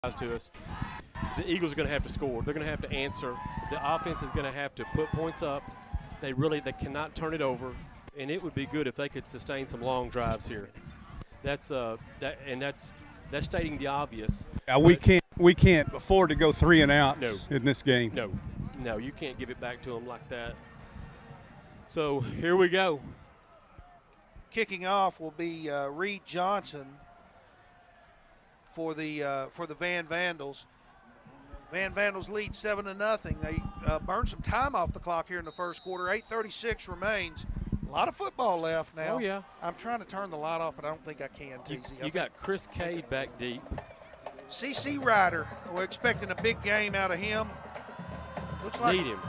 to us, the Eagles are going to have to score. They're going to have to answer. The offense is going to have to put points up. They cannot turn it over, and it would be good if they could sustain some long drives here. That's stating the obvious. We can't afford to go 3 and outs in this game. No, you can't give it back to them like that. So here we go. Kicking off will be Reed Johnson for the Van Vandals. Van Vandals lead 7-0. They burned some time off the clock here in the first quarter. 8:36 remains. A lot of football left now. Oh, yeah. I'm trying to turn the light off, but I don't think I can, TZ. You got Chris Cade back deep. CC Ryder, we're expecting a big game out of him. Looks like Need him.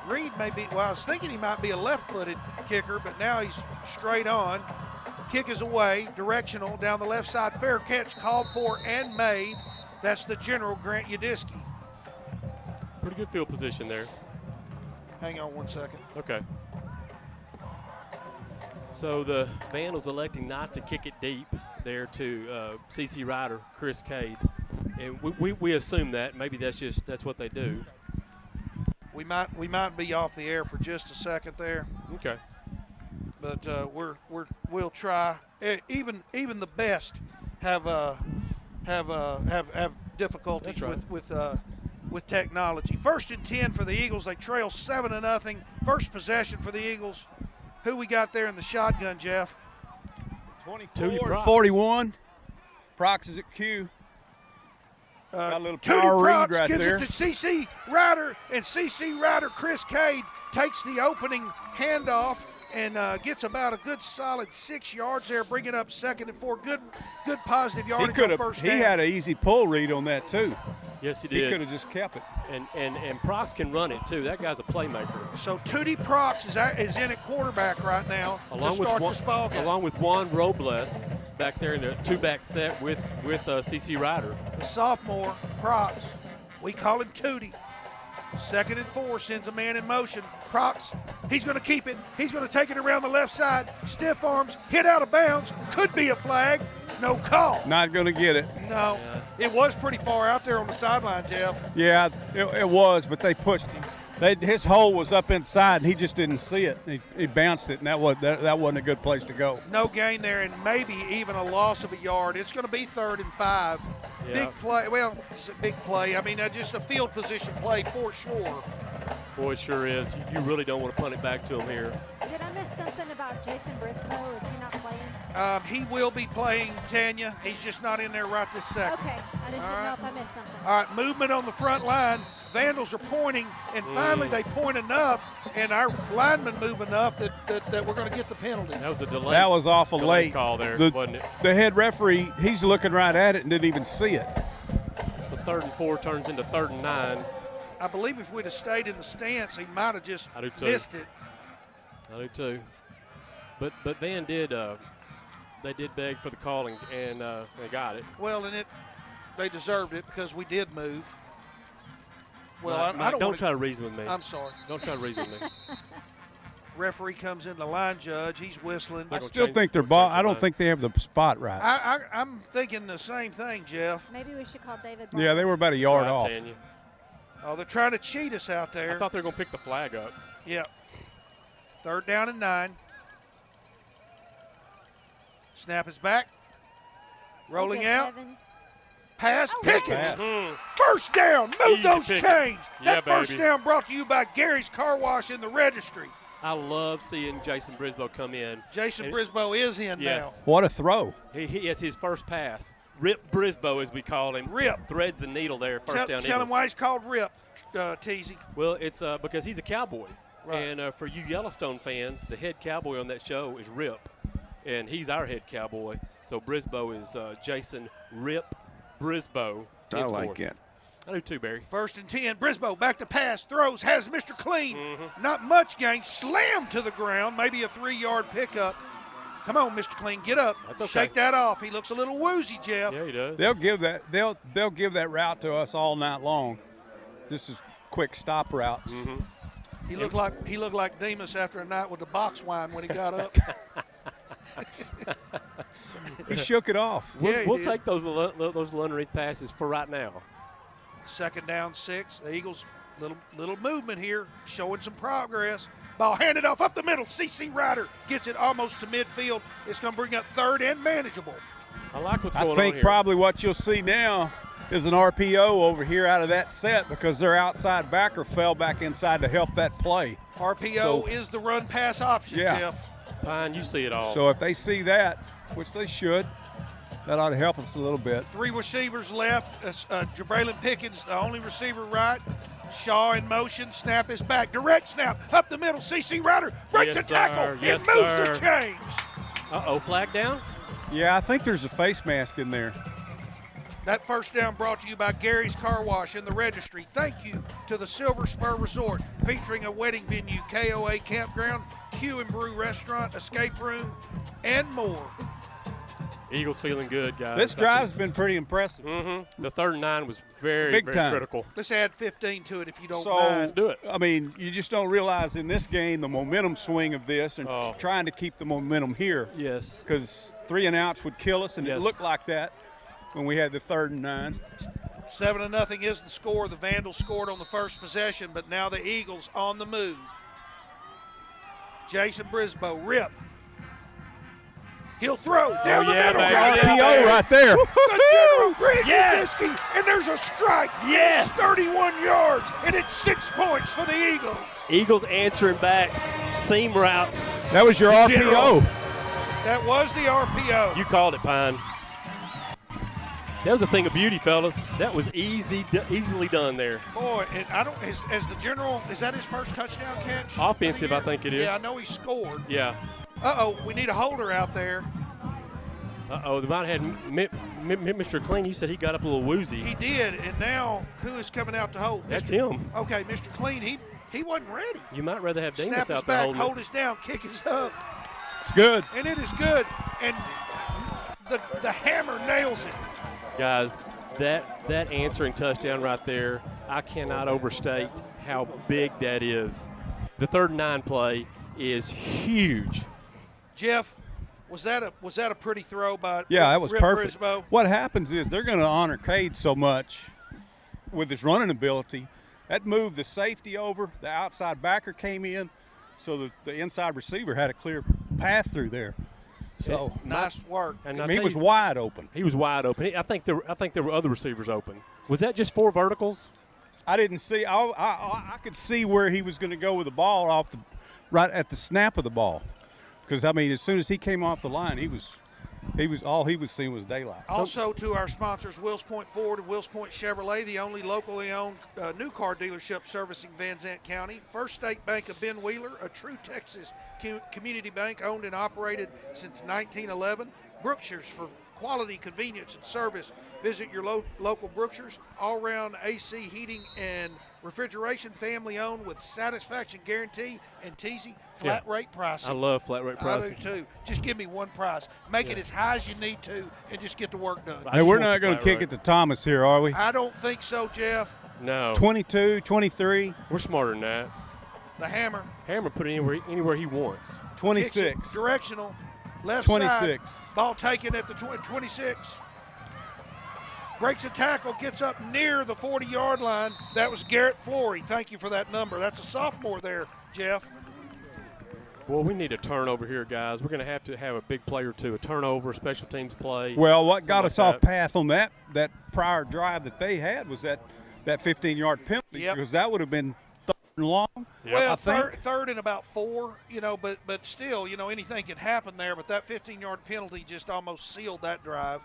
Reed may be, well, I was thinking he might be a left-footed kicker, but now he's straight on. Kick is away, directional, down the left side. Fair catch called for and made. That's the general, Grant Yudiski. Pretty good field position there. Hang on 1 second. Okay. So the Vandals electing not to kick it deep there to CC Ryder, Chris Cade. And we assume that. Maybe that's what they do. We might be off the air for just a second there. Okay. But we'll try. Even the best have difficulties with technology. 1st and 10 for the Eagles. They trail 7-0. First possession for the Eagles. Who we got there in the shotgun, Jeff? 24-41. Prox is at Q. Got a little Tootie power read Prox right gives there. it to CC Ryder, and CC Ryder, Chris Cade, takes the opening handoff and gets about a good solid 6 yards there, bringing up 2nd and 4. Good positive yardage on first down. He had an easy pull read on that too. Yes, he did. He could have just kept it. And Prox can run it too. That guy's a playmaker. So Tootie Prox is in at quarterback right now to start this ball game. Along with Juan Robles back there in the 2-back set with CC Ryder. The sophomore, Prox, we call him Tootie. 2nd and 4, sends a man in motion. Prox, he's going to keep it. He's going to take it around the left side. Stiff arms, hit out of bounds. Could be a flag. No call. Not going to get it. No. It was pretty far out there on the sideline, Jeff. Yeah, it was, but they pushed him. His hole was up inside, and he just didn't see it. He bounced it, and that wasn't a good place to go. No gain there, and maybe even a loss of a yard. It's going to be 3rd and 5. Yeah. Big play. Well, it's a big play. I mean, just a field position play for sure. Boy, it sure is. You really don't want to punt it back to him here. Did I miss something about Jason Briscoe? Is he not playing? He will be playing, Tanya. He's just not in there right this second. Okay, I just didn't know if I missed something. All right, movement on the front line. Vandals are pointing, and finally they point enough, and our linemen move enough that we're going to get the penalty. That was a delay. That was awful late. Call there, wasn't it? The head referee, he's looking right at it and didn't even see it. So 3rd and 4 turns into 3rd and 9. I believe if we'd have stayed in the stance, he might have just missed it. I do too. But Van did they did beg for the calling, and they got it. Well, and they deserved it because we did move. Well, I don't don't try to reason with me. I'm sorry. Don't try to reason with me. Referee comes in, the line judge. He's whistling. I still think they're ball. I don't think they have the spot right. I'm thinking the same thing, Jeff. Maybe we should call David. Yeah, they were about a yard off. Tanya. Oh, they're trying to cheat us out there. I thought they were going to pick the flag up. Yeah. 3rd down and 9. Snap is back. Rolling out. Evans. Pass. Pickens. Mm. First down. Move Easy those Pickens. chains. Yeah, That first baby. down brought to you by Gary's Car Wash in the registry. I love seeing Jason Brisboe come in. Jason Brisboe is in Yes. What a throw. He has his first pass. Rip Brisboe, as we call him. Rip. Threads the needle there, first down. Tell him why he's called Rip, Teasy. Well, it's because he's a cowboy. Right. And for you Yellowstone fans, the head cowboy on that show is Rip. And he's our head cowboy. So Brisboe is Jason Rip Brisboe. I like it. I do too, Barry. 1st and 10. Brisboe back to pass. Throws. Has Mr. Clean. Not much gain. Slammed to the ground. Maybe a 3-yard pickup. Come on, Mr. Clean. Get up. That's okay. Shake that off. He looks a little woozy, Jeff. Yeah, he does. They'll give that route to us all night long. This is quick stop routes. Mm-hmm. He looked like Demas after a night with the box wine when he got up. He shook it off. We'll take those underneath passes for right now. Second down, 6. The Eagles, little movement here, showing some progress. Ball handed off up the middle. C.C. Ryder gets it almost to midfield. It's going to bring up third and manageable. I like what's going on I think here. probably what you'll see now is an RPO over here out of that set because their outside backer fell back inside to help that play. RPO is the run-pass option, Yeah. Jeff. Pine, you see it all. So if they see that, which they should, that ought to help us a little bit. 3 receivers left. Jabraylon Pickens, the only receiver right. Shaw in motion. Snap is back. Direct snap up the middle. C.C. Ryder breaks Yes, the tackle. sir. Yes, it moves sir. the chains. Uh-oh, flag down? Yeah, I think there's a face mask in there. That first down brought to you by Gary's Car Wash in the Registry. Thank you to the Silver Spur Resort, featuring a wedding venue, KOA Campground, Q and Brew Restaurant, Escape Room, and more. Eagles feeling good, guys. This drive's been pretty impressive. Mm-hmm. The 3rd and 9 was very, Big very time. critical. Let's add 15 to it if you don't So, mind. Let's do it. I mean, you just don't realize in this game the momentum swing of this and trying to keep the momentum here. Yes. Because 3 and outs would kill us, and Yes. it looked like that when we had the 3rd and 9. 7-0 is the score. The Vandals scored on the first possession, but now the Eagles on the move. Jason Brisboe, rip. He'll throw down the middle. baby. RPO right there. The General Greg Yes. Udisky, and there's a strike. Yes. It's 31 yards, and it's 6 points for the Eagles. Eagles answering back. Seam route. That was your RPO. General. That was the RPO. You called it, Pine. That was a thing of beauty, fellas. That was easily done there. Boy, and I don't. As the General, is that his first touchdown catch? Offensive, I think it is. Yeah, I know he scored. Yeah. Uh-oh, we need a holder out there. Uh-oh, they might have had Mr. Clean. You said he got up a little woozy. He did, and now who is coming out to hold? That's Mr. him. Okay, Mr. Clean, he wasn't ready. You might rather have Davis Snap is out there back, holding hold it. is down, kick is up, It's good. and it is good. And the hammer nails it. Guys, that answering touchdown right there, I cannot overstate how big that is. The 3rd and 9 play is huge. Jeff, was that a pretty throw by Yeah, that was Rip perfect. Brisboe? What happens is they're going to honor Cade so much with his running ability. That moved the safety over. The outside backer came in, so the inside receiver had a clear path through there. So Nice work. And I I'll mean, he tell was you, wide open. he was wide open. I think there were other receivers open. Was that just 4 verticals? I didn't see. I could see where he was going to go with the ball right at the snap of the ball, because I mean, as soon as he came off the line, he was all he was seeing was daylight. Also to our sponsors, Wills Point Ford and Wills Point Chevrolet, the only locally owned new car dealership servicing Van Zant County. First State Bank of Ben Wheeler, a true Texas community bank owned and operated since 1911. Brookshire's for quality, convenience, and service. Visit your local Brookshire's. All-round AC heating and refrigeration, family-owned with satisfaction guarantee and teasy flat rate pricing. I love flat rate pricing. I do too. Just give me one price. Make it as high as you need to, and just get the work done. I Hey, just we're want not the going to flat kick rate. it to Thomas here, are we? I don't think so, Jeff. No. 22, 23, We're smarter than that. The hammer. Hammer put it anywhere he wants. 26. Kicks it directional. Left 26. side. Ball taken at the 26. Breaks a tackle, gets up near the 40-yard line. That was Garrett Flory. Thank you for that number. That's a sophomore there, Jeff. Well, we need a turnover here, guys. We're going to have a big play or two, a turnover, a special teams play. Well, what got something us like off that. path on that prior drive that they had was that 15-yard penalty, Yep. because that would have been third and long. Well, I think. third and about 4, but still, anything could happen there. But that 15-yard penalty just almost sealed that drive.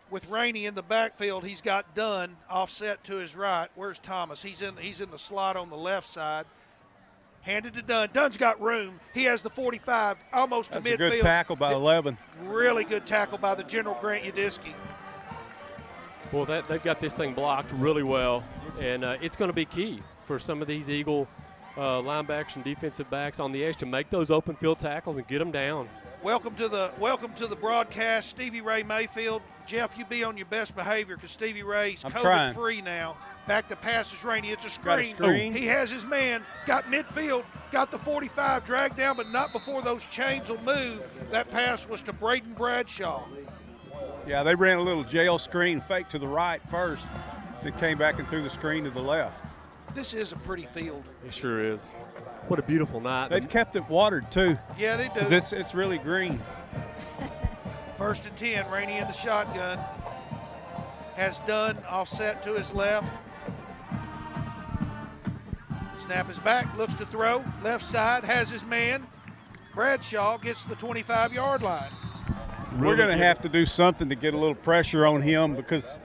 With Rainey in the backfield, he's got Dunn offset to his right. Where's Thomas? He's in the slot on the left side. Handed to Dunn. Dunn's got room. He has the 45, almost That's to midfield. a good tackle by 11. Really good tackle by the General Grant Udisky. Well, they've got this thing blocked really well, and it's going to be key for some of these Eagle linebackers and defensive backs on the edge to make those open field tackles and get them down. Welcome to the broadcast, Stevie Ray Mayfield. Jeff, you be on your best behavior because Stevie Ray's I'm COVID trying. free now. Back to passes, Rainey. It's a Got a screen. screen. He has his man, got midfield, got the 45 dragged down, but not before those chains will move. That pass was to Braden Bradshaw. Yeah, they ran a little jail screen, fake to the right first, then came back and threw the screen to the left. This is a pretty field. It sure is. What a beautiful night. They've kept it watered too, Yeah, they do. 'cause it's really green. 1st and 10, Rainey in the shotgun. Has Dunn offset to his left. Snap is back, looks to throw. Left side, has his man. Bradshaw gets to the 25-yard line. We're going to have to do something to get a little pressure on him, because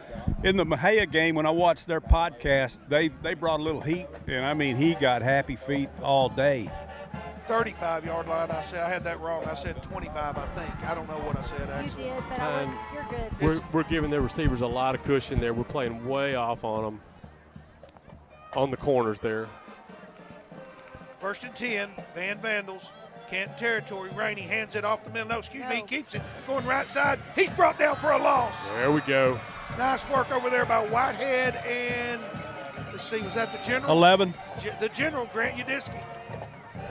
in the Mejia game, when I watched their podcast, they brought a little heat, and I mean, he got happy feet all day. 35-yard line, I said. I had that wrong. I said 25, I think. I don't know what I said, You actually. did, but you're good. We're giving their receivers a lot of cushion there. We're playing way off on them on the corners there. 1st and 10, Van Vandals, Canton territory. Rainey hands it off the middle. No, excuse me, he keeps it. Going right side. He's brought down for a loss. There we go. Nice work over there by Whitehead and, let's see, was that the general? 11. The general, Grant Udisky.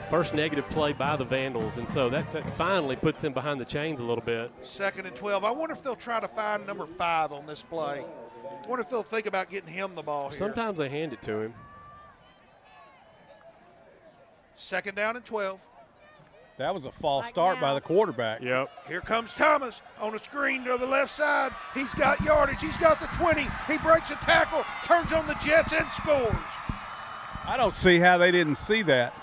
First negative play by the Vandals, and so that finally puts them behind the chains a little bit. 2nd and 12. I wonder if they'll try to find number 5 on this play. I wonder if they'll think about getting him the ball here. Sometimes they hand it to him. 2nd down and 12. That was a false start by the quarterback. Yep. Here comes Thomas on a screen to the left side. He's got yardage. He's got the 20. He breaks a tackle, turns on the Jets, and scores. I don't see how they didn't see that.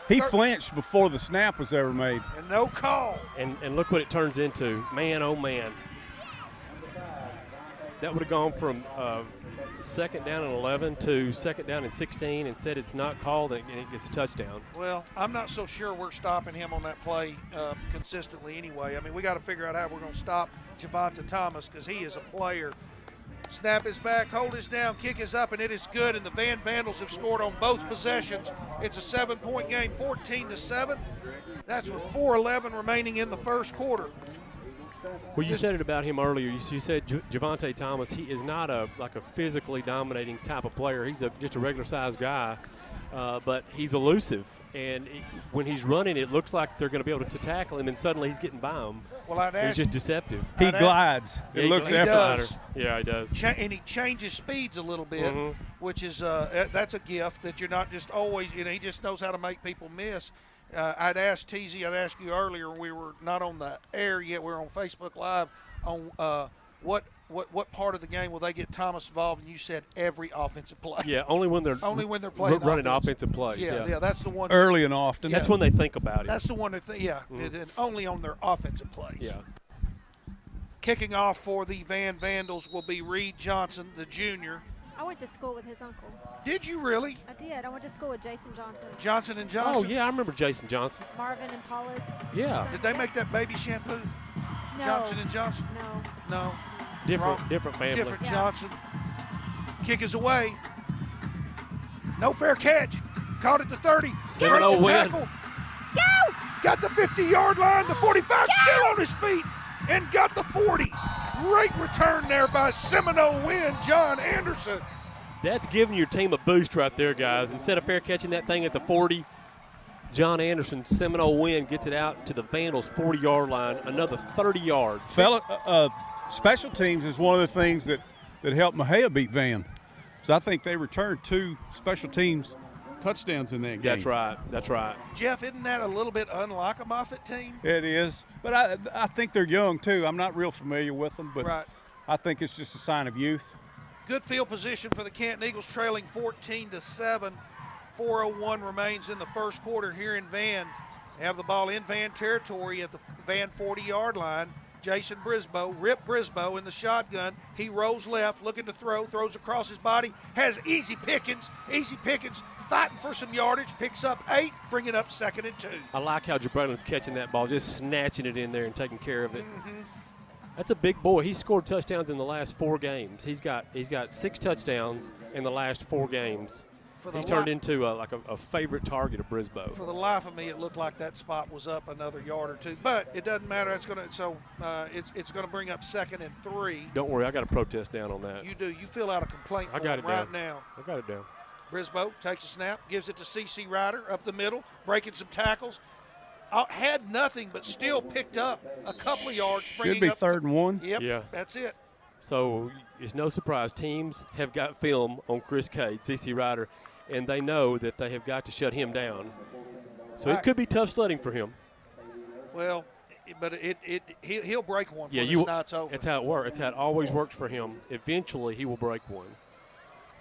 He flinched before the snap was ever made. And no call. And look what it turns into. Man, oh, man. That would have gone from 2nd down and 11 to 2nd down and 16. Instead, it's not called, and it gets a touchdown. Well, I'm not so sure we're stopping him on that play consistently anyway. I mean, we got to figure out how we're going to stop Javonte Thomas, because he is a player. Snap is back, hold is down, kick is up, and it is good. And the Van Vandals have scored on both possessions. It's a 7-point game, 14-7. That's with 4:11 remaining in the first quarter. Well, you said it about him earlier. You said Javonte Thomas, he is not a physically dominating type of player. He's just a regular-sized guy, but he's elusive. And when he's running, it looks like they're going to be able to tackle him, and suddenly he's getting by him. Well, I'd ask, he's just deceptive. He glides. It looks he does. effortless. Yeah, he does. And he changes speeds a little bit, which is that's a gift that you're not just always, he just knows how to make people miss. I'd asked TZ, I'd asked you earlier, we were not on the air yet, we were on Facebook Live, on what part of the game will they get Thomas involved, and you said every offensive play. Yeah, only when they're playing running offensive plays. Yeah, that's the one. Early and often. That's when they think about it. That's the one that, and only on their offensive plays. Yeah. Kicking off for the Van Vandals will be Reed Johnson, the junior. I went to school with his uncle. Did you really? I did. I went to school with Jason Johnson. Johnson and Johnson? Oh, yeah, I remember Jason Johnson. Marvin and Paulus. Yeah. Did they make that baby shampoo? No. Johnson and Johnson? No. No. Different family. Different Yeah. Johnson. Kick is away. No fair catch. Caught at the 30. Seminole Breaks a win. tackle. Go! Got the 50-yard line. The 45 still on his feet. And got the 40. Great return there by Seminole win, John Anderson. That's giving your team a boost right there, guys. Instead of fair catching that thing at the 40, John Anderson, Seminole win, gets it out to the Vandals' 40-yard line, another 30 yards. Special teams is one of the things that helped Mejia beat Van. So I think they returned 2 special teams touchdowns in that game. That's right. That's right. Jeff, isn't that a little bit unlike a Moffitt team? It is. But I think they're young, too. I'm not real familiar with them, but Right. I think it's just a sign of youth. Good field position for the Canton Eagles, trailing 14-7. 4:01 remains in the first quarter here in Van. They have the ball in Van territory at the Van 40-yard line. Jason Brisboe, Rip Brisboe in the shotgun. He rolls left, looking to throw, throws across his body, has Easy Pickens. Easy Pickens fighting for some yardage, picks up 8, bringing up 2nd and 2. I like how Jabrelin's catching that ball, just snatching it in there and taking care of it. That's a big boy. He's scored touchdowns in the last 4 games. He's got 6 touchdowns in the last 4 games. He turned into like a favorite target of Brisboe. For the life of me, it looked like that spot was up another yard or two, but it doesn't matter. It's going to bring up 2nd and 3. Don't worry, I got a protest down on that. You do. You fill out a complaint I form got it right down. now. I got it down. Brisboe takes a snap, gives it to C.C. Ryder up the middle, breaking some tackles. Had nothing, but still picked up a couple of yards. Should be 3rd and 1. Yep, Yeah. That's it. So it's no surprise teams have got film on Chris Cade, C.C. Ryder, and they know that they have got to shut him down. So it could be tough sledding for him. Well, but he'll break one Yeah, before this night's over. It's how it works. It's how it always works for him. Eventually, he will break one.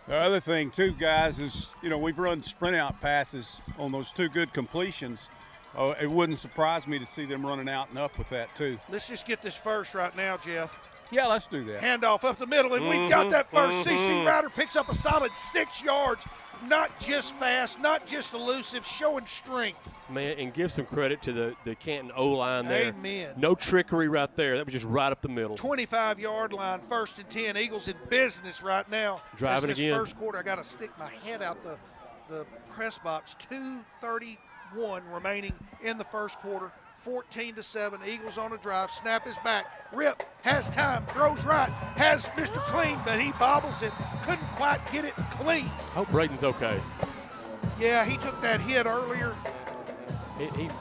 The other thing, too, guys, is, we've run sprint out passes on those 2 good completions. Oh, it wouldn't surprise me to see them running out and up with that, too. Let's just get this first right now, Jeff. Yeah, let's do that. Handoff up the middle, and we got that first. C.C. Ryder picks up a solid 6 yards. Not just fast, not just elusive, showing strength. Man, and give some credit to the Canton O-line there. Amen. No trickery right there. That was just right up the middle. 25-yard line, 1st and 10. Eagles in business right now. Driving this again. First quarter, I got to stick my head out the press box. 2:31 remaining in the first quarter. 14-7. Eagles on a drive. Snap is back. Rip has time. Throws right. Has Mr. Clean, but he bobbles it. Couldn't quite get it clean. Hope Braden's okay. Yeah, he took that hit earlier.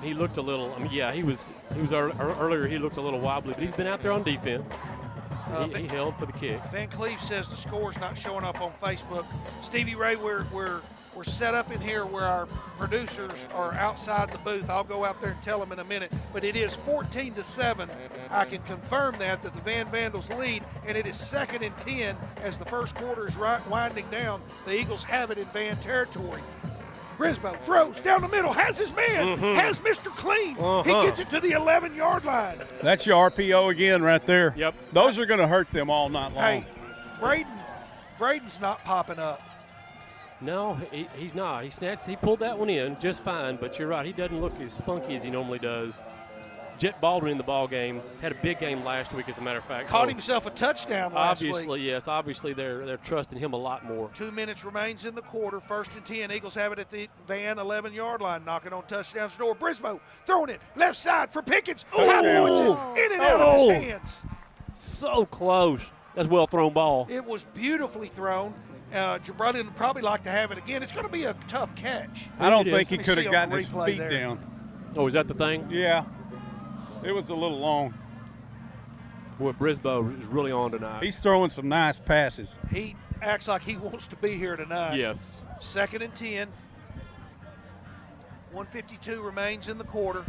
He looked a little. I mean, yeah, he was earlier. He looked a little wobbly, but he's been out there on defense. He held for the kick. Van Cleve says the score's not showing up on Facebook. Stevie Ray, we're set up in here where our producers are outside the booth. I'll go out there and tell them in a minute. But it is 14-7. I can confirm that the Van Vandals lead, and it is 2nd and 10 as the first quarter is winding down. The Eagles have it in Van territory. Brisboe throws down the middle, has his man, has Mr. Clean. He gets it to the 11-yard line. That's your RPO again right there. Yep. Those are going to hurt them all night long. Hey, Braden's not popping up. No, he's not. He pulled that one in just fine, but you're right. He doesn't look as spunky as he normally does. Jet Baldwin in the ball game had a big game last week, as a matter of fact. Caught himself a touchdown last week. Obviously, yes. Obviously, they're trusting him a lot more. 2 minutes remains in the quarter. 1st and 10. Eagles have it at the Van 11-yard line, knocking on touchdown's door. Brisboe throwing it left side for Pickens. Points it in and out of his hands. So close. That's well thrown ball. It was beautifully thrown. Jabrudin would probably like to have it again. It's going to be a tough catch. I don't think he Let me could see have on gotten the his replay feet there. down. Oh, is that the thing? Yeah. It was a little long. Boy, Brisboe is really on tonight. He's throwing some nice passes. He acts like he wants to be here tonight. Yes. 2nd and 10. 1:52 remains in the quarter.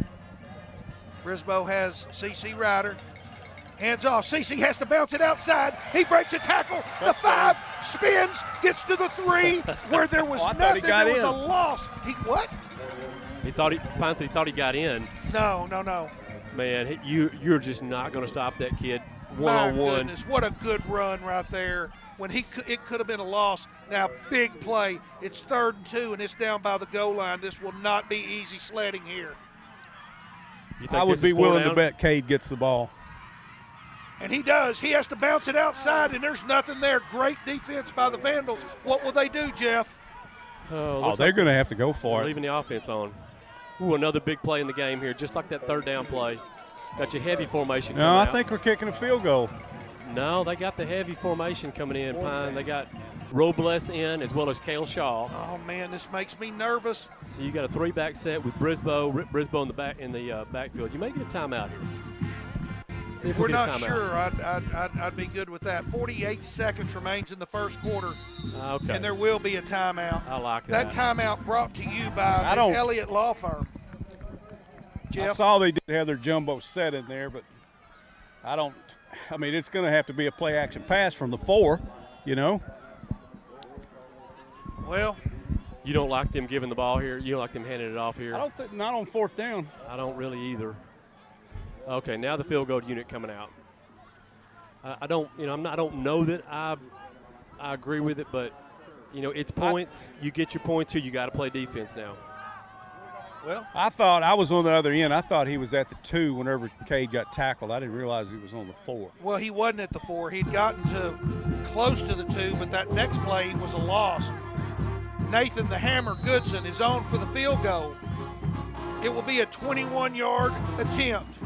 Brisboe has C.C. Ryder. Hands off. C.C. has to bounce it outside. He breaks a tackle. The 5 spins, gets to the 3 where there was nothing. There was a loss. What? Ponce thought he got in. No. Man, you're just not going to stop that kid My one-on-one. goodness, what a good run right there. When it could have been a loss. Now, big play. It's 3rd and 2, and it's down by the goal line. This will not be easy sledding here. I would be willing to bet Cade gets the ball. And he does. He has to bounce it outside, and there's nothing there. Great defense by the Vandals. What will they do, Jeff? Oh, they're going to have to go for it. Leaving the offense on. Ooh, another big play in the game here, just like that 3rd down play. Got your heavy formation coming No, I out. think we're kicking a field goal. No, they got the heavy formation coming in, Pine. They got Robles in as well as Cale Shaw. Oh, man, this makes me nervous. So you got a 3-back set with Brisboe in the backfield. You may get a timeout here. See if We're we get a not timeout. sure. I'd be good with that. 48 seconds remains in the first quarter, Okay. and there will be a timeout. I like That timeout brought to you by the Elliott Law Firm. Jeff? I saw they did have their jumbo set in there, but I mean, it's going to have to be a play-action pass from the 4, you know. Well, You don't like them giving the ball here? You don't like them handing it off here? I don't think, not on 4th down. I don't really either. Okay, now the field goal unit coming out. I don't know that I agree with it, but it's points. You get your points here. You got to play defense now. Well, I thought I was on the other end. I thought he was at the 2 whenever Cade got tackled. I didn't realize he was on the 4. Well, he wasn't at the 4. He'd gotten to close to the 2, but that next play was a loss. Nathan the Hammer Goodson is on for the field goal. It will be a 21-yard attempt.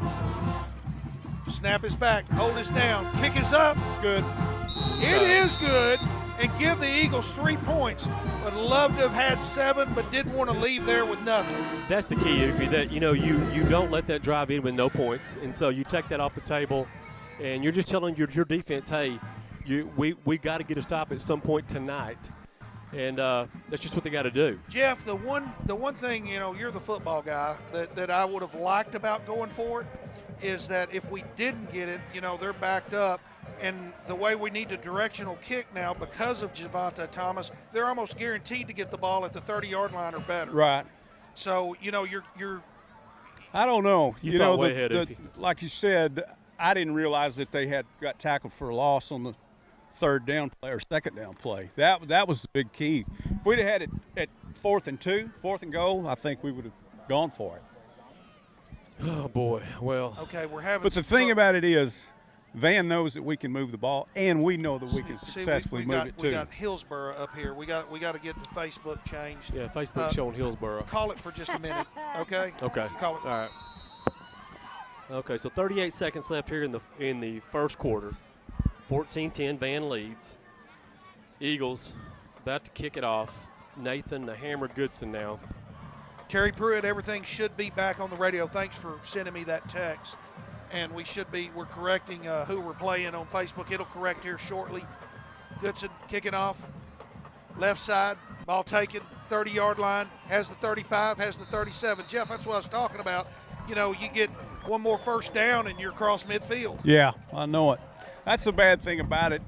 Snap is back, hold is down, kick is up. It's good. It is good, and give the Eagles 3 points. Would love to have had 7, but didn't want to leave there with nothing. That's the key, Ufi, that you don't let that drive in with no points, and so you take that off the table, and you're just telling your defense, hey, we got to get a stop at some point tonight, and that's just what they got to do. Jeff, the one thing, you're the football guy that I would have liked about going for it is that if we didn't get it, they're backed up. And the way we need a directional kick now because of Javonte Thomas, they're almost guaranteed to get the ball at the 30-yard line or better. Right. So, you're I don't know. You thought way ahead, like you said, I didn't realize that they had got tackled for a loss on the third down play or second down play. That was the big key. If we'd have had it at 4th and goal, I think we would have gone for it. Oh, boy. Well. Okay, we're having But the thing about it is, Van knows that we can move the ball, and we know that we can successfully move it too. We got Hillsborough up here. We got to get the Facebook changed. Yeah, Facebook's showing Hillsborough. Call it for just a minute, okay? Okay. Call it. All right. Okay, so 38 seconds left here in the first quarter. 14-10, Van leads. Eagles about to kick it off. Nathan the Hammer Goodson now. Terry Pruitt, everything should be back on the radio. Thanks for sending me that text. And we're correcting who we're playing on Facebook. It'll correct here shortly. Goodson kicking off. Left side, ball taken, 30-yard line, has the 35, has the 37. Jeff, that's what I was talking about. You get one more first down and you're across midfield. Yeah, I know it. That's the bad thing about it.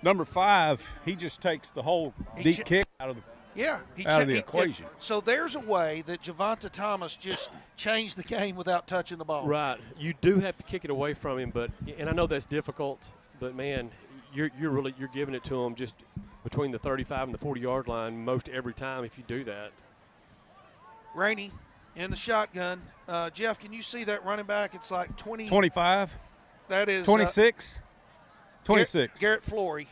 Number 5, he just takes the whole deep kick out of the equation. So there's a way that Javonte Thomas just changed the game without touching the ball. Right. You do have to kick it away from him, and I know that's difficult, but man, you're giving it to him just between the 35 and the 40-yard line most every time if you do that. Rainey in the shotgun. Jeff, can you see that running back? It's like 25. That is 26. 26. Garrett Flory.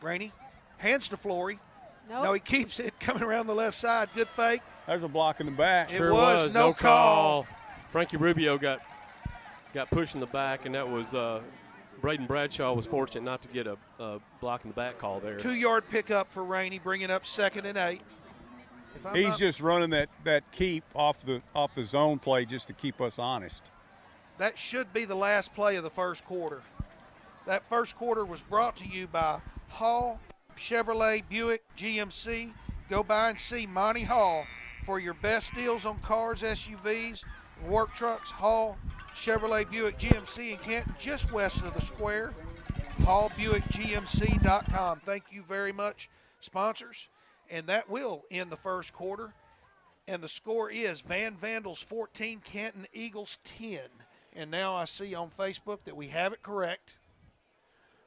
Rainey hands to Flory. Nope. No, he keeps it coming around the left side. Good fake. There's a block in the back. It was no call. Frankie Rubio got pushed in the back, and that was Braden Bradshaw was fortunate not to get a block in the back call there. 2-yard pickup for Rainey, bringing up 2nd and 8. He's just running that keep off the zone play just to keep us honest. That should be the last play of the first quarter. That first quarter was brought to you by Hall, Chevrolet, Buick, GMC. Go by and see Monty Hall for your best deals on cars, SUVs, work trucks. Hall, Chevrolet, Buick, GMC in Canton, just west of the square. HallBuickGMC.com. Thank you very much, sponsors. And that will end the first quarter. And the score is Van Vandals 14, Canton Eagles 10. And now I see on Facebook that we have it correct.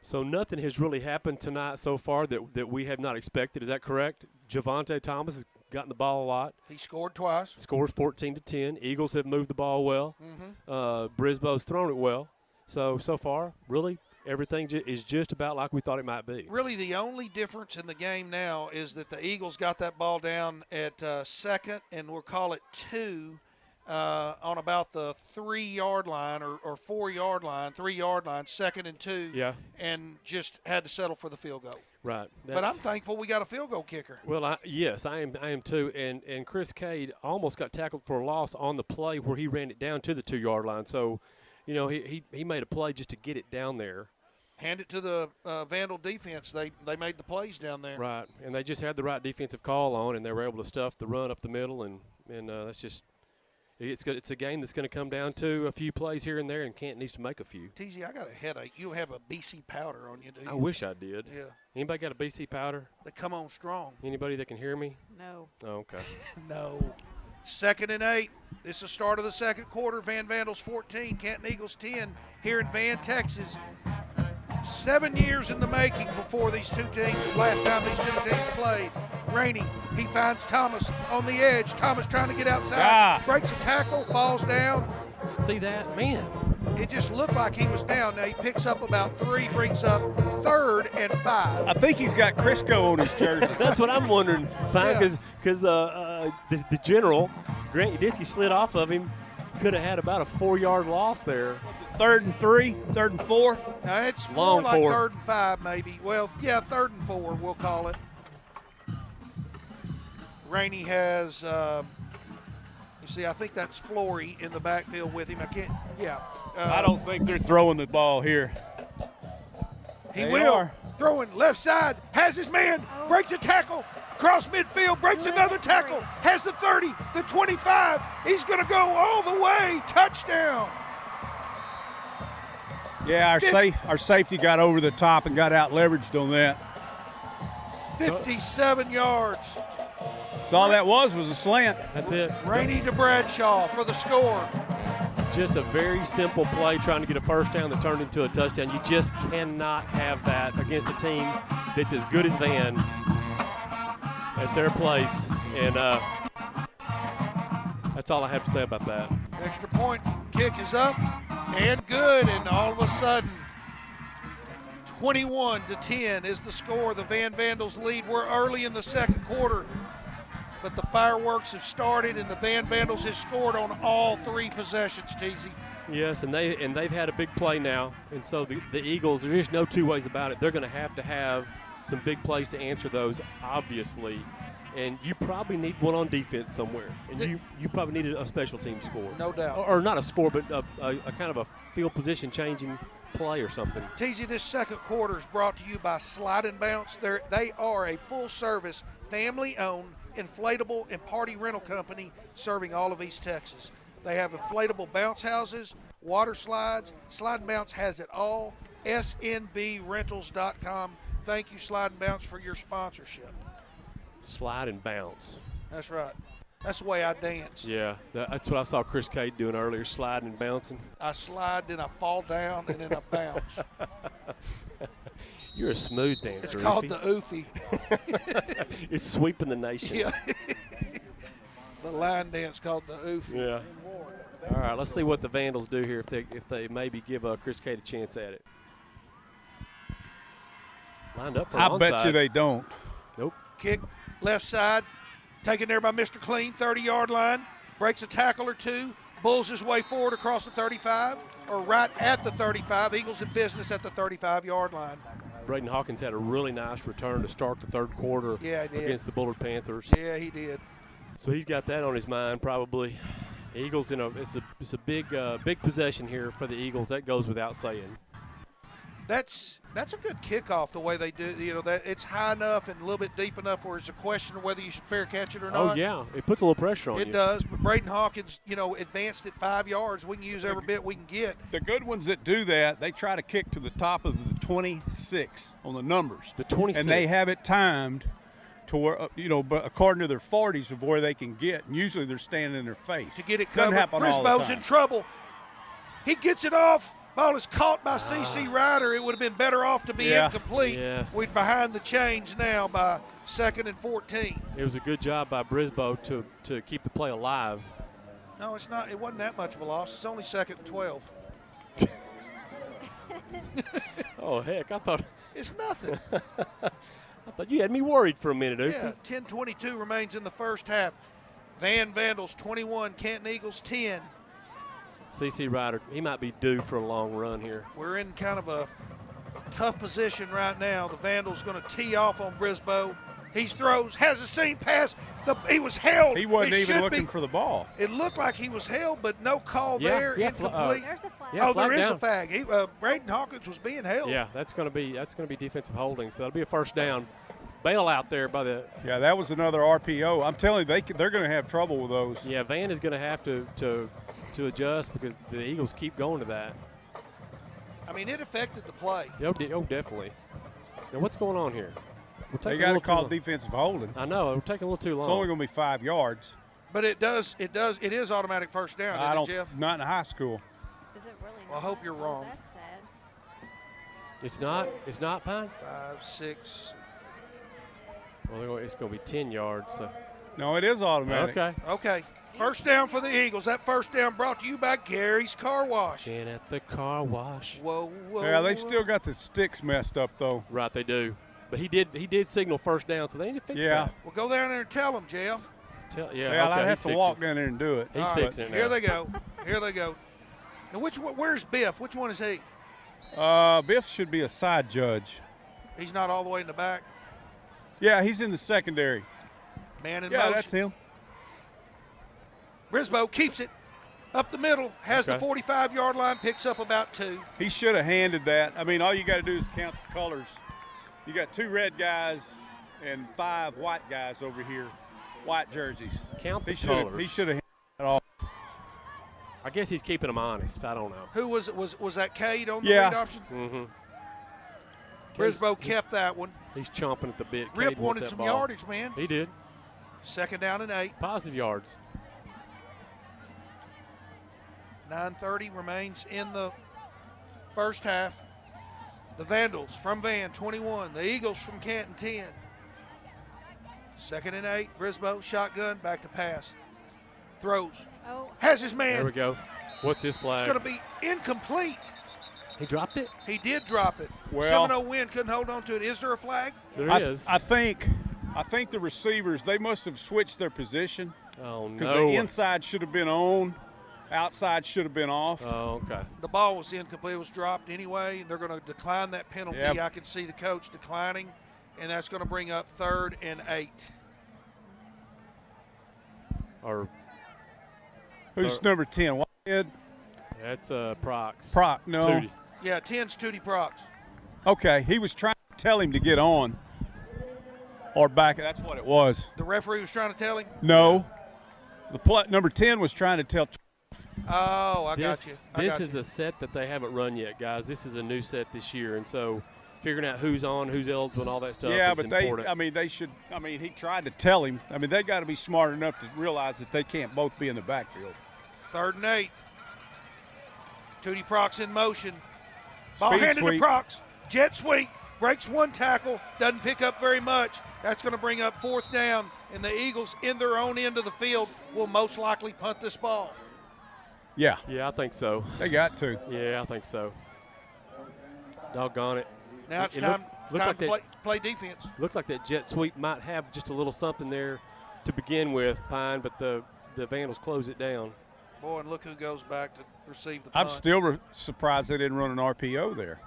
So nothing has really happened tonight so far that we have not expected. Is that correct? Javonte Thomas has gotten the ball a lot. He scored twice. Scores 14-10. Eagles have moved the ball well. Brisbo's thrown it well. So far, really, everything is just about like we thought it might be. Really, the only difference in the game now is that the Eagles got that ball down at 2nd, and we'll call it 2, on about the 3-yard line or 4-yard line, 3-yard line, 2nd and 2. Yeah. And just had to settle for the field goal. Right. But I'm thankful we got a field goal kicker. Well, yes, I am too. And Chris Cade almost got tackled for a loss on the play where he ran it down to the 2-yard line. So, he made a play just to get it down there. Hand it to the Vandal defense. They made the plays down there. Right, and they just had the right defensive call on, and they were able to stuff the run up the middle, and that's just it's good. It's a game that's going to come down to a few plays here and there, and Canton needs to make a few. TZ, I got a headache. You have a BC powder on you, do you? I wish I did. Yeah. Anybody got a BC powder? They come on strong. Anybody that can hear me? No. Oh, okay. No. 2nd and 8. This is the start of the second quarter. Van Vandals 14, Canton Eagles 10 here in Van, Texas. 7 years in the making before these two teams, last time these two teams played. Rainey, he finds Thomas on the edge. Thomas trying to get outside. Breaks a tackle, falls down. See that? Man. It just looked like he was down. Now he picks up about 3, brings up 3rd and 5. I think he's got Crisco on his jersey. That's what I'm wondering, because Yeah. the general, Grant Udisky, slid off of him. Could have had about a 4-yard loss there. 3rd and 3, 3rd and 4. Now it's Long more like 4. 3rd and 5 maybe. Well, yeah, 3rd and 4 we'll call it. Rainey has, you see, I think that's Flory in the backfield with him. I can't, yeah. I don't think they're throwing the ball here. He They will. are. Throwing left side, has his man, breaks a tackle, across midfield, breaks another tackle, has the 30, the 25. He's going to go all the way. Touchdown. Yeah, our safety got over the top and got out leveraged on that. 57 yards. So all that was a slant. That's it. Rainey to Bradshaw for the score. Just a very simple play trying to get a first down that turned into a touchdown. You just cannot have that against a team that's as good as Van at their place. And that's all I have to say about that. Extra point kick is up and good, and all of a sudden 21-10 is the score. The Van Vandals lead. We're early in the second quarter, but the fireworks have started, and the Van Vandals has scored on all 3 possessions, Teasy. Yes, and they've had a big play now, and so the Eagles, there's just no two ways about it. They're going to have some big plays to answer those, obviously, and you probably need one on defense somewhere, and you probably needed a special team score. No doubt. Or not a score, but a kind of a field position changing play or something. Teasy, this second quarter is brought to you by Slide and Bounce. They are a full-service, family-owned, inflatable and party rental company serving all of East Texas. They have inflatable bounce houses, water slides. Slide and Bounce has it all. snbrentals.com. Thank you, Slide and Bounce, for your sponsorship. Slide and bounce. That's right. That's the way I dance. Yeah, that's what I saw Chris Cade doing earlier, sliding and bouncing. I slide, then I fall down, and then I bounce. You're a smooth dancer. It's called Oofy. the Oofy. It's sweeping the nation. Yeah. The line dance called the Oofy. Yeah. All right, let's see what the Vandals do here if they maybe give Chris Cade a chance at it. Lined up for I onside. bet you they don't. Nope. Kick left side, taken there by Mr. Clean, 30-yard line, breaks a tackle or 2, bulls his way forward across the 35, or right at the 35. Eagles in business at the 35-yard line. Braden Hawkins had a really nice return to start the third quarter against the Bullard Panthers. Yeah, he did. So he's got that on his mind probably. Eagles, it's a big possession here for the Eagles. That goes without saying. That's a good kickoff the way they do. That it's high enough and a little bit deep enough where it's a question of whether you should fair catch it or not. Oh yeah, it puts a little pressure on you. It does, but Braden Hawkins, advanced at 5 yards. We can use every bit we can get. The good ones that do that, they try to kick to the top of the 26 on the numbers. The 26. And they have it timed to where, but according to their 40s of where they can get. And usually they're standing in their face. To get it Doesn't covered, happen all the Brisbo's time. in trouble. He gets it off. Ball is caught by C.C. Ryder. It would have been better off to be incomplete. Yes. We're behind the chains now by 2nd and 14. It was a good job by Brisboe to keep the play alive. No, it's not. It wasn't that much of a loss. It's only 2nd and 12. Oh, heck, I thought It's nothing. you had me worried for a minute. Yeah, 10:22 remains in the first half. Van Vandals 21, Canton Eagles 10. C.C. Ryder, he might be due for a long run here. We're in kind of a tough position right now. The Vandals going to tee off on Brisboe. He throws, has a seam pass. He was held. He wasn't It even should looking be. for the ball. It looked like he was held, but no call there. Incomplete. There's a flag. Yeah, There flag is down. a flag. Braden Hawkins was being held. Yeah, that's going to be defensive holding. So that'll be a first down. Bail out there by the. Yeah, that was another RPO. I'm telling you, they're going to have trouble with those. Yeah, Van is going to have to adjust because the Eagles keep going to that. I mean, it affected the play. Oh, definitely. Now, what's going on here? They got to call defensive holding. I know. We're taking a little too long. It's only going to be 5 yards. But it is automatic first down, isn't it, Jeff? Not in high school. Is it really? Well, I hope you're wrong. That's sad. It's not. It's not, Pine. 5, 6. Well, it's going to be 10 yards. So. No, it is automatic. Okay. Okay. First down for the Eagles. That first down brought to you by Gary's Car Wash. And at the car wash. Whoa, whoa. Yeah, they've whoa. still got the sticks messed up, though. Right, they do. But he did signal first down, so they need to fix Yeah. that. Well, go down there and tell them, Jeff. Yeah, Yeah, okay, I'd have he's to fixing walk it. down there and do it. He's All fixing it now. Here they go. Here they go. Now, where's Biff? Which one is he? Biff should be a side judge. He's not all the way in the back. Yeah, he's in the secondary. Man in Yeah, motion. that's him. Brisboe keeps it up the middle, has the Okay. 45-yard line, picks up about 2. He should have handed that. I mean, all you got to do is count the colors. You got 2 red guys and 5 white guys over here, white jerseys. Count the He colors. should have handed that off. I guess he's keeping them honest. I don't know. Who was it? Was that Cade on the Yeah. read option? Mm-hmm. Brisboe kept that one. He's chomping at the bit. Rip Cade wants wanted that some ball. yardage, man. He did. Second down and 8. Positive yards. 9:30 remains in the first half. The Vandals from Van, 21. The Eagles from Canton, 10. Second and 8. Brisboe, shotgun, back to pass. Throws. Oh, Has his man. There we go. What's his flag? It's going to be incomplete. He dropped it? He did drop it. Well- Seminole Wind couldn't hold on to it. Is there a flag? There I is. think the receivers, they must have switched their position Oh, because no. the inside should have been on, outside should have been off. Oh, okay. The ball was incomplete. It was dropped anyway. They're going to decline that penalty. Yep. I can see the coach declining, and that's going to bring up 3rd and 8. Or Who's number 10? Whitehead? that's Prox. Proc, no. Tootie. Yeah, 10's Tootie Prox. Okay, he was trying to tell him to get on or back. That's what it was. The referee was trying to tell him. No. Number 10 was trying to tell. Oh, I got you. This I got is you. a set that they haven't run yet, guys. This is a new set this year, and so figuring out who's on, who's eligible, and all that stuff Yeah, is but important. they should. I mean, he tried to tell him. I mean, they got to be smart enough to realize that they can't both be in the backfield. 3rd and 8. Tootie Prox in motion. Ball Speed handed sweep. to Prox. Jet sweep. Breaks 1 tackle. Doesn't pick up very much. That's going to bring up 4th down. And the Eagles, in their own end of the field, will most likely punt this ball. Yeah, Yeah, I think so. they got to. Yeah, I think so. Doggone it. Now it's It time, looked like to play defense. Looked like that jet sweep might have just a little something there to begin with, Pine, but the Vandals close it down. Boy, and look who goes back to receive the I'm punt. still surprised they didn't run an RPO there.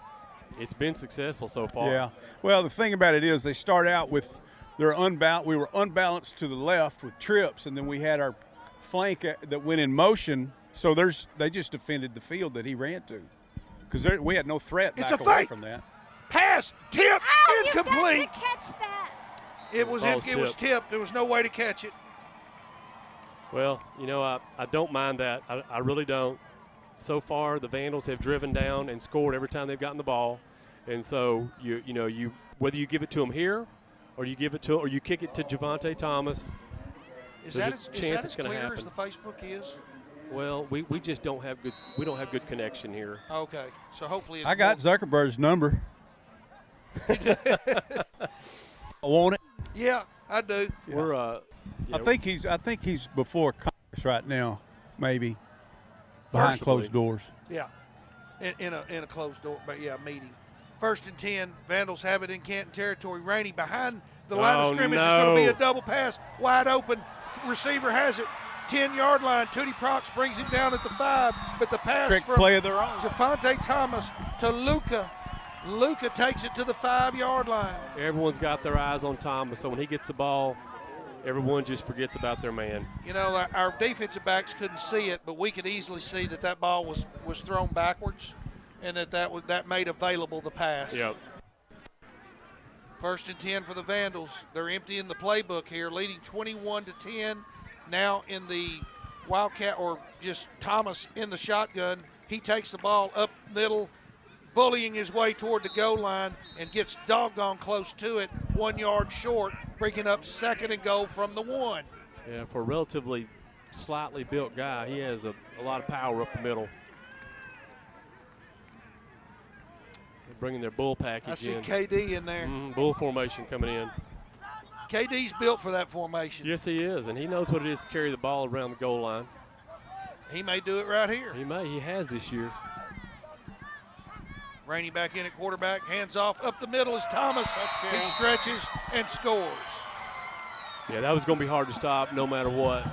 It's been successful so far. Yeah. Well, the thing about it is they start out with we were unbalanced to the left with trips, and then we had our flank that went in motion. So they just defended the field that he ran to because we had no threat It's back a away fake. from that. Pass, tip, oh, incomplete. you got to catch that. It was Ball's tipped. There was no way to catch it. Well, I don't mind that. I really don't. So far, the Vandals have driven down and scored every time they've gotten the ball, and so you whether you give it to them here, or you kick it to Javante Thomas. Is There's that a as chance it's gonna clear happen. as the Facebook is? Well, we just don't have good connection here. Okay, so hopefully it's I got Zuckerberg's number. I want it. Yeah, I do. We're I think he's before Congress right now, maybe behind Possibly. closed doors. Yeah, in a closed door, but yeah, meeting. 1st and 10. Vandals have it in Canton territory. Rainey behind the line of Oh, scrimmage. no. It's going to be a double pass, wide open. Receiver has it. 10-yard line. Tootie Prox brings him down at the 5, but the pass Trick from play of their own. Javante Thomas to Luca. Luca takes it to the 5-yard line. Everyone's got their eyes on Thomas, so when he gets the ball, everyone just forgets about their man. You know, our defensive backs couldn't see it, but we could easily see that ball was thrown backwards, and that made available the pass. Yep. 1st and 10 for the Vandals. They're emptying the playbook here, leading 21-10. Now in the Wildcat, or just Thomas in the shotgun. He takes the ball up middle, bullying his way toward the goal line, and gets doggone close to it, 1 yard short, bringing up 2nd and goal from the 1. Yeah, for a relatively slightly built guy, he has a lot of power up the middle. They're bringing their bull package I see in. KD in there. Bull formation coming in. KD's built for that formation. Yes, he is, and he knows what it is to carry the ball around the goal line. He may do it right here. He may. He has this year. Rainey back in at quarterback. Hands off. Up the middle is Thomas. He stretches and scores. Yeah, that was going to be hard to stop no matter what.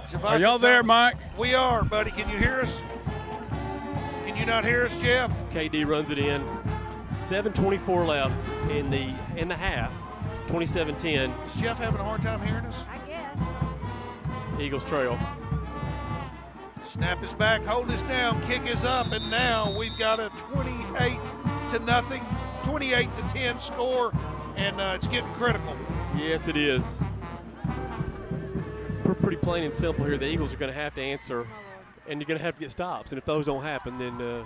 Javonte Are y'all there, Thomas. Mike? We are, buddy. Can you hear us? Can you not hear us, Jeff? KD runs it in. 7:24 left in the half. 27-10. Is Jeff having a hard time hearing us? I guess. Eagles trail. Snap is back, holding us down, kick is up, and now we've got a 28-0, 28-10 score, and it's getting critical. Yes, it is. Pretty plain and simple here. The Eagles are going to have to answer, and you're going to have to get stops. And if those don't happen, then the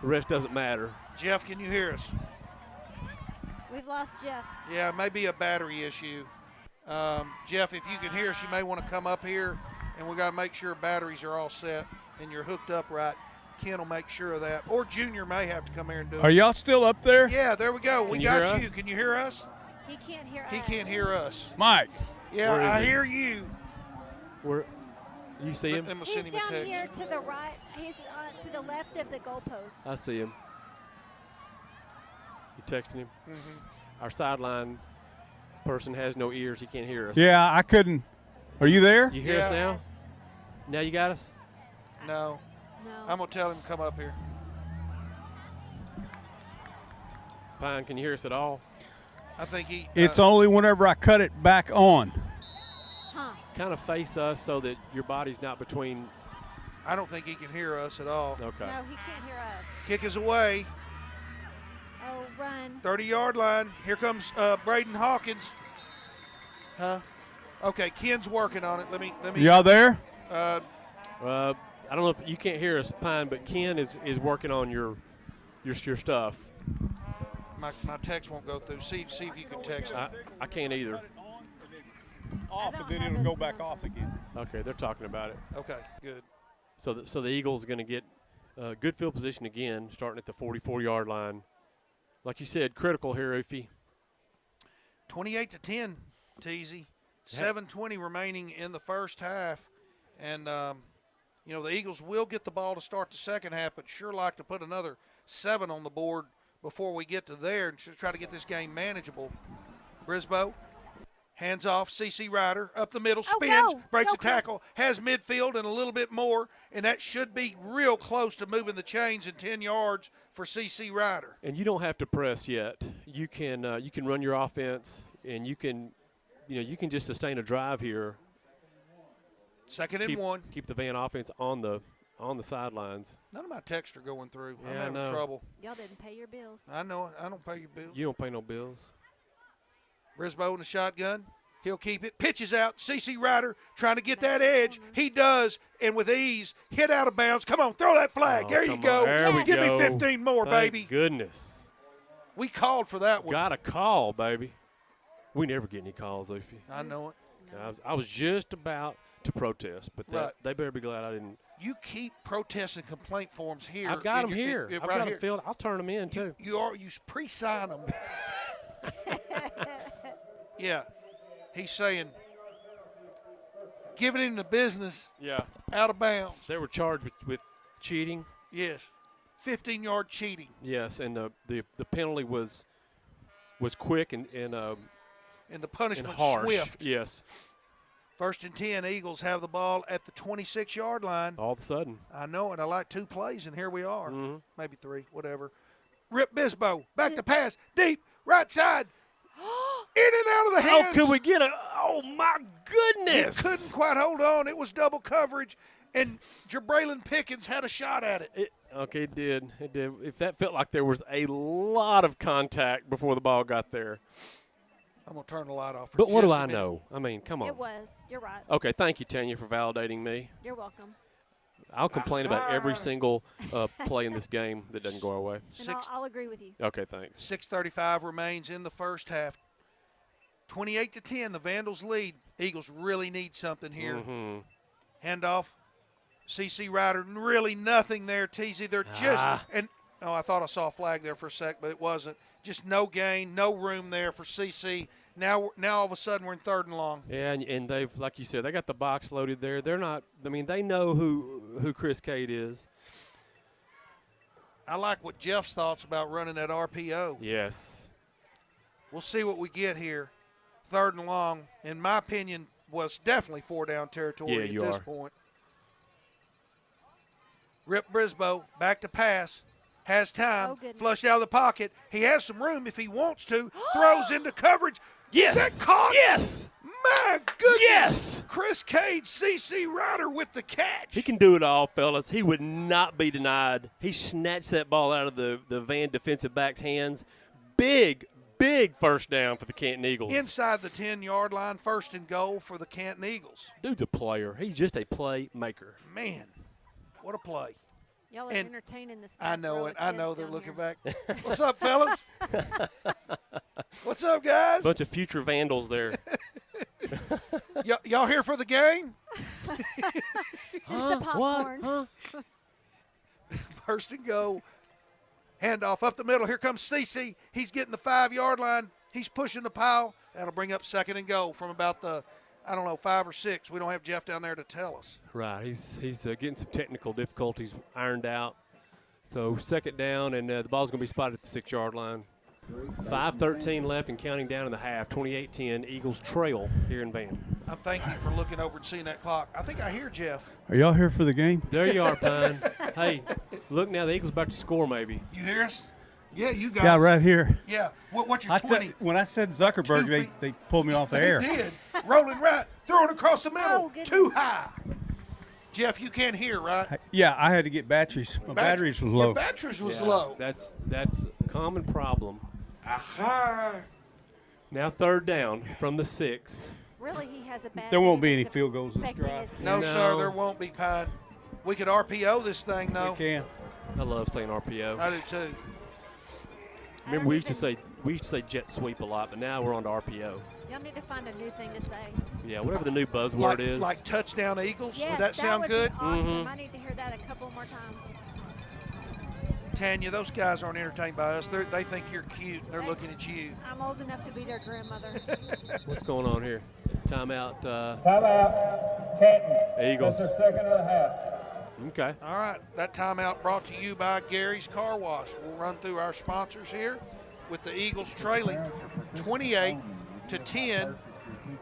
rest doesn't matter. Jeff, can you hear us? We've lost Jeff. Yeah, it may be a battery issue. Jeff, if you can hear us, you may want to come up here, and we got to make sure batteries are all set and you're hooked up right. Ken will make sure of that. Or Junior may have to come here and do it. Are y'all still up there? Yeah, there we go. We you hear got you. us? Can you hear us? He can't hear us. He can't hear us. Mike. Yeah, Where is I he? hear you. Where you see him? I'm gonna He's send him a down text. here to the right. He's to the left of the goalpost. I see him. You texting him? Mm-hmm. Our sideline person has no ears. He can't hear us. Yeah, I couldn't. Are you there? You hear us Yeah. now? Yes. Now you got us? No, No. I'm gonna tell him to come up here. Pine, can you hear us at all? I think he. It's only whenever I cut it back on. Huh. Kind of face us so that your body's not between. I don't think he can hear us at all. Okay. No, he can't hear us. Kick is away. Oh, run. 30-yard line. Here comes Braden Hawkins. Huh? Okay, Ken's working on it. Let me. Y'all there? I don't know if you can't hear us, Pine, but Ken is working on your stuff. My text won't go through. See if you can text him. I can't either. Off, don't and then have it'll go his, back off again. Okay, they're talking about it. Okay, good. So the Eagles are going to get good field position again, starting at the 44-yard line. Like you said, critical here, Oofy. 28-10, Teasy. 7:20 remaining in the first half, and the Eagles will get the ball to start the second half, but sure like to put another 7 on the board before we get to there and try to get this game manageable. Brisboe, hands off, CC Ryder, up the middle, spins, go. breaks Go, a tackle, has midfield and a little bit more, and that should be real close to moving the chains in 10 yards for CC Ryder. And you don't have to press yet. You can run your offense, and you can just sustain a drive here. Second and 1. Keep the Van offense on the sidelines. None of my texts are going through. Yeah, I'm I having know. trouble. Y'all didn't pay your bills. I know it. I don't pay your bills. You don't pay no bills. Brisboe in the shotgun. He'll keep it. Pitches out. CC Ryder trying to get that edge. He does, and with ease, hit out of bounds. Come on, throw that flag. Oh, there you come go. on. There we Give go. me 15 more, Thank baby. goodness. We called for that one. Got a call, baby. We never get any calls, Oofy. I know it. I was just about to protest, but Right. they better be glad I didn't. You keep protest and complaint forms here. I've got in them your- here. I've right got here. them filled. I'll turn them in, too. You pre-sign them. Yeah. He's saying, giving him the business Yeah. out of bounds. They were charged with cheating. Yes. 15-yard cheating. Yes, and the penalty was quick and And the and punishment harsh. swift. Yes. 1st and 10, Eagles have the ball at the 26-yard line. All of a sudden. I know it. I like 2 plays, and here we are. Mhm. Maybe 3, whatever. Rip Bisbo, back to pass, deep, right side, in and out of the hands. How could we get it? Oh, my He goodness. couldn't quite hold on. It was double coverage, and Jabraylon Pickens had a shot at it. Okay, it did. It did. If that felt like there was a lot of contact before the ball got there. I'm going to turn the light off for But what just do a I minute. know? I mean, come on. It was. You're right. Okay, thank you, Tanya, for validating me. You're welcome. I'll complain about every single play in this game that doesn't go our way. And I'll agree with you. Okay, thanks. 6:35 remains in the first half. 28-10, the Vandals lead. Eagles really need something here. Mm-hmm. Handoff, CC Ryder, really nothing there, Teasy. They're just, and Oh, I thought I saw a flag there for a sec, but it wasn't. Just no gain, no room there for CC. Now all of a sudden we're in 3rd and long. Yeah, and they've, like you said, they got the box loaded there. They're not. I mean, they know who Chris Cade is. I like what Jeff's thoughts about running that RPO. Yes. We'll see what we get here. 3rd and long, in my opinion, was definitely 4-down territory at this point. Rip Brisboe back to pass. Has time. Oh, flushed out of the pocket. He has some room if he wants to. Throws into coverage. Yes. Is that caught? Yes. My goodness. Yes. Chris Cade, CC Ryder with the catch. He can do it all, fellas. He would not be denied. He snatched that ball out of the Van defensive back's hands. Big 1st down for the Canton Eagles. Inside the 10-yard line, 1st and goal for the Canton Eagles. Dude's a player. He's just a playmaker. Man, what a play. Y'all are And entertaining this. I know it. I know they're down looking here. back. What's up, fellas? What's up, guys? Bunch of future Vandals there. Y'all here for the game? Just the popcorn. What? 1st and goal. Handoff up the middle. Here comes CC. He's getting the 5-yard line. He's pushing the pile. That'll bring up 2nd and goal from about the, 5 or 6. We don't have Jeff down there to tell us. Right. He's getting some technical difficulties ironed out. So 2nd down, and the ball's going to be spotted at the 6-yard line. 5:13 left and counting down in the half. 28-10. Eagles trail here in Van. I'm thanking you for looking over and seeing that clock. I think I hear Jeff. Are y'all here for the game? There you are, Pine. Hey, look now. The Eagles about to score maybe. You hear us? Yeah, you guys. Yeah, right here. Yeah. What's your 20? When I said Zuckerberg, they pulled me off the air. They did. Rolling right. Throwing across the middle. Oh, goodness. Too high. Jeff, you can't hear, right? Yeah, I had to get batteries. My batteries was low. Your batteries was Yeah, low. That's a common problem. Aha. Now 3rd down from the 6. Really, he has a bad. There won't be day any that's field goals this affecting drive. his- No, No. sir, there won't be, Pine. We could RPO this thing, though. We can. I love saying RPO. I do, too. Remember, we used to say jet sweep a lot, but now we're on to RPO. Y'all need to find a new thing to say. Yeah, whatever the new buzzword is. Like touchdown Eagles? Yes, would that sound would good? Be awesome. Mhm. I need to hear that a couple more times. Tanya, those guys aren't entertained by us. They think you're cute. They're looking at you. I'm old enough to be their grandmother. What's going on here? Timeout. Timeout, Canton. Eagles. That's their 2nd of the half. Okay. All right, that timeout brought to you by Gary's Car Wash. We'll run through our sponsors here with the Eagles trailing 28-10.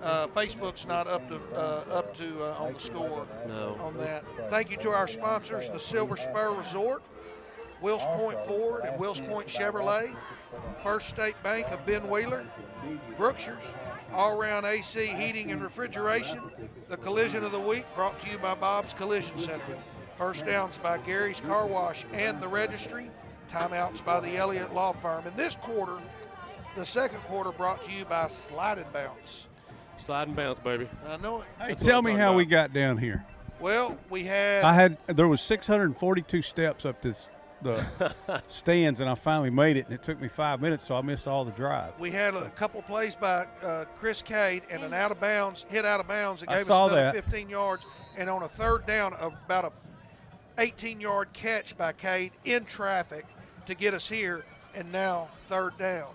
Facebook's not up to on the score No. on that. Thank you to our sponsors, the Silver Spur Resort, Wills Point Ford and Wills Point Chevrolet, First State Bank of Ben Wheeler, Brookshire's, All Round AC Heating and Refrigeration, the Collision of the Week brought to you by Bob's Collision Center, First Downs by Gary's Car Wash and the Registry, Timeouts by the Elliott Law Firm. In this quarter, the 2nd quarter brought to you by Slide and Bounce. Slide and bounce, baby. I know it. Hey, That's tell what me I'm how talking we about. got down here. Well, there was 642 steps up the stands, and I finally made it, and it took me 5 minutes, so I missed all the drive. We had a couple plays by Chris Cade and an hit out of bounds that I gave us saw another that. 15 yards. And on a 3rd down, about a 18-yard catch by Cade in traffic to get us here. And now 3rd down.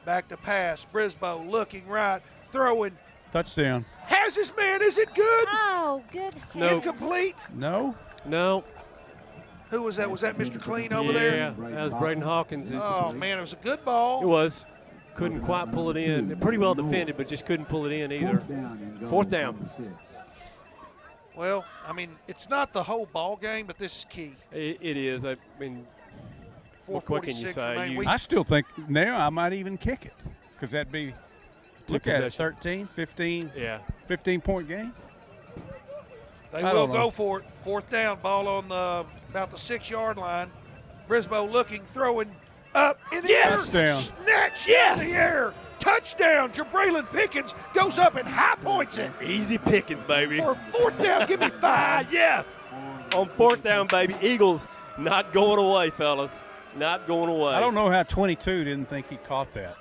Back to pass. Brisboe looking right, throwing. Touchdown. Has his man. Is it good? Oh, good. No. Incomplete. No? No. Who was that? Was that Mr. Clean over there? Yeah, that was Braden Hawkins. Oh, man, it was a good ball. It was. Couldn't quite pull it in. Pretty well defended, but just couldn't pull it in either. 4th down. Well, I mean, it's not the whole ball game, but this is key. It is. I mean, what can you 4:46 say? remain. You- We- I still think now I might even kick it, because that'd be, look at it, possession. 13, 15, Yeah. 15-point game. They I will don't know. go for it. 4th down, ball on about the 6-yard line. Brisboe looking, throwing up in the air. Touchdown. Snatched Yes. in the air. Touchdown. Jabraylon Pickens goes up and high points it Easy pickings, baby. for 4th down. Give me 5. Yes. On 4th down, baby. Eagles not going away, fellas. Not going away. I don't know how 22 didn't think he caught that.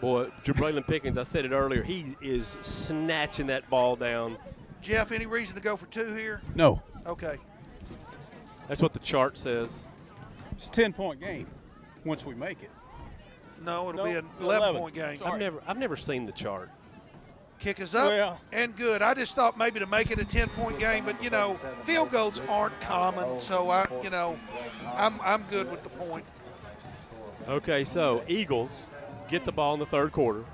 Boy, Jabraylon Pickens, I said it earlier, he is snatching that ball down. Jeff, any reason to go for 2 here? No. Okay. That's what the chart says. It's a 10-point game once we make it. No, it'll be an 11. 11-point game. I've never seen the chart. Kick is up Well. and good. I just thought maybe to make it a 10-point game, but you know, field goals aren't common, so I'm good with the point. Okay, so Eagles get the ball in the third quarter.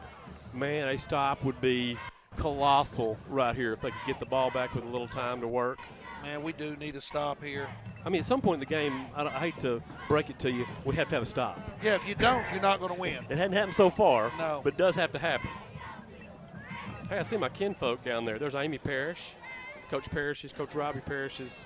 Man, a stop would be colossal right here if they could get the ball back with a little time to work. Man, we do need a stop here. I mean, at some point in the game, I hate to break it to you, we have to have a stop. Yeah, if you don't, you're not going to win. It hadn't happened so far, No. but it does have to happen. Hey, I see my kinfolk down there. There's Amy Parrish, Coach Robbie Parrish's.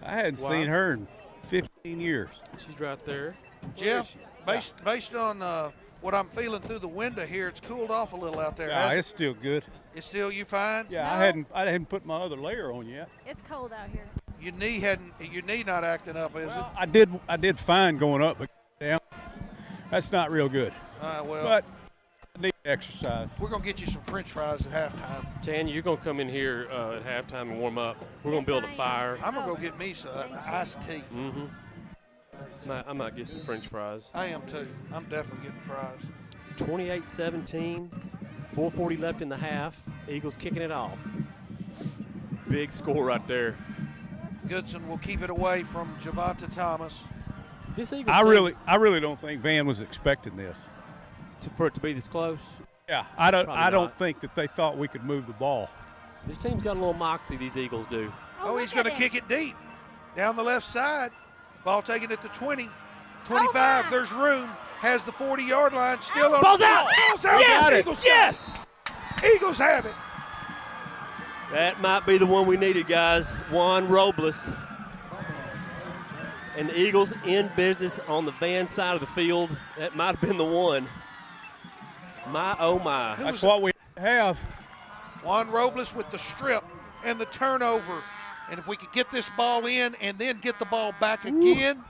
I hadn't Wow. seen her in 15 years. She's right there. Jeff, based on what I'm feeling through the window here, it's cooled off a little out there. Yeah, hasn't it's still good. it? It's still you fine? Yeah, No. I hadn't put my other layer on yet. It's cold out here. Your knee not acting up, is Well, I did fine going up, but down. That's not real good. it? Well, But I need exercise. we're going to get you some French fries at halftime. Tanya, you're going to come in here at halftime and warm up. We're going Yes, to build a I am. fire. I'm going to go get me some iced tea. I might get some French fries. I am too. I'm definitely getting fries. 28-17, 4:40 left in the half. Eagles kicking it off. Big score right there. Goodson will keep it away from Javonta Thomas. This Eagles I team, really don't think Van was expecting this. for it to be this close. Yeah, I Probably don't not. think that they thought we could move the ball. This team's got a little moxie, these Eagles do. Oh, he's look going to at him. kick it deep. Down the left side. Ball taken at the 20. 25. my. There's room. Has the 40-yard line. Still on Ball's the out! Ball's out. Yes! Eagles, Yes! Eagles have it. That might be the one we needed, guys. Juan Robles. And the Eagles in business on the Van side of the field. That might have been the one. My, oh, my. That's what we have. Juan Robles with the strip and the turnover. And if we could get this ball in and then get the ball back again.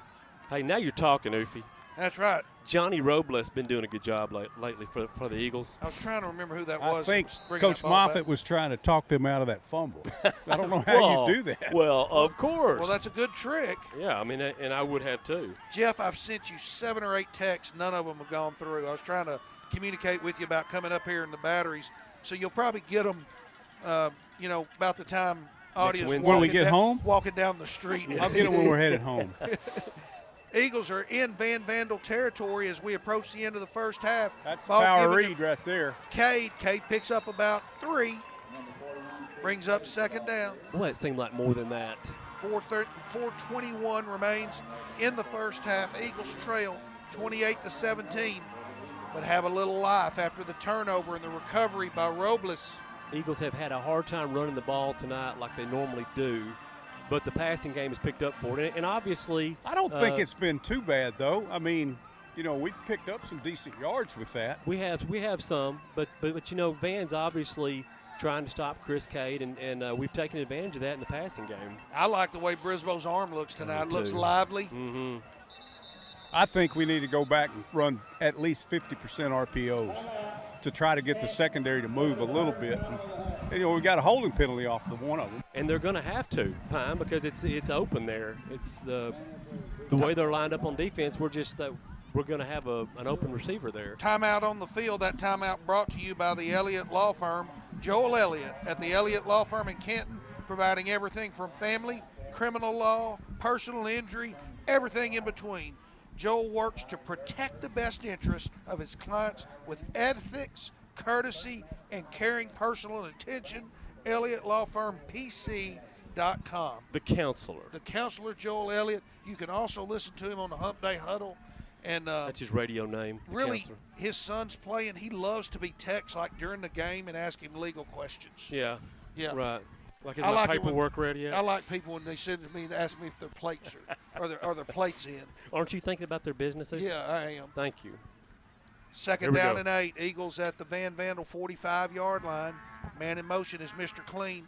Hey, now you're talking, Oofy. That's right. Johnny Robles been doing a good job lately for the Eagles. I was trying to remember who that I was. think that was bringing Coach that ball Moffitt back. was trying to talk them out of that fumble. I don't know how you do that. Well, of course. Well, that's a good trick. Yeah, I mean, and I would have too. Jeff, I've sent you 7 or 8 texts. None of them have gone through. I was trying to communicate with you about coming up here in the batteries. So you'll probably get them, about the time audience Wednesday. When we get home? walking down the street. I'll get it when we're headed home. Eagles are in Van Vandal territory as we approach the end of the first half. That's Ball Power given to Reed right there. Cade picks up about 3, brings up second down. Boy, it seemed like more than that. 4:21 remains in the first half. Eagles trail 28-17, but have a little life after the turnover and the recovery by Robles. Eagles have had a hard time running the ball tonight like they normally do, but the passing game has picked up for it. And obviously, I don't think it's been too bad, though. I mean, we've picked up some decent yards with that. we have some, but Van's obviously trying to stop Chris Cade, and we've taken advantage of that in the passing game. I like the way Brisbo's arm looks tonight. Me Looks too. lively. Mm-hmm. I think we need to go back and run at least 50% RPOs to try to get the secondary to move a little bit. And, we got a holding penalty off of one of them. And they're going to have to, Pine, because it's open there. It's the way they're lined up on defense. We're going to have an open receiver there. Timeout on the field. That timeout brought to you by the Elliott Law Firm. Joel Elliott at the Elliott Law Firm in Canton, providing everything from family, criminal law, personal injury, everything in between. Joel works to protect the best interests of his clients with ethics, courtesy, and caring personal attention. Elliott Law Firm PC.com. The counselor. The counselor, Joel Elliott. You can also listen to him on the Hump Day Huddle. And That's his radio name. The really, counselor. his son's playing. He loves to be text like during the game and ask him legal questions. Yeah. Yeah. Right. Like his I like it when- paperwork ready. I like people when they send to me and ask me if their plates are their plates in. Aren't you thinking about their businesses? Yeah, I am. Thank you. Second Here we down go. and 8. Eagles at the Van Vandal 45-yard line. Man in motion is Mr. Clean.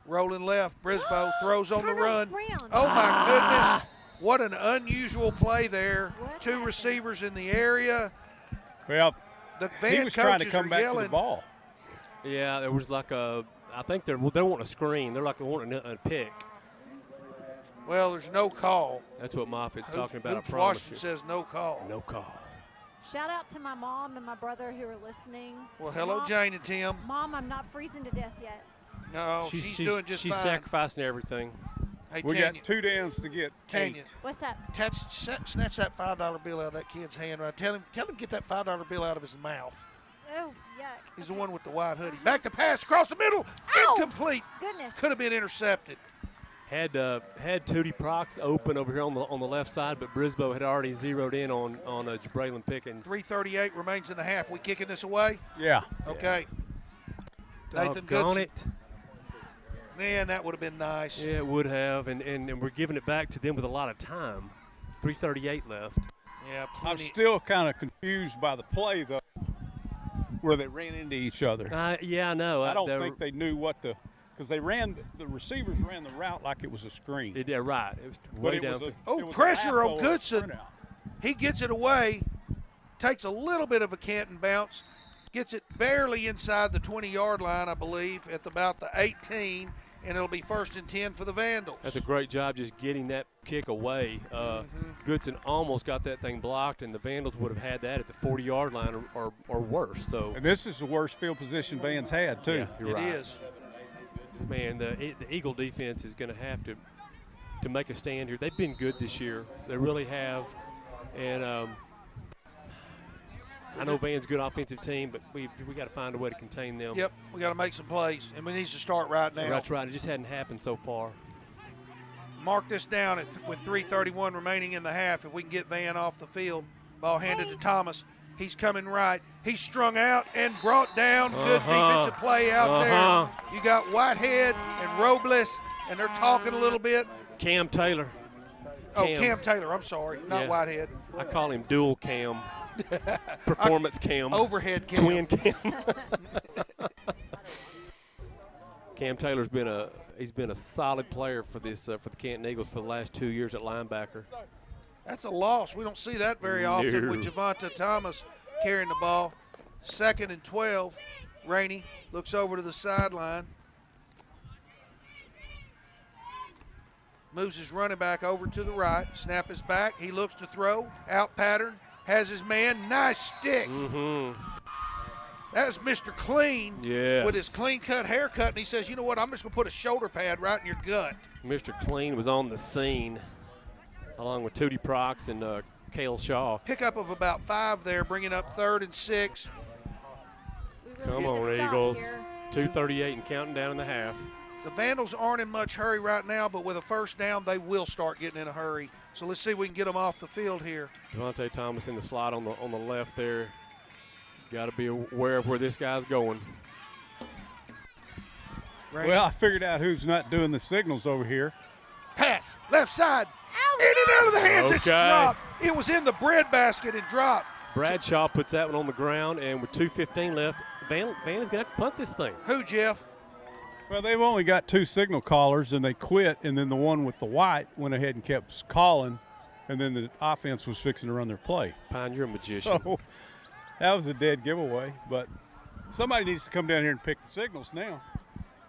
Rolling left. Brisboe throws on the Turn run. around. Oh, my goodness. What an unusual play there. What 2 happened? receivers in the area. Well, The Van he was trying to coaches come are back to yelling. the ball. Yeah, there was I think they're wanting a screen. They're wanting a pick. Well, there's no call. That's what Moffitt's talking about. I Hoops promise Washington you. says no call. No call. Shout out to my mom and my brother who are listening. Well, hello, Mom, Jane and Tim. Mom, I'm not freezing to death yet. No, she's doing just she's fine. sacrificing everything. Hey, We Tanya, got 2 downs to get Tanya, 8. What's that? snatch that $5 bill out of that kid's hand. Right? Tell him get that $5 bill out of his mouth. Oh, yuck. He's the one with the white hoodie. Back to pass across the middle. Ow! Incomplete. Goodness. Could have been intercepted. Had Tootie Prox open over here on the left side, but Brisboe had already zeroed in on Jabraylon Pickens. 3:38 remains in the half. We kicking this away? Yeah. Okay. Nathan Doggone Goodson. it. Man, that would have been nice. Yeah, it would have, and we're giving it back to them with a lot of time. 3:38 left. Yeah, I'm plenty. still kind of confused by the play, though, where they ran into each other. Yeah, I know. I don't think they knew what because the receivers ran the route like it was a screen. Yeah, right. It was But way it down. was a- Oh, it was a pressure lasso on or a Goodson. turnout. He gets it away, takes a little bit of a Canton bounce, gets it barely inside the 20-yard line, I believe, at about the 18, and it'll be 1st and 10 for the Vandals. That's a great job just getting that kick away. Goodson almost got that thing blocked, and the Vandals would have had that at the 40-yard line or worse. So, And this is the worst field position Van's had, too. yeah, you're It right. is. Man, the Eagle defense is going to have to make a stand here. They've been good this year. They really have. And I know Van's a good offensive team, but we got to find a way to contain them. Yep, we got to make some plays, and we need to start right now. That's right. It just hadn't happened so far. Mark this down with 3:31 remaining in the half. If we can get Van off the field, ball handed to Thomas. He's coming right. He's strung out and brought down. Good defensive play out there. You got Whitehead and Robles, and they're talking a little bit. Cam Taylor. Oh, Cam Taylor. I'm sorry, not Yeah. Whitehead. I call him dual Cam. Performance Cam. Overhead Cam. Twin Cam. Cam Taylor's been a solid player for the Canton Eagles for the last 2 years at linebacker. That's a loss. We don't see that very often with Javonta Thomas carrying the ball. 2nd and 12. Rainey looks over to the sideline. Moves his running back over to the right. Snap is back. He looks to throw. Out pattern. Has his man. Nice stick. That's Mr. Clean Yes. with his clean-cut haircut. And he says, you know what, I'm just going to put a shoulder pad right in your gut. Mr. Clean was on the scene along with Tootie Prox and Cale Shaw. Pickup of about 5 there, bringing up 3rd and 6. We Come really on, need to stop Eagles. here. 2:38 and counting down in the half. The Vandals aren't in much hurry right now, but with a 1st down, they will start getting in a hurry. So let's see if we can get them off the field here. Devontae Thomas in the slot on the left there. Got to be aware of where this guy's going. Rainey. Well, I figured out who's not doing the signals over here. Pass, left side, in and out of the hands. It's Okay. dropped. It was in the bread basket and dropped. Bradshaw puts that one on the ground, and with 2:15 left, Van is going to have to punt this thing. Who, Jeff? Well, they've only got 2 signal callers, and they quit, and then the one with the white went ahead and kept calling, and then the offense was fixing to run their play. Pine, you're a magician. So that was a dead giveaway, but somebody needs to come down here and pick the signals now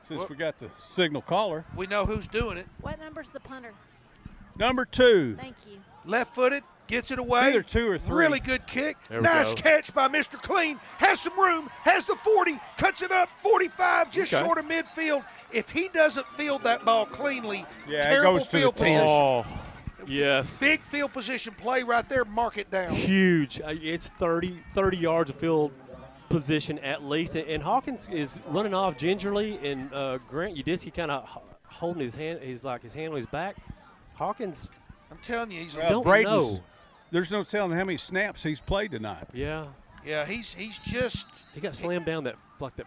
since we got the signal caller. We know who's doing it. What number's the punter? Number 2. Thank you. Left-footed, gets it away. Either 2 or 3. Really good kick. There we Nice go. catch by Mr. Clean. Has some room, has the 40, cuts it up, 45, just Okay. short of midfield. If he doesn't field that ball cleanly, Yeah, it terrible goes to the field 10. position. Oh, yes. Big field position play right there. Mark it down. Huge. It's 30 yards of field position at least. And Hawkins is running off gingerly, and Grant Udisky kind of holding his hand. He's like his hand on his back. Hawkins, I'm telling you, he's don't Braden's- know. There's no telling how many snaps he's played tonight. Yeah. yeah, he's just He got slammed down that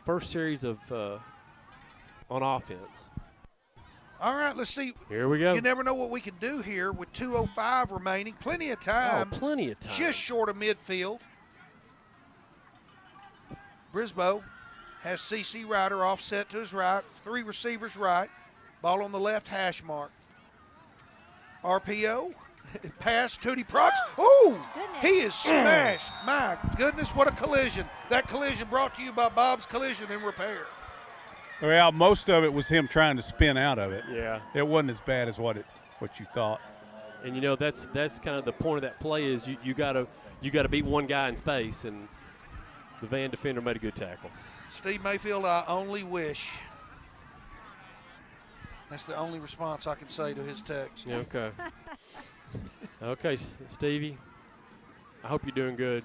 first series of on offense. all right. Let's see. Here we go. You never know what we can do here with 2:05 remaining. Plenty of time. Plenty of time. Just short of midfield. Brisboe has C.C. Ryder offset to his right. 3 receivers right. Ball on the left hash mark. RPO. Pass, Tootie Prox. Oh, Goodness. he is smashed. My goodness, what a collision. That collision brought to you by Bob's Collision and Repair. Well, most of it was him trying to spin out of it. Yeah. It wasn't as bad as what it what you thought. And that's kind of the point of that play is you gotta beat one guy in space, and the Van defender made a good tackle. Steve Mayfield, I only wish. That's the only response I can say to his text. Yeah, okay. Okay, Stevie. I hope you're doing good.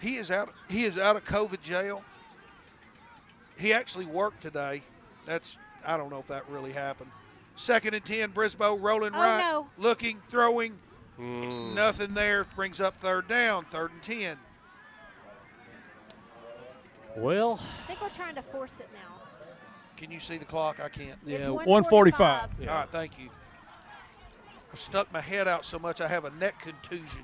He is out of COVID jail. He actually worked today. I don't know if that really happened. 2nd and 10, Brisboe rolling right, no. looking, throwing. Nothing there. Brings up 3rd down, 3rd and 10. Well, I think we're trying to force it now. Can you see the clock? I can't. It's yeah, 1:45. Yeah. All right, thank you. I've stuck my head out so much I have a neck contusion.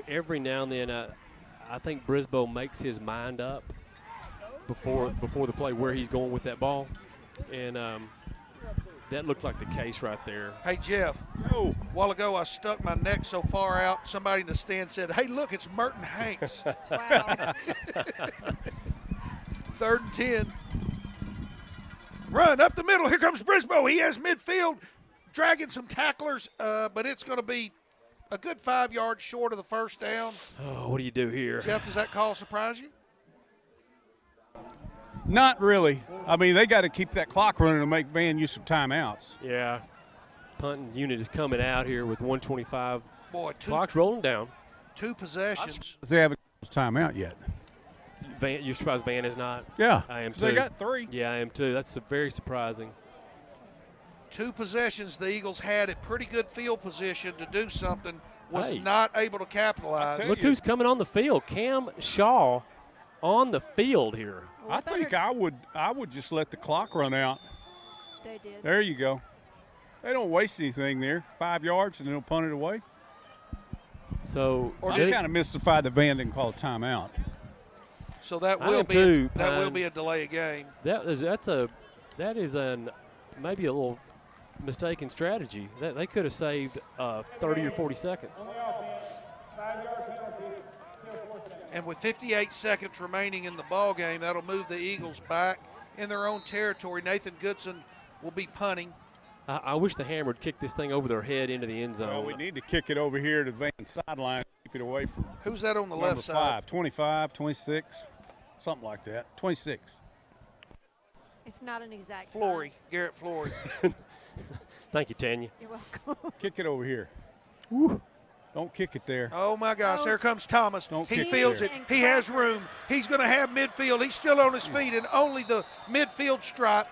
Every now and then I think Brisboe makes his mind up before the play where he's going with that ball, and that looked like the case right there. Hey, Jeff. Oh, A while ago, I stuck my neck so far out, somebody in the stand said, hey, look, it's Merton Hanks. Wow. 3rd and 10. Run up the middle. Here comes Brisboe. He has midfield, dragging some tacklers, but it's going to be a good 5 yards short of the 1st down. Oh, what do you do here? Jeff, does that call surprise you? not really. I mean, they got to keep that clock running to make Van use some timeouts. Yeah. Punting unit is coming out here with 125. Boy, Clock's rolling down. 2 possessions. They haven't timeout yet. Van, you're surprised Van is not? Yeah. I am too. They got 3. Yeah, I am too. That's very surprising. 2 possessions the Eagles had at pretty good field position to do something, was Hey. not able to capitalize. tell Look you. who's coming on the field. Cam Shaw on the field here. I think I would just let the clock run out. They did. There you go. They don't waste anything there. 5 yards and they'll punt it away. So I'm kind of mystified that Van didn't call a timeout. So that I will am be too, that will Pine. be a delay of game. that is maybe a little mistaken strategy. They could have saved 30 or 40 seconds. And with 58 seconds remaining in the ball game, that'll move the Eagles back in their own territory. Nathan Goodson will be punting. I wish the Hammer would kick this thing over their head into the end zone. Well, we need to kick it over here to Van's sideline, keep it away from Who's that on the number left side? 5, 25, 26, something like that. 26. It's not an exact Flory, science. Garrett Flory. Thank you, Tanya. You're welcome. Kick it over here. Don't kick it there. Oh, my gosh, Oh. there comes Thomas. Don't He kick fields there. it. He has room. He's going to have midfield. He's still on his feet, and only the midfield stripe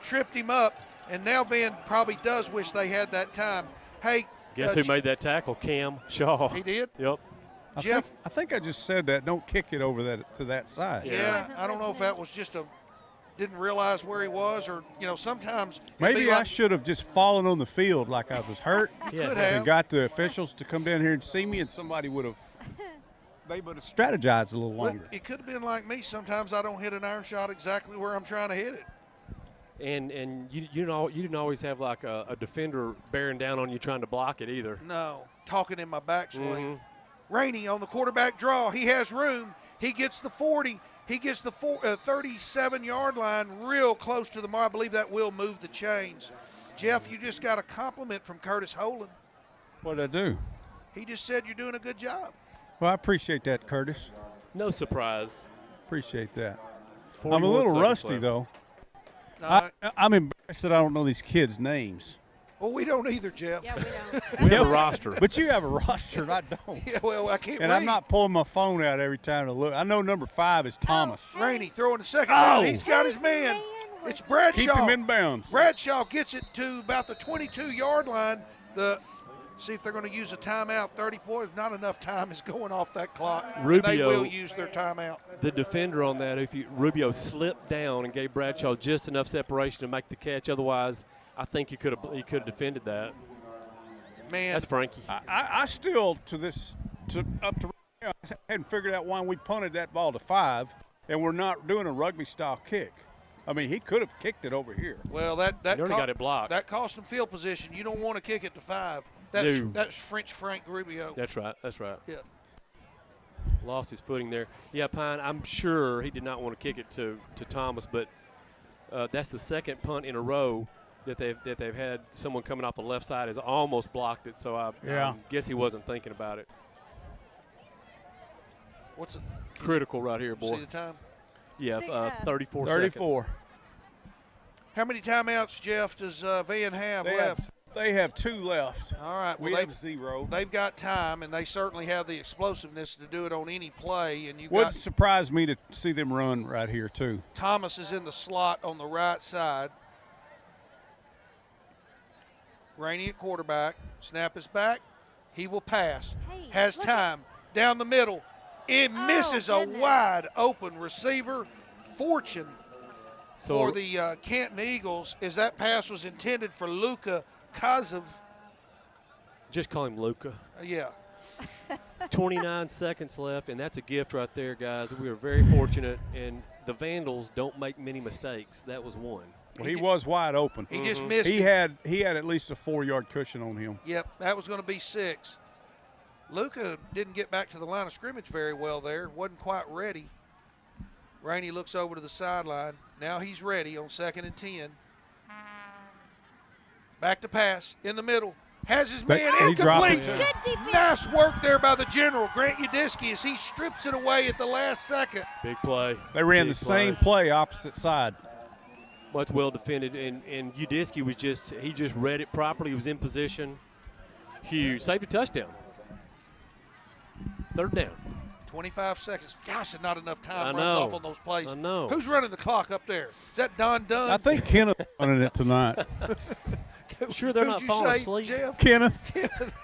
tripped him up. And now Van probably does wish they had that time. Hey, Guess who made that tackle? Cam Shaw. He did? Yep. Jeff? I think I just said that. Don't kick it over to that side. Yeah, wasn't I don't know if listening. that was just didn't realize where he was, or, sometimes. it'd Maybe be I like- should have just fallen on the field like I was hurt Yeah. could and have. got the officials to come down here and see me, and somebody would have strategized a little But longer. it could have been like me. Sometimes I don't hit an iron shot exactly where I'm trying to hit it. And you didn't always have like a defender bearing down on you trying to block it either. No, talking in my backswing. Mhm. Rainey on the quarterback draw. He has room. He gets the 40. He gets the 37-yard line real close to the mark. I believe that will move the chains. Jeff, you just got a compliment from Curtis Holan. What did I do? He just said you're doing a good job. Well, I appreciate that, Curtis. No surprise. Appreciate that. 41 I'm a little seconds rusty, left. though. No, I'm embarrassed that I don't know these kids' names. well, we don't either, Jeff. Yeah, we don't. We have a roster. But you have a roster, and I don't. Yeah, well, I can't And read. I'm not pulling my phone out every time to look. I know number 5 is Thomas. Oh, Rainey throwing the second down. He's got his Whose man. man was It's that? Bradshaw. Keep him in bounds. Bradshaw gets it to about the 22-yard line. See if they're going to use a timeout. 34, not enough time is going off that clock. And they Rubio- will use their timeout. The defender on that, Rubio slipped down and gave Bradshaw just enough separation to make the catch. Otherwise, I think he could have defended that. Man, That's Frankie. I still, up to right now, I hadn't figured out why we punted that ball to 5, and we're not doing a rugby-style kick. I mean, he could have kicked it over here. well, that You already got it blocked. That cost him field position. You don't want to kick it to 5. No. That's French Frank Rubio. That's right. That's right. Yeah. Lost his footing there. Yeah, Pine, I'm sure he did not want to kick it to Thomas, but that's the second punt in a row that they've had someone coming off the left side has almost blocked it. So I guess he wasn't thinking about it. What's it? Critical right here, boy. See the time? Yeah, 34 34. seconds. How many timeouts, Jeff, does Van have left? They have 2 left. All right. We have 0. They've got time, and they certainly have the explosiveness to do it on any play. And Wouldn't surprise me to see them run right here, too. Thomas is in the slot on the right side. Rainey at quarterback. Snap is back. He will pass. Hey, Has time. Down the middle. It misses a goodness. wide open receiver. Fortune So for the Canton Eagles is that pass was intended for Luka Kazov. just call him Luka. Yeah. 29 seconds left, and that's a gift right there, guys. We are very fortunate, and the Vandals don't make many mistakes. That was one. Well, he was wide open. He just missed He it. had at least a 4-yard cushion on him. Yep, that was going to be 6. Luka didn't get back to the line of scrimmage very well there. Wasn't quite ready. Rainey looks over to the sideline. Now he's ready on 2nd and 10. Back to pass in the middle. Has his man He dropped incomplete. it. Good defense. Nice work there by the general, Grant Udisky, as he strips it away at the last second. Big play. They ran Big the same play opposite side. Well, it's well defended, and Udisky was just read it properly. He was in position. Huge. Safety touchdown. 3rd down. 25 seconds. Gosh, not enough I time runs know. off on those plays. I know. Who's running the clock up there? Is that Don Dunn? I think Kenneth running it tonight. Sure they're Who'd not you falling say, asleep? Jeff? Kenneth.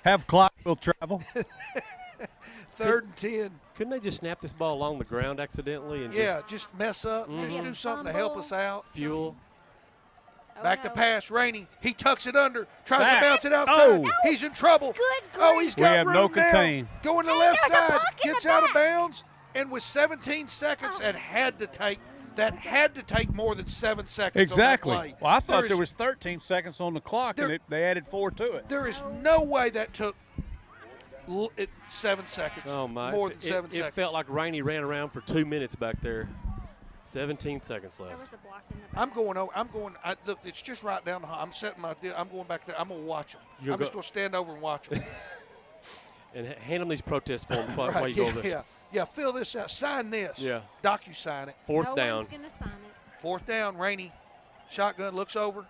Have clock will travel. 3rd and 10. Couldn't they just snap this ball along the ground accidentally and Yeah, just mess up. Mm-hmm. Just Yeah, do something to help fumble. us out. just fuel? Oh, Back to no. pass, Rainey. He tucks it under, tries Sack. to bounce it outside. Oh. He's in trouble. Good Oh, he's grief. got We have room no now. contain. Going to the Hey, left there's a side, block in gets the out of back. bounds, and with 17 seconds, and had to take more than 7 seconds. Exactly. On that play. Well, I thought There there is- was 13 seconds on the clock, and There- they added 4 to it. There is no way that took 7 seconds. Oh, my. More than 7 it seconds. felt like Rainey ran around for 2 minutes back there. 17 seconds There left. was a block in the back. I'm going over. Look, it's just right down the hall. I'm setting my deal. I'm going back there. I'm going to watch them. You'll I'm just go- going to stand over and watch them. And hand them these protest forms while Right, you go over there. yeah. Fill this out. Sign this. Yeah. DocuSign it. 4th no down. one's going to sign it. 4th down. Rainey. Shotgun looks over.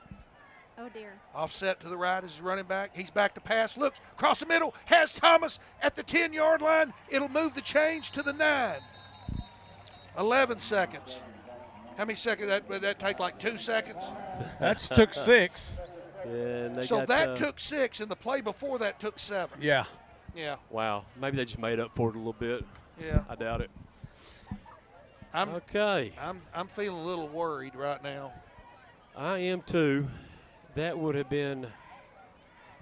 Oh, dear. Offset to the right is running back. He's back to pass. Looks across the middle. Has Thomas at the 10-yard line. It'll move the change to the 9. 11 seconds. How many seconds? That take like 2 seconds. That's took 6. And they So got, that took 6, and the play before that took 7. Yeah. Yeah. Wow. Maybe they just made up for it a little bit. Yeah. I doubt it. I'm Okay. feeling a little worried right now. I am too. That would have been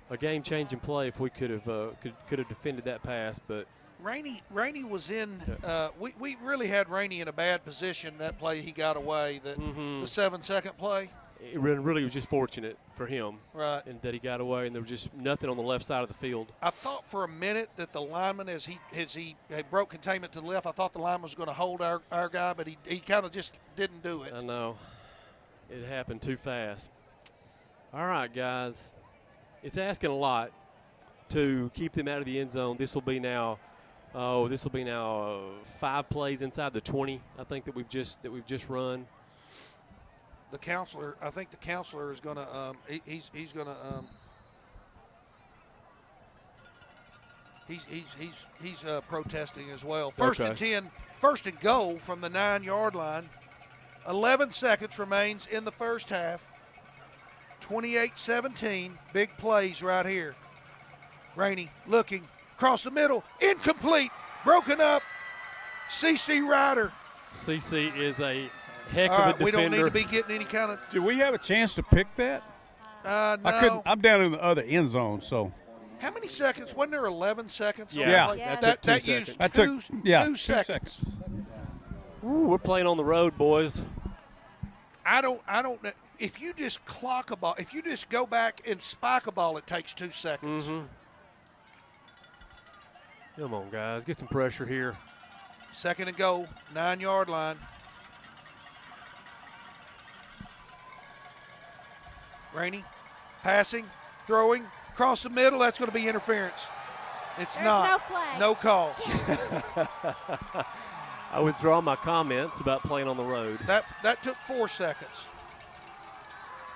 a game-changing play if we could have defended that pass, but Rainey was in. We really had Rainey in a bad position that play he got away. The 7-second play. it really was just fortunate for him, Right. and that he got away, and there was just nothing on the left side of the field. I thought for a minute that the lineman, as he had broke containment to the left, I thought the lineman was going to hold our guy, but he kind of just didn't do it. I know. It happened too fast. All right, guys. It's asking a lot to keep them out of the end zone. This will be now 5 plays inside the 20, I think, that we've just run. The counselor, I think the counselor is going to he's going to he's protesting as well. First and 10, first and goal from the 9-yard line. 11 seconds remains in the first half. 28-17, big plays right here. Rainey looking across the middle, incomplete, broken up. CC Ryder. CC is a heck All of a right, defender. we don't need to be getting any kind of Do we have a chance to pick that? no. I couldn't. I'm down in the other end zone, so. How many seconds? Wasn't there 11 seconds? on Yeah. the play? Yeah. That, That took 2 used seconds. That two, took, yeah, 2 2 seconds. Ooh, we're playing on the road, boys. I don't know. If you just clock a ball, if you just go back and spike a ball, it takes 2 seconds. Mm-hmm. Come on, guys. Get some pressure here. Second and goal, 9-yard line. Rainey passing, throwing, across the middle. That's going to be interference. It's There's not. no flag. No call. I withdraw my comments about playing on the road. That took 4 seconds.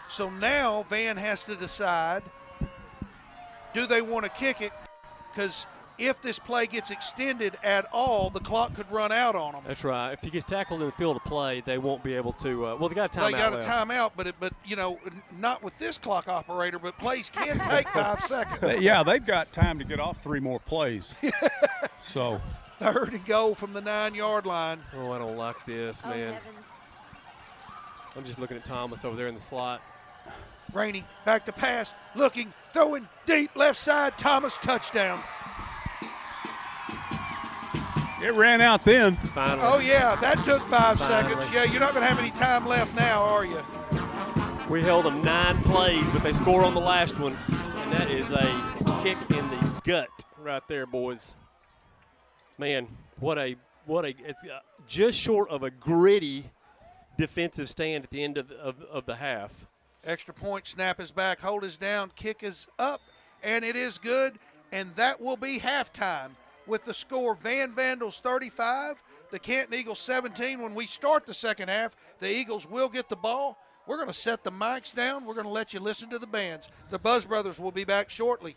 So now Van has to decide, do they want to kick it? Because if this play gets extended at all, the clock could run out on them. That's right. If he gets tackled in the field of play, they won't be able to. Well, they got a timeout. They got a timeout, but you know, not with this clock operator. But plays can take 5 seconds. Yeah, they've got time to get off 3 more plays. So 3rd and goal from the 9-yard line. Oh, I don't like this, man. Heavens. I'm just looking at Thomas over there in the slot. Rainey back to pass, looking, throwing deep left side. Thomas touchdown. it ran out then. Finally. Oh yeah, that took 5 Finally. seconds. Yeah, you're not going to have any time left now, are you? We held them 9 plays, but they score on the last one, and that is a kick in the gut right there, boys. Man, it's just short of a gritty defensive stand at the end of the half. Extra point, snap is back, hold is down, kick is up, and it is good, and that will be halftime with the score Van Vandals 35, the Canton Eagles 17. When we start the second half, the Eagles will get the ball. We're going to set the mics down. We're going to let you listen to the bands. The Buzz Brothers will be back shortly.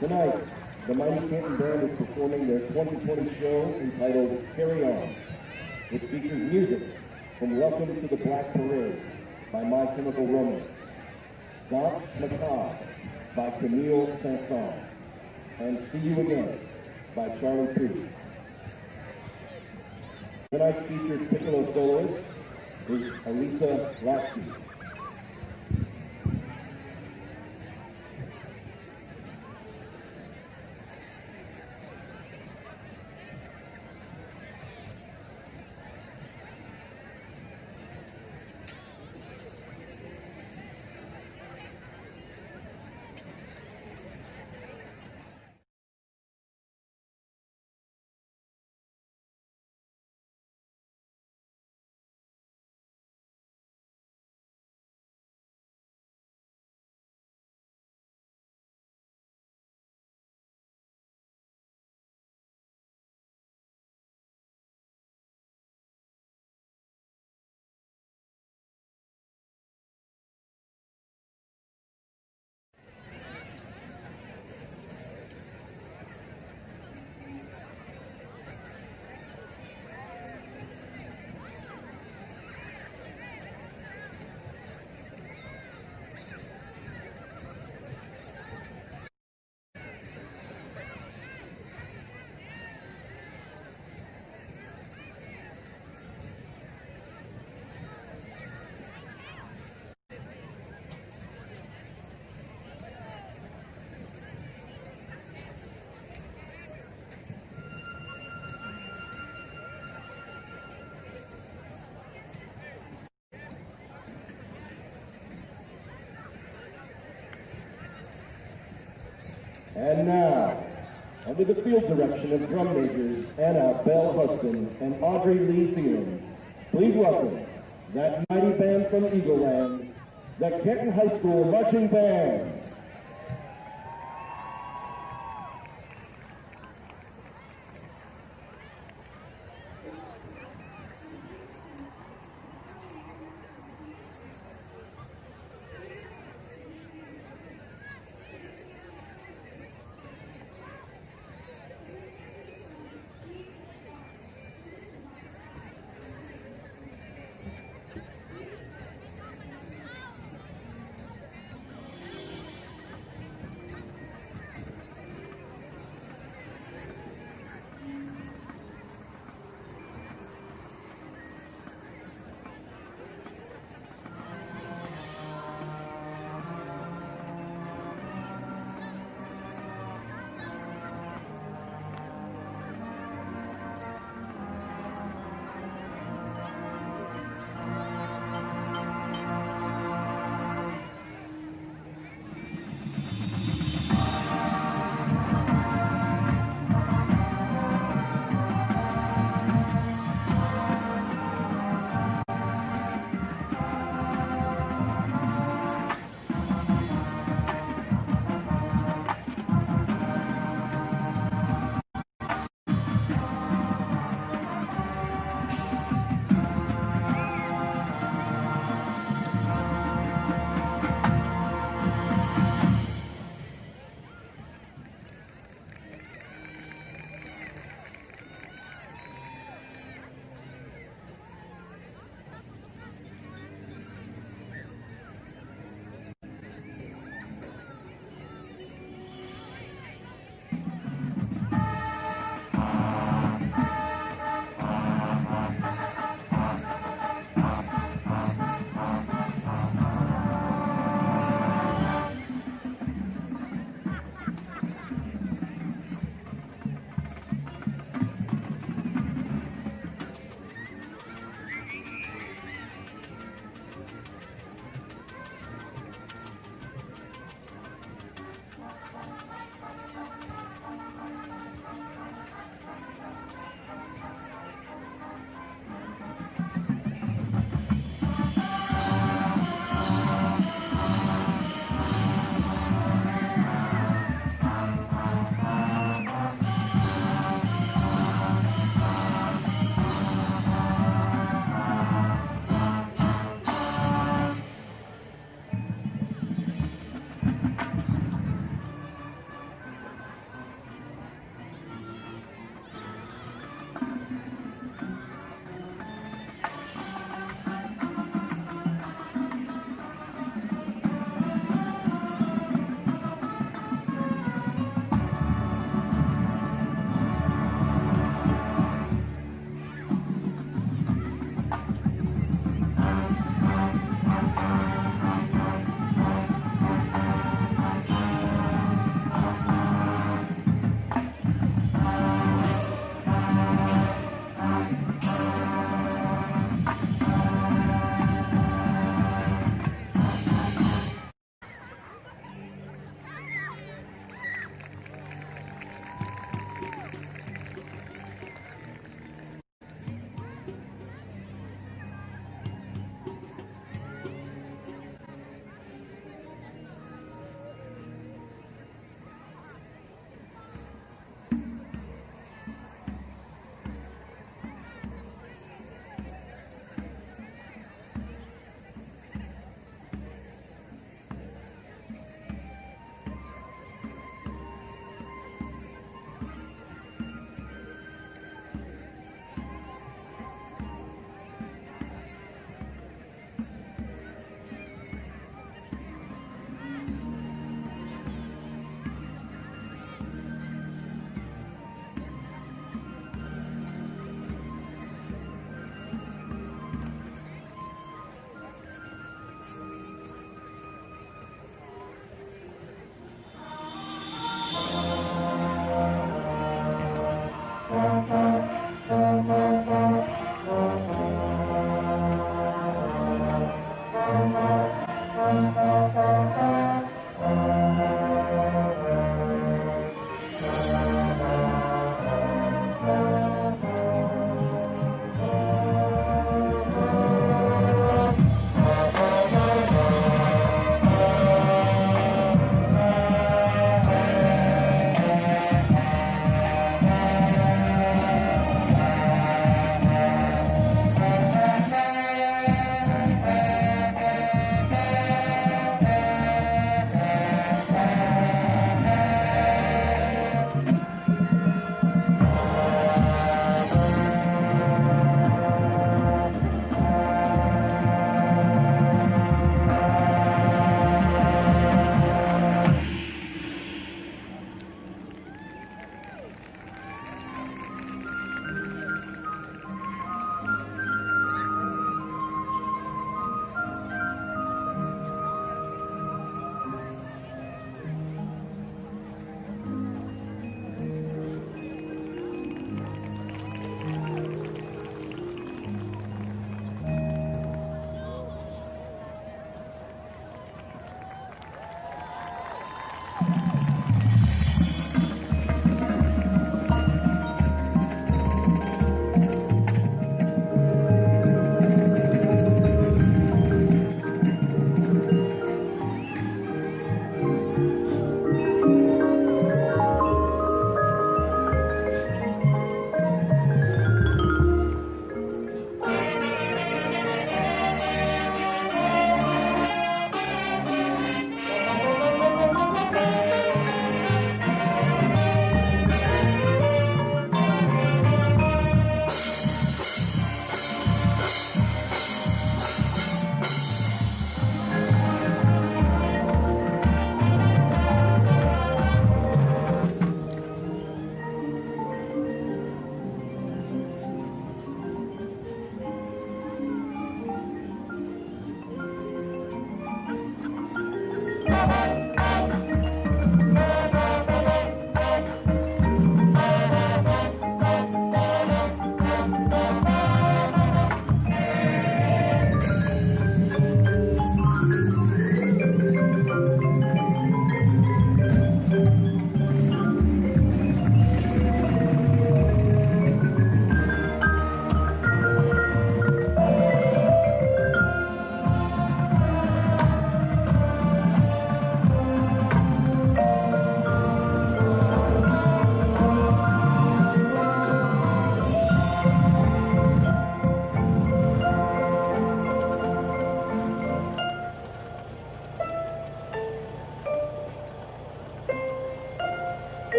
Tonight, the Mighty Canton Band is performing their 2020 show entitled Carry On. It features music from Welcome to the Black Parade by My Chemical Romance, Danse Macabre by Camille Saint-Saëns, and See You Again by Charlie Puth. Tonight's featured piccolo soloist is Elisa Latsky. And now, under the field direction of drum majors Anna Bell Hudson and Audrey Lee Thielen, please welcome that mighty band from Eagle Land, the Kenton High School Marching Band.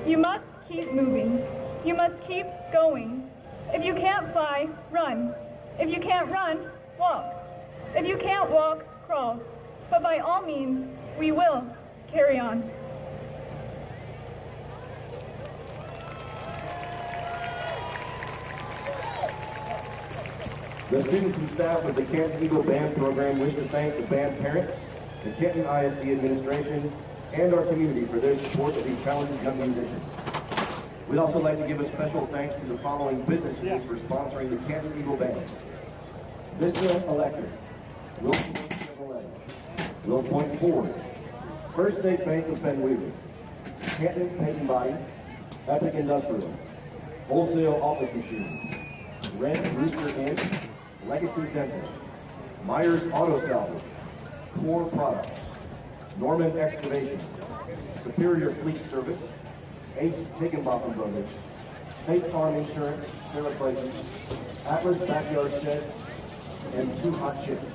You must keep moving. You must keep going. If you can't fly, run. If you can't run, walk. If you can't walk, crawl. But by all means, we will carry on. The students and staff of the Canton Eagle Band program wish to thank the band parents, the Canton ISD administration, and our community for their support of these talented young musicians. We'd also like to give a special thanks to the following businesses for sponsoring the Canton Eagle Band. Vista Electric, Wilson Chevrolet, Will Point Ford, First State Bank of Ben Weaver, Canton Paint and Body, Epic Industrial, Wholesale Office Machines, Red Rooster Inn, Legacy Dental, Myers Auto Salvage, Core Products, Norman Excavation, Superior Fleet Service, Ace Higginbotham Brothers, State Farm Insurance, Sarah Clayton, Atlas Backyard Sheds, and Two Hot Chicks.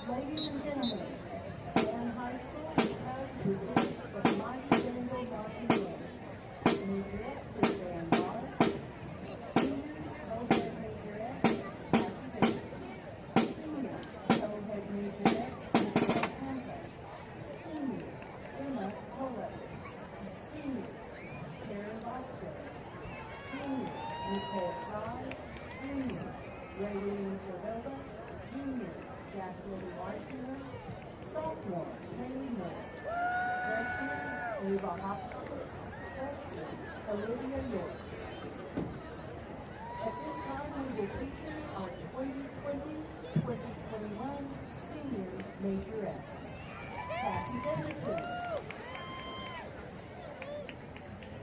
Ladies and gentlemen, Van High School has presented the mighty Bengal Marching Band. Majorettes with Van Bar, seniors, co-head majorette, Cassie Baker. Senior, co-head majorette, Michelle Campbell. Senior, Emma Kohler. Senior, Karen Bosco. Junior, Nicole Fry. Junior, Raylene Cordova. Junior, Jacqueline Weisinger, sophomore, Haley Miller, freshman, Eva Hobson, freshman, Olivia York. At this time, we will feature our 2020-2021 senior majorettes. Cassie Davidson,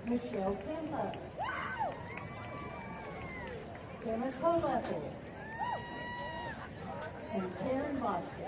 Michelle Kemba, Emma Colapple, and Karen Bosco.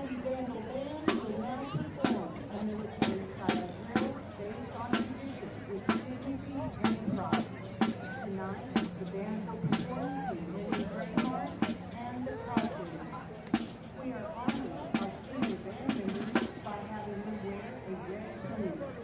mighty band of bands will now perform a military style drill based on tradition with dignity and pride. Tonight, the band will perform to Lily Brainard and the Crosby Line. We are honoring our senior band members by having them wear a red plume.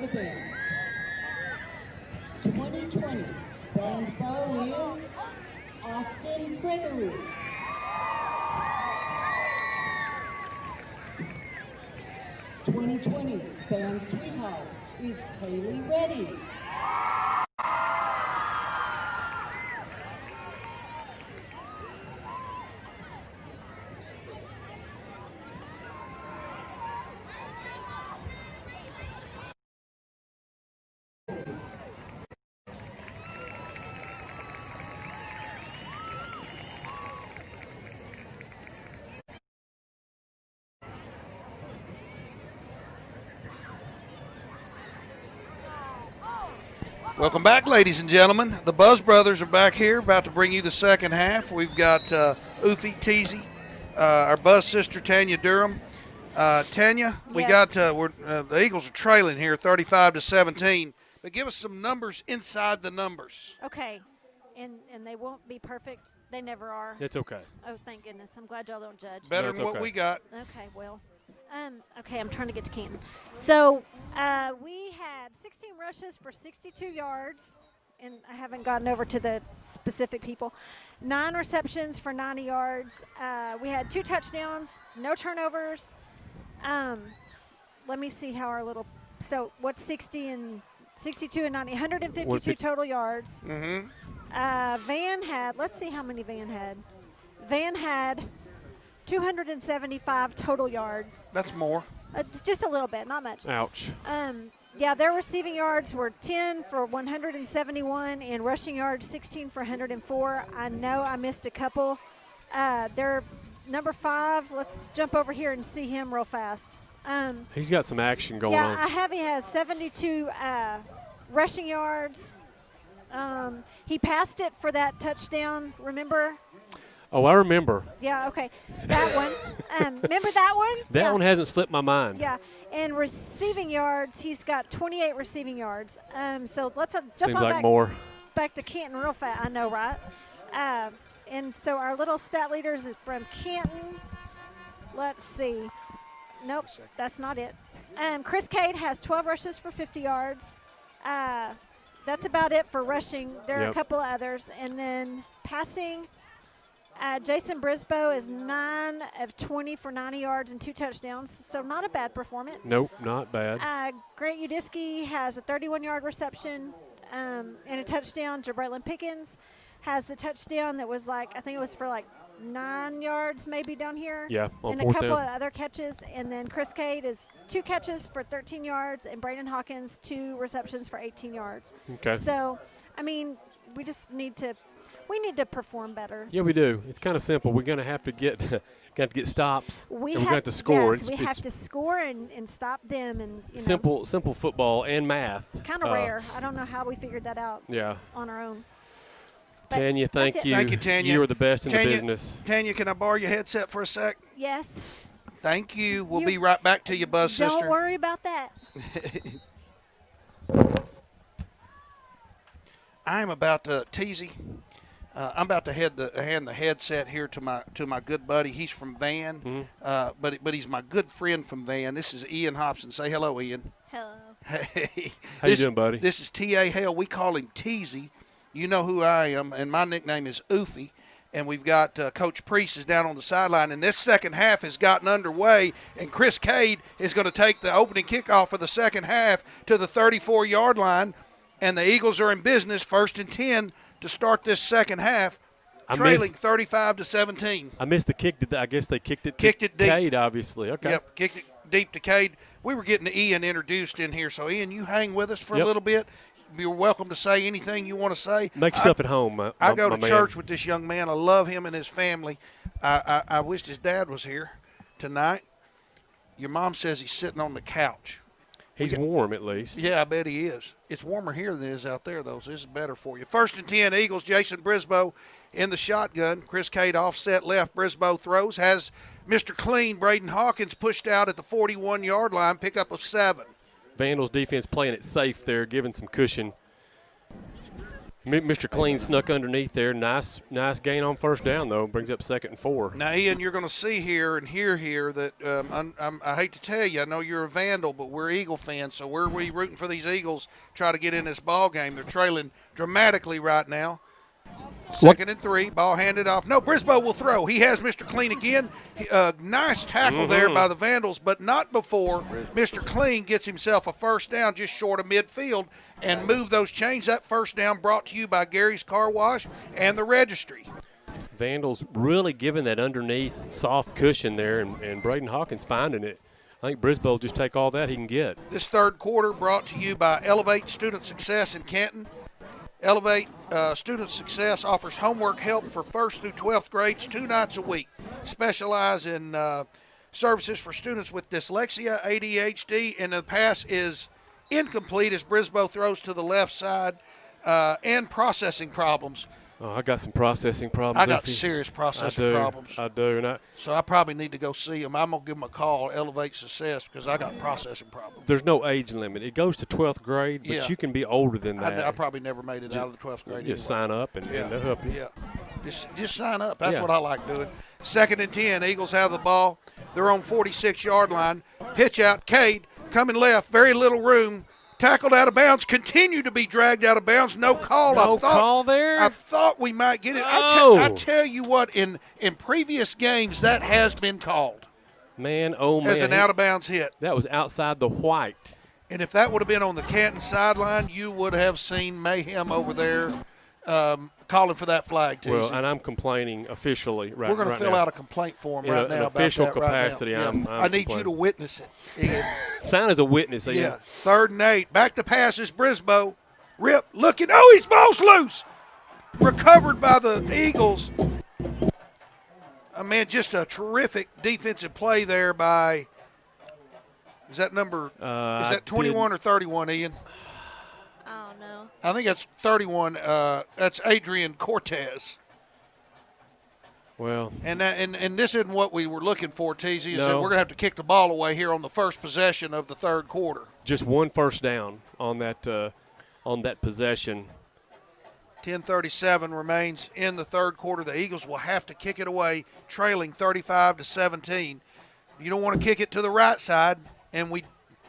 the band. 2020 band bow is Austin Gregory. 2020 band sweetheart is Kaylee Reddy. Welcome back, ladies and gentlemen. The Buzz Brothers are back here, about to bring you the second half. We've got Ufi Teasy, our Buzz sister Tanya Durham. Tanya, we got the Eagles are trailing here, 35-17. But give us some numbers inside the numbers. Okay, and they won't be perfect. They never are. It's okay. Oh, thank goodness. I'm glad y'all don't judge. Better than what we got. Okay, well. Okay, I'm trying to get to Canton. So we had 16 rushes for 62 yards, and I haven't gotten over to the specific people. 9 receptions for 90 yards. We had 2 touchdowns, no turnovers. Let me see how our little – so what's 60 and 62 and 90? 152 total yards. Mm-hmm. Van had – let's see how many Van had. Van had – 275 total yards. That's more. It's just a little bit, not much. Ouch. Yeah, their receiving yards were 10 for 171 and rushing yards 16 for 104. I know I missed a couple. Their number 5, let's jump over here and see him real fast. He's got some action going on. Yeah, he has 72 rushing yards. He passed it for that touchdown, remember? Oh, I remember. Yeah, okay. That one. Remember that one? That one hasn't slipped my mind. Yeah. And receiving yards, he's got 28 receiving yards. So let's jump Seems on like back, more. back to Canton real fast. I know, right? And so our little stat leaders is from Canton. Let's see. Nope, that's not it. Chris Cade has 12 rushes for 50 yards. That's about it for rushing. There are a couple of others. And then passing – Jason Brisboe is 9 of 20 for 90 yards and 2 touchdowns, so not a bad performance. Nope, not bad. Grant Udisky has a 31-yard reception and a touchdown. Jabraylon Pickens has the touchdown that was I think it was for 9 yards maybe down here. Yeah, on and fourth a couple down. of other catches. And then Chris Cade is 2 catches for 13 yards, and Brandon Hawkins 2 receptions for 18 yards. Okay. So, I mean, we just need to – we need to perform better. Yeah, we do. It's kind of simple. We're going to have to get stops. We and have to score. Yes, we have to score and stop them. And simple football and math. Kind of rare. I don't know how we figured that out. Yeah. On our own. But Tanya, thank you. Thank you, Tanya. You are the best in the business. Tanya, can I borrow your headset for a sec? Yes. Thank you. We'll be right back to you, Buzz sister. Don't worry about that. I'm about to Teasy. I'm about to hand the headset here to my good buddy. He's from Van, but he's my good friend from Van. This is Ian Hobson. Say hello, Ian. Hello. Hey. How you doing, buddy? This is T.A. Hale. We call him Teasy. You know who I am, and my nickname is Oofy. And we've got Coach Priest is down on the sideline, and this second half has gotten underway, and Chris Cade is going to take the opening kickoff for the second half to the 34-yard line, and the Eagles are in business, 1st and 10 to start this second half, trailing 35-17. I missed the kick. I guess they kicked it deep. Cade, obviously. Okay. Yep, kicked it deep to Cade. We were getting Ian introduced in here, so Ian, you hang with us for a little bit. You're welcome to say anything you want to say. Make yourself at home, I go to church with this young man. I love him and his family. I wished his dad was here tonight. Your mom says he's sitting on the couch. He's warm, at least. Yeah, I bet he is. It's warmer here than it is out there, though, so this is better for you. 1st and 10, Eagles. Jason Brisboe in the shotgun. Chris Cade offset left. Brisboe throws. Has Mr. Clean, Braden Hawkins, pushed out at the 41-yard line. Pickup of 7. Vandals defense playing it safe there, giving some cushion. Mr. Clean snuck underneath there. Nice gain on first down, though. Brings up 2nd and 4. Now, Ian, you're going to see here and hear here that I hate to tell you, I know you're a Vandal, but we're Eagle fans, so we're rooting for these Eagles try to get in this ball game. They're trailing dramatically right now. 2nd and 3, ball handed off. No, Brisboe will throw. He has Mr. Clean again. Nice tackle there by the Vandals, but not before Mr. Clean gets himself a first down just short of midfield and move those chains. That first down brought to you by Gary's Car Wash and the Registry. Vandals really giving that underneath soft cushion there, and Braden Hawkins finding it. I think Brisboe will just take all that he can get. This third quarter brought to you by Elevate Student Success in Canton. Elevate Student Success offers homework help for 1st through 12th grades 2 nights a week. Specialize in services for students with dyslexia, ADHD, and the pass is incomplete as Brisboe throws to the left side, and processing problems. Oh, I got some processing problems. I got serious processing problems. I do. So I probably need to go see them. I'm going to give them a call, Elevate Success, because I got processing problems. There's no age limit. It goes to 12th grade, but Yeah. you can be older than that. I probably never made it out of the 12th grade. Just anyway. sign up and they'll help you. Yeah. Just sign up. That's Yeah. what I like doing. 2nd and 10. Eagles have the ball. They're on 46-yard line. Pitch out. Cade coming left. Very little room. Tackled out of bounds. Continue to be dragged out of bounds. No call. No call there? I thought we might get it. Oh. I tell you what, in previous games, that has been called Man, oh, man. as an out-of-bounds hit. That was outside the white. And if that would have been on the Canton sideline, you would have seen mayhem over there calling for that flag, TZ. Well, and I'm complaining officially right now. We're going to fill out a complaint form In right an now about official that capacity, right now. I'm I need you complaining. to witness it, Ian. Sign as a witness, Ian. Yeah, 3rd and 8. Back to passes, Brisboe. Rip, looking. Oh, his ball's loose. Recovered by the Eagles. Man, just a terrific defensive play there by, is that number, is that 21 or 31, Ian? I don't know. I think that's 31. That's Adrian Cortez. Well, And this isn't what we were looking for, TZ, is No. that we're going to have to kick the ball away here on the first possession of the third quarter. just one first down on that possession. 10:37 remains in the third quarter. The Eagles will have to kick it away, trailing 35-17. You don't want to kick it to the right side, and we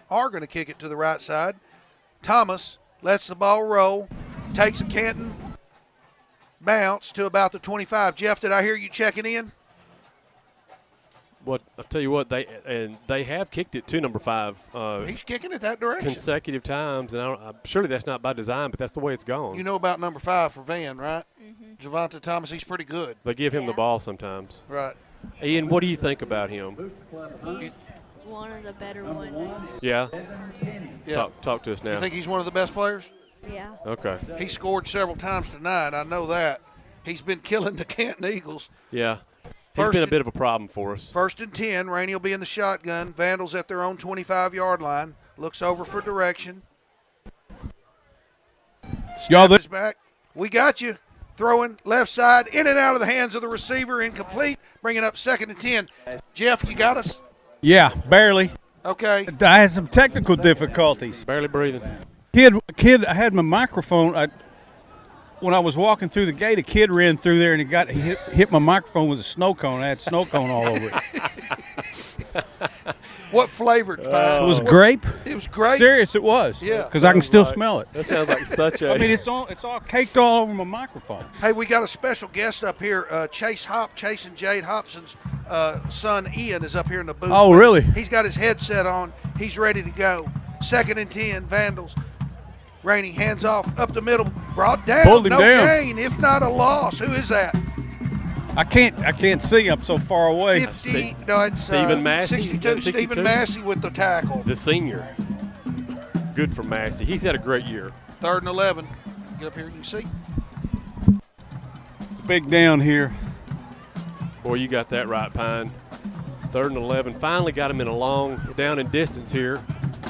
are going to kick it to the right side. Thomas lets the ball roll, takes a Canton bounce to about the 25. Jeff, did I hear you checking in? What I'll tell you what, they have kicked it to number 5 He's kicking it that direction. consecutive times, and surely that's not by design, but that's the way it's gone. You know about number 5 for Van, right? Javonte Thomas, he's pretty good. They give him the Yeah. ball sometimes. Right. Ian, what do you think about him? He's one of the better ones. Yeah? Yeah. Talk to us now. You think he's one of the best players? Yeah. Okay. He scored several times tonight. I know that. He's been killing the Canton Eagles. Yeah. He's been a bit of a problem for us. 1st and 10. Rainey will be in the shotgun. Vandals at their own 25-yard line. Looks over for direction. Y'all, Snap is back. We got you. Throwing left side, in and out of the hands of the receiver, incomplete. Bringing up 2nd and 10. Jeff, you got us? yeah, barely. Okay. I had some technical difficulties. Barely breathing. Kid, I had my microphone. When I was walking through the gate, a kid ran through there and he hit my microphone with a snow cone. I had snow cone all over it. What flavored pie? It was grape. It was great. Serious, it was. Yeah. Because I can still Like- smell it. That sounds like such a. I mean, it's all caked all over my microphone. Hey, we got a special guest up here. Chase and Jade Hobson's son Ian is up here in the booth. Oh, really? He's got his headset on. He's ready to go. 2nd and 10, Vandals. Rainey hands off up the middle, brought down. Pulled him no down. gain, if not a loss. Who is that? I can't see. I'm so far away. 50. No, it's Stephen Massey. 62. 62. Stephen Massey with the tackle. The senior. Good for Massey. He's had a great year. 3rd and 11. Get up here, you can see. Big down here. Boy, you got that right, Pine. 3rd and 11. Finally got him in a long down and distance here.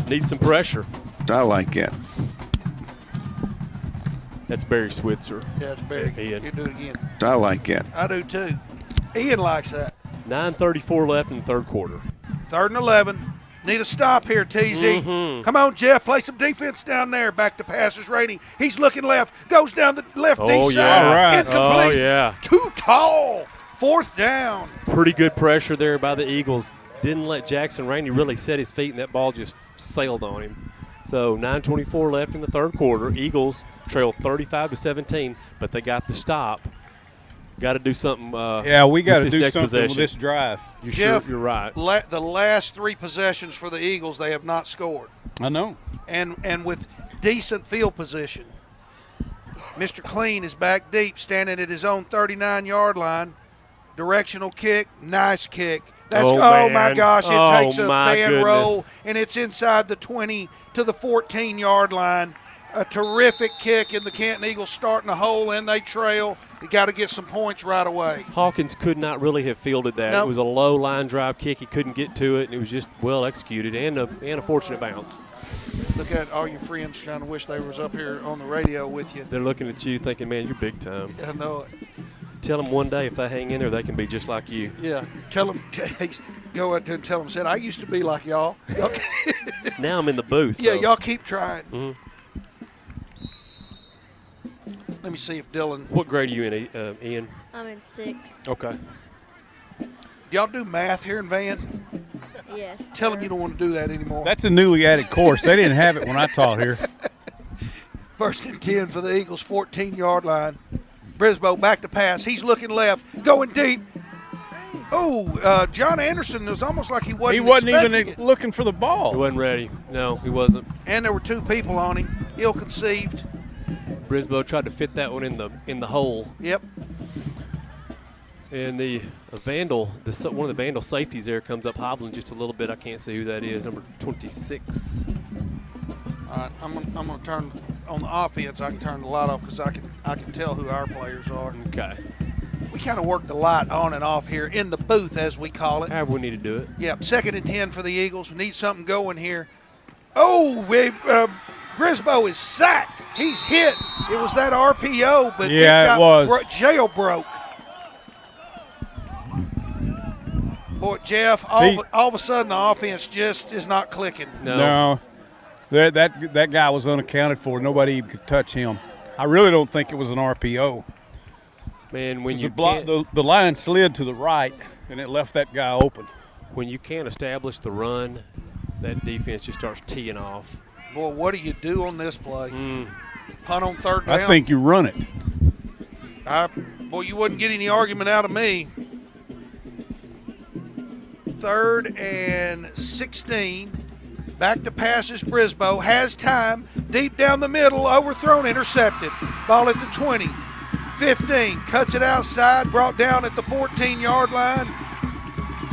Needs some pressure. I like it. That's Barry Switzer. Yeah, it's big. Ian. You do it again. I like it. I do too. Ian likes that. 9:34 left in the third quarter. 3rd and 11. Need a stop here, TZ. Come on, Jeff. Play some defense down there. Back to passes, Rainey. He's looking left. Goes down the left D side. Yeah. Right. Incomplete. Oh, yeah. Too tall. 4th down. Pretty good pressure there by the Eagles. Didn't let Jackson Rainey really set his feet, and that ball just sailed on him. So 9:24 left in the 3rd quarter. Eagles trail 35-17, but they got the stop. Got to do something. We got to do something possession. with this drive. Jeff, you're right. The last 3 possessions for the Eagles, they have not scored. I know. And with decent field position. Mr. Clean is back deep, standing at his own 39-yard line. Directional kick, nice kick. That's my gosh, it takes a van roll, and it's inside the 20 to the 14-yard line. A terrific kick, and the Canton Eagles starting a hole, and they trail. You got to get some points right away. Hawkins could not really have fielded that. Nope. It was a low line drive kick. He couldn't get to it, and it was just well executed and a fortunate bounce. Look at all your friends trying to wish they was up here on the radio with you. They're looking at you thinking, man, you're big time. I know it. Tell them one day if they hang in there, they can be just like you. Yeah. Tell them, go out there and tell them, said, I used to be like y'all. Now I'm in the booth. Yeah, though. y'all keep trying. Mm-hmm. Let me see if Dylan. What grade are you in, Ian? I'm in 6th. Okay. Do y'all do math here in Van? Yes. Tell them you don't want to do that anymore. That's a newly added course. They didn't have it when I taught here. 1st and 10 for the Eagles, 14-yard line. Brisboe back to pass. He's looking left, going deep. Oh, John Anderson, it was almost like he wasn't even it. looking for the ball. He wasn't ready. No, he wasn't. And there were 2 people on him, ill-conceived. Brisboe tried to fit that one in the hole. Yep. And the Vandal, one of the Vandal safeties there comes up hobbling just a little bit. I can't see who that is, number 26. All right, I'm going to turn on the offense. I can turn the light off because I can tell who our players are. Okay. We kind of work the light on and off here in the booth, as we call it. However we need to do it. Yep, 2nd and 10 for the Eagles. We need something going here. Oh, Brisboe is sacked. He's hit. It was that RPO, but it was jailbroke. Boy, Jeff, all of a sudden the offense just is not clicking. No. That guy was unaccounted for. Nobody even could touch him. I really don't think it was an RPO. Man, when the line slid to the right, and it left that guy open. When you can't establish the run, that defense just starts teeing off. Boy, what do you do on this play? Punt on 3rd down. I think you run it. Boy, you wouldn't get any argument out of me. 3rd and 16. Back to passes. Brisboe has time. Deep down the middle. Overthrown. Intercepted. Ball at the 20. 15. Cuts it outside. Brought down at the 14-yard line.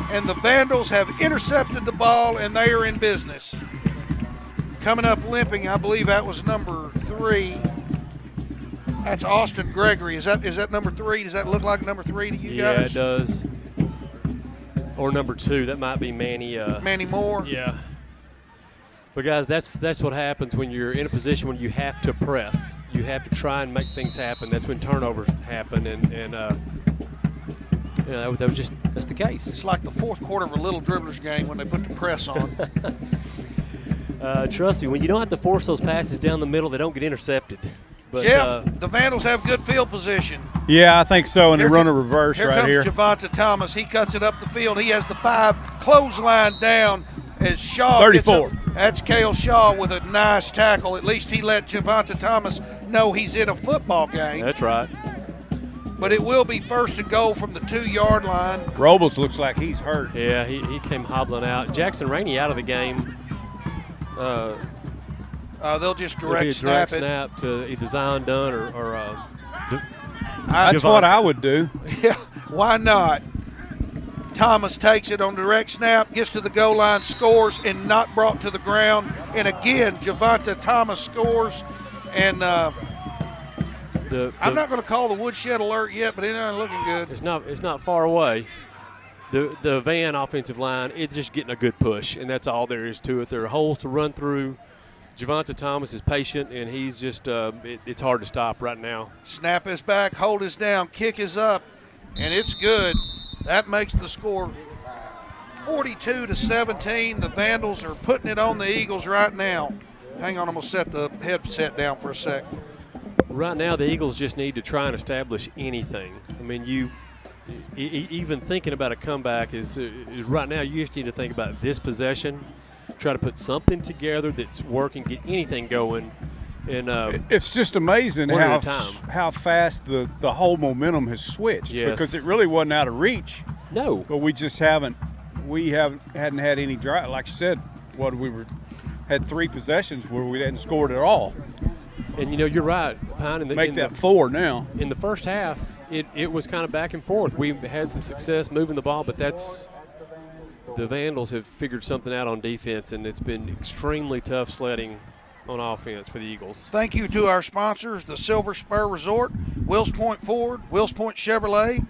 And the Vandals have intercepted the ball, and they are in business. Coming up limping, I believe that was number 3. That's Austin Gregory. Is that number 3? Does that look like number 3 to you guys? Yeah, it does. Or number 2. That might be Manny. Manny Moore. Yeah. But guys, that's what happens when you're in a position when you have to press. You have to try and make things happen. That's when turnovers happen, and that's the case. It's like the 4th quarter of a Little Dribblers game when they put the press on. Trust me, when you don't have to force those passes down the middle, they don't get intercepted. But, Jeff, the Vandals have good field position. Yeah, I think so, and they run a reverse right here. Here comes Javonte Thomas. He cuts it up the field. He has the 5, clothesline down as Shaw 34. That's Cale Shaw with a nice tackle. At least he let Javonte Thomas know he's in a football game. That's right. But it will be 1st and goal from the 2-yard line. Robles looks like he's hurt. Yeah, he came hobbling out. Jackson Rainey out of the game. They'll just direct snap to either Zion Dunn or that's what I would do. Yeah, why not? Thomas takes it on direct snap, gets to the goal line, scores, and not brought to the ground. And again, Javonte Thomas scores. And I'm not going to call the woodshed alert yet, but it's not looking good. It's not far away. The Van offensive line, it's just getting a good push, and that's all there is to it. There are holes to run through. Javonte Thomas is patient, and he's just it's hard to stop right now. Snap is back, hold is down, kick is up, and it's good. That makes the score 42-17. The Vandals are putting it on the Eagles right now. Hang on, I'm going to set the headset down for a sec. Right now, the Eagles just need to try and establish anything. I mean, even thinking about a comeback is right now, you just need to think about this possession, try to put something together that's working, get anything going. And it's just amazing how fast the whole momentum has switched. Yes. Because it really wasn't out of reach. No. But we just hadn't had any drive. Like you said, had 3 possessions where we hadn't scored at all. And, you're right, Pine. Make that 4 now. In the first half, it was kind of back and forth. We had some success moving the ball, but the Vandals have figured something out on defense, and it's been extremely tough sledding on offense for the Eagles. Thank you to our sponsors, the Silver Spur Resort, Wills Point Ford, Wills Point Chevrolet,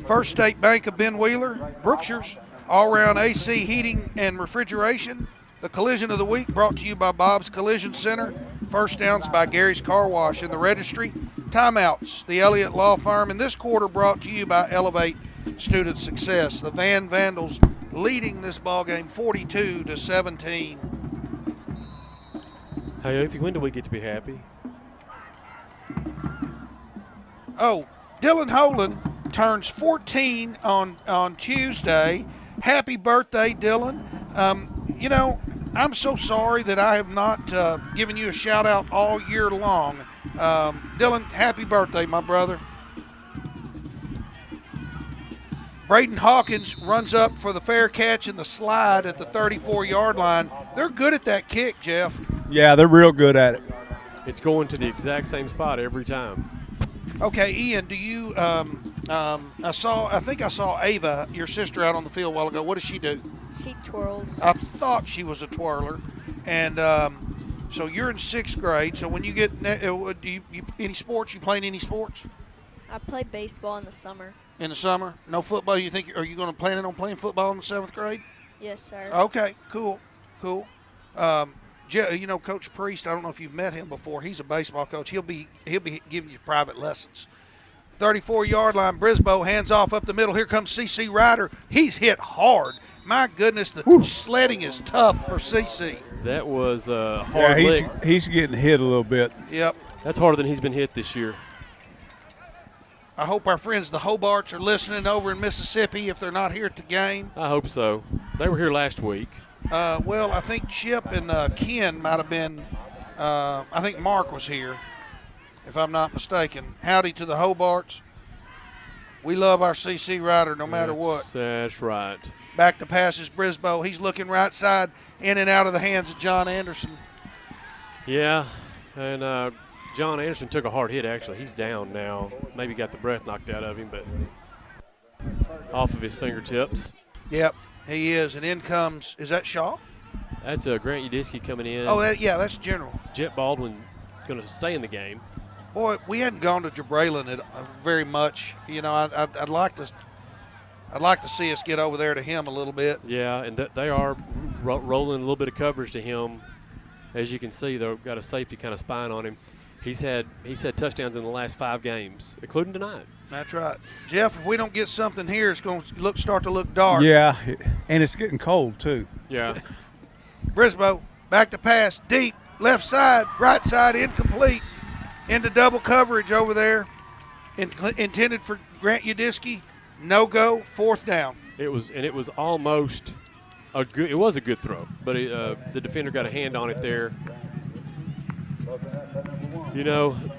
First State Bank of Ben Wheeler, Brookshire's, All-Round AC Heating and Refrigeration. The Collision of the Week brought to you by Bob's Collision Center. First Downs by Gary's Car Wash in the Registry. Timeouts, the Elliott Law Firm. And this quarter brought to you by Elevate Student Success. The Vandals leading this ball game 42-17. Hey, when do we get to be happy? Oh, Dylan Holan turns 14 on Tuesday. Happy birthday, Dylan. I'm so sorry that I have not given you a shout out all year long. Dylan, happy birthday, my brother. Braden Hawkins runs up for the fair catch and the slide at the 34-yard line. They're good at that kick, Jeff. Yeah, they're real good at it. It's going to the exact same spot every time. Okay, Ian, do you I think I saw Ava, your sister, out on the field a while ago. What does she do? She twirls. I thought she was a twirler. And so you're in 6th grade. So when you get any sports, you playing any sports? I play baseball in the summer. In the summer? No football? Are you going to plan on playing football in the 7th grade? Yes, sir. Okay, cool. Coach Priest, I don't know if you've met him before. He's a baseball coach. He'll be giving you private lessons. 34-yard line, Brisboe hands off up the middle. Here comes CC Ryder. He's hit hard. My goodness, the sledding is tough for CC. That was a hard lick. He's getting hit a little bit. Yep. That's harder than he's been hit this year. I hope our friends the Hobarts are listening over in Mississippi if they're not here at the game. I hope so. They were here last week. Well, I think Chip and Ken might have been I think Mark was here, if I'm not mistaken. Howdy to the Hobarts. We love our CC Ryder no matter what. That's right. Back to passes, Brisboe. He's looking right side, in and out of the hands of John Anderson. Yeah, and John Anderson took a hard hit, actually. He's down now. Maybe got the breath knocked out of him, but off of his fingertips. Yep, he is. And in comes, is that Shaw? That's Grant Udisky coming in. Oh, that's General. Jet Baldwin going to stay in the game. Boy, we hadn't gone to Jabraylin very much. I'd like to see us get over there to him a little bit. Yeah, and they are rolling a little bit of coverage to him. As you can see, they've got a safety kind of spine on him. He's had touchdowns in the last 5 games, including tonight. That's right. Jeff, if we don't get something here, it's going to start to look dark. Yeah, and it's getting cold too. Yeah. Brisboe, back to pass, deep, left side, right side, incomplete. Into double coverage over there. Intended for Grant Udisky. No go, 4th down. It was almost a good. It was a good throw, but the defender got a hand on it there.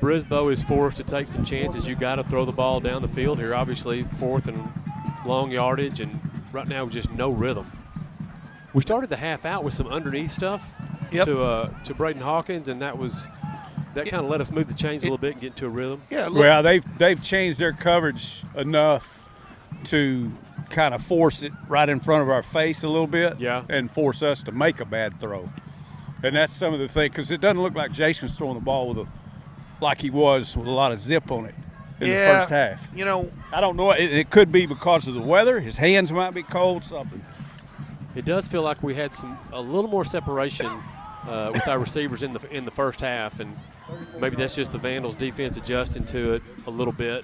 Brisboe is forced to take some chances. You got to throw the ball down the field here. Obviously, 4th and long yardage, and right now just no rhythm. We started the half out with some underneath stuff to Braden Hawkins, and that kind of let us move the chains a little bit and get into a rhythm. Yeah. Well, they've changed their coverage enough to kind of force it right in front of our face a little bit. Yeah. And force us to make a bad throw. And that's some of the thing, because it doesn't look like Jason's throwing the ball like he was with a lot of zip on it in the first half. I don't know. It could be because of the weather. His hands might be cold, something. It does feel like we had a little more separation with our receivers in the first half, and maybe that's just the Vandals' defense adjusting to it a little bit.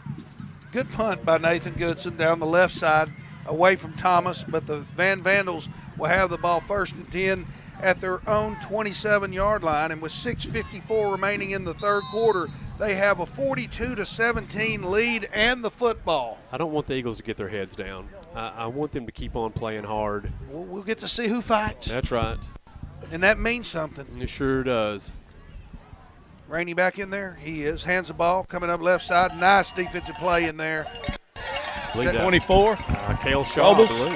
Good punt by Nathan Goodson down the left side. away from Thomas, but the Vandals will have the ball 1st and 10 at their own 27-yard line. And with 6:54 remaining in the third quarter, they have a 42-17 lead and the football. I don't want the Eagles to get their heads down. I want them to keep on playing hard. We'll get to see who fights. That's right. And that means something. It sure does. Rainey back in there. He is. Hands the ball. Coming up left side. Nice defensive play in there. 24? Cale Shaw, I believe.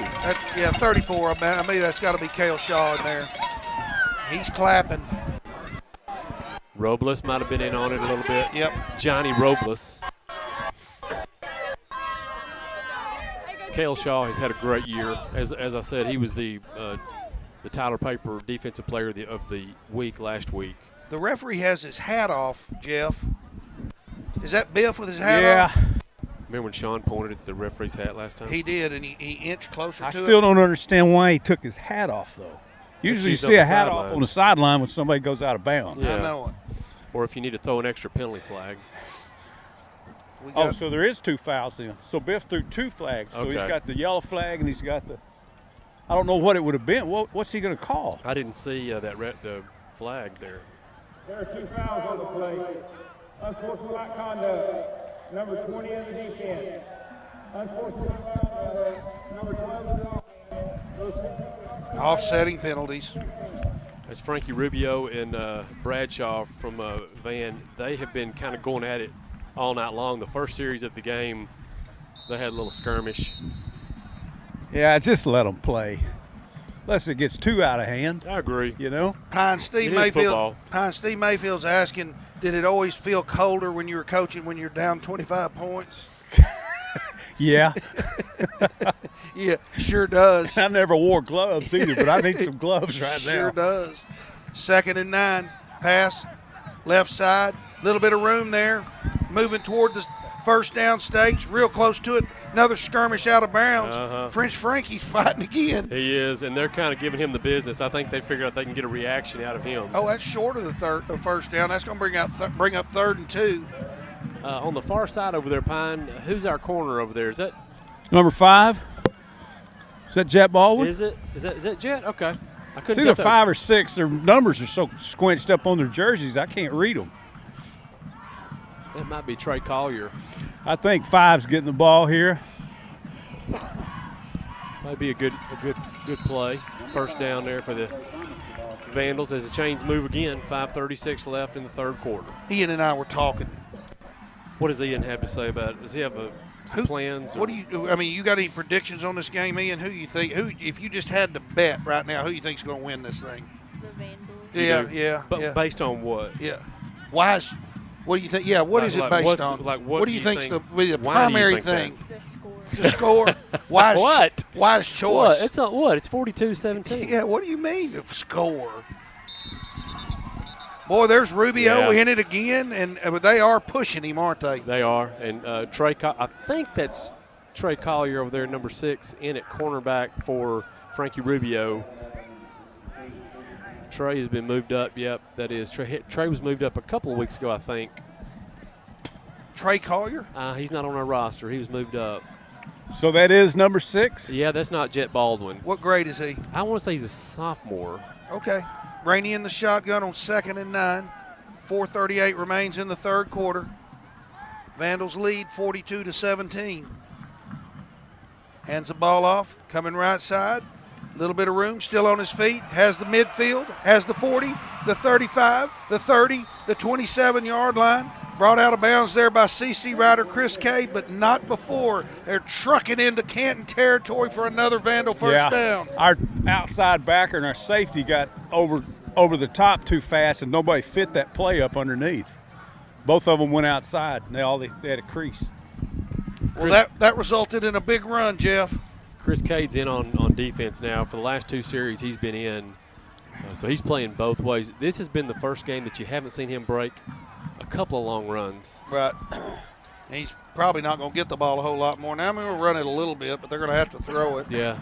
Yeah, 34. I mean, that's got to be Cale Shaw in there. He's clapping. Robles might have been in on it a little bit. Yep. Johnny Robles. Cale Shaw has had a great year. As I said, he was the Tyler Paper Defensive Player of the Week last week. The referee has his hat off, Jeff. Is that Biff with his hat off? Remember when Sean pointed at the referee's hat last time? He did, and he inched closer to it. I still don't understand why he took his hat off, though. Usually you see a hat off on the sideline when somebody goes out of bounds. Yeah. I know it. Or if you need to throw an extra penalty flag. Oh, so there is 2 fouls then. So Biff threw 2 flags. So he's got the yellow flag and he's got the – I don't know what it would have been. What's he going to call? I didn't see the flag there. There are 2 fouls on the play. Unsportsmanlike conduct, number 20 in the defense. Unsportsmanlike conduct, number 12 in the offense. Offsetting penalties. As Frankie Rubio and Bradshaw from Van, they have been kind of going at it all night long. The first series of the game, they had a little skirmish. Yeah, just let them play. Unless it gets too out of hand. I agree. You know? Steve Mayfield's asking, did it always feel colder when you were coaching when you're down 25 points? Yeah. Yeah, sure does. I never wore gloves either, but I need some gloves right now. Sure does. 2nd and 9. Pass, left side. Little bit of room there. Moving toward the first down stakes. Real close to it. Another skirmish out of bounds. French Frankie's fighting again. He is, and they're kind of giving him the business. I think they figured out they can get a reaction out of him. Oh, that's short of the first down. That's going to bring up 3rd and 2. On the far side over there, Pine, who's our corner over there? Is that number 5? Is that Jet Baldwin? Is it? Is that Jet? Okay. I couldn't it's either 5 or 6. Their numbers are so squinched up on their jerseys, I can't read them. That might be Trey Collier. I think 5's getting the ball here. Might be a good play. First down there for the Vandals as the chains move again. 5:36 left in the third quarter. Ian and I were talking. What does Ian have to say about it? Does he have some plans? What do you? I mean, you got any predictions on this game, Ian? Who you think? Who, if you just had to bet right now, who you think's going to win this thing? The Vandals. Yeah. But based on what? Yeah. Why is? What do you think? Yeah. What is it based on? What do you think's the primary thing? The score. The score. Why? What? Why is choice? What? It's what? It's 42-17. Yeah. What do you mean the score? Boy, there's Rubio in it again, and they are pushing him, aren't they? They are. And Trey, I think that's Trey Collier over there, number 6, in at cornerback for Frankie Rubio. Trey has been moved up. Yep, that is. Trey was moved up a couple of weeks ago, I think. Trey Collier? He's not on our roster. He was moved up. So that is number 6? Yeah, that's not Jet Baldwin. What grade is he? I want to say he's a sophomore. Okay. Rainey in the shotgun on 2nd and 9. 4:38 remains in the third quarter. Vandals lead 42-17. Hands the ball off, coming right side. Little bit of room, still on his feet. Has the midfield, has the 40, the 35, the 30, the 27-yard line. Brought out of bounds there by CC rider Chris Cade, but not before. They're trucking into Canton territory for another Vandal first down. Our outside backer and our safety got over the top too fast, and nobody fit that play up underneath. Both of them went outside, and they had a crease. Well, that resulted in a big run, Jeff. Chris Cade's in on defense now. For the last 2 series, he's been in. So he's playing both ways. This has been the first game that you haven't seen him break a couple of long runs. Right. He's probably not going to get the ball a whole lot more. Now I'm going to run it a little bit, but they're going to have to throw it. Yeah.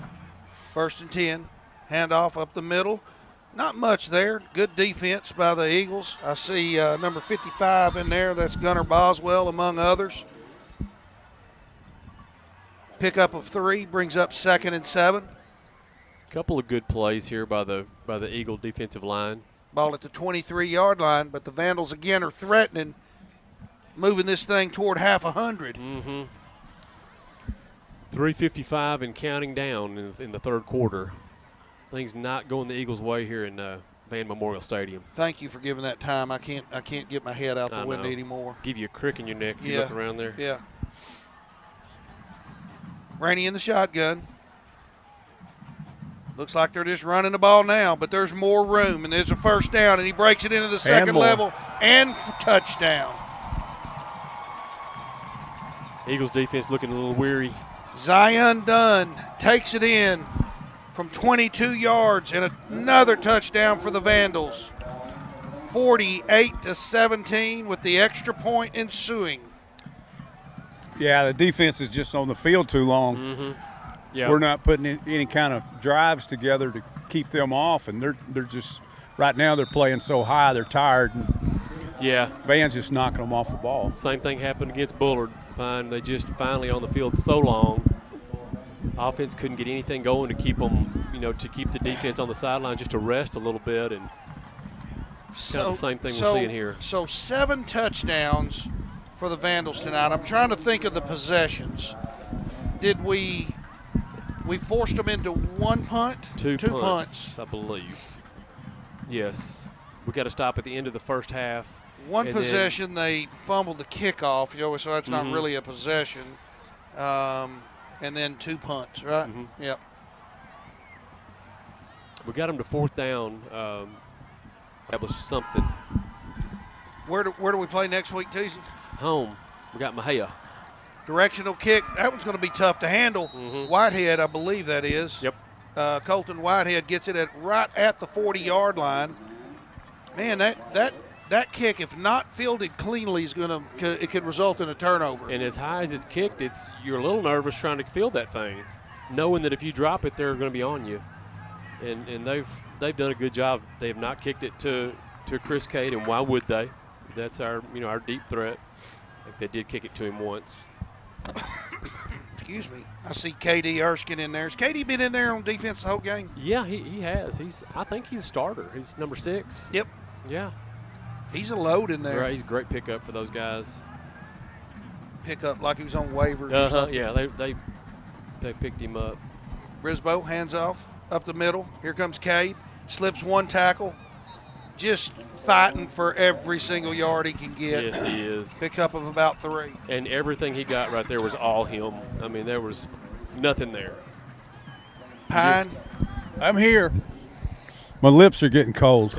1st and 10. Handoff up the middle. Not much there. Good defense by the Eagles. I see number 55 in there. That's Gunnar Boswell, among others. Pickup of 3 brings up 2nd and 7. Couple of good plays here by the Eagle defensive line. Ball at the 23-yard line, but the Vandals again are threatening, moving this thing toward half 100. 3:55 and counting down in the third quarter. Things not going the Eagles' way here in Van Memorial Stadium. Thank you for giving that time. I can't get my head out the window anymore. Give you a crick in your neck if you look around there. Yeah. Rainey in the shotgun. Looks like they're just running the ball now, but there's more room, and there's a first down, and he breaks it into the second level and touchdown. Eagles defense looking a little weary. Zion Dunn takes it in from 22 yards and another touchdown for the Vandals. 48-17 with the extra point ensuing. Yeah, the defense is just on the field too long. Yeah. We're not putting any kind of drives together to keep them off, and they're just right now they're playing so high they're tired. And Van's just knocking them off the ball. Same thing happened against Bullard. They just finally on the field so long. Offense couldn't get anything going to keep them, to keep the defense on the sideline just to rest a little bit, and kind of the same thing we're seeing here. So 7 touchdowns for the Vandals tonight. I'm trying to think of the possessions. Did we forced them into 1 punt? Two punts, I believe. Yes. We got to stop at the end of the first half. One possession, they fumbled the kickoff, so that's not really a possession. And then 2 punts, right? Yep. We got them to 4th down. That was something. Where do we play next week, Teason? Home. We got Mahia. Directional kick. That one's going to be tough to handle. Whitehead, I believe that is. Yep. Colton Whitehead gets it right at the 40-yard line. Man, that kick, if not fielded cleanly, it could result in a turnover. And as high as it's kicked, you're a little nervous trying to field that thing, knowing that if you drop it, they're going to be on you. And they've done a good job. They have not kicked it to Chris Cade, and why would they? That's our deep threat. I think they did kick it to him once. Excuse me. I see KD Erskine in there. Has KD been in there on defense the whole game? Yeah, he has. I think he's a starter. He's number 6. Yep. Yeah. He's a load in there. Right, he's a great pickup for those guys. Pickup like he was on waivers or something. Yeah, they picked him up. Brisboe, hands off, up the middle. Here comes Cade. Slips 1 tackle. Just fighting for every single yard he can get. Yes, he is. Pickup of about 3. And everything he got right there was all him. I mean, there was nothing there. Pine. I'm here. My lips are getting cold.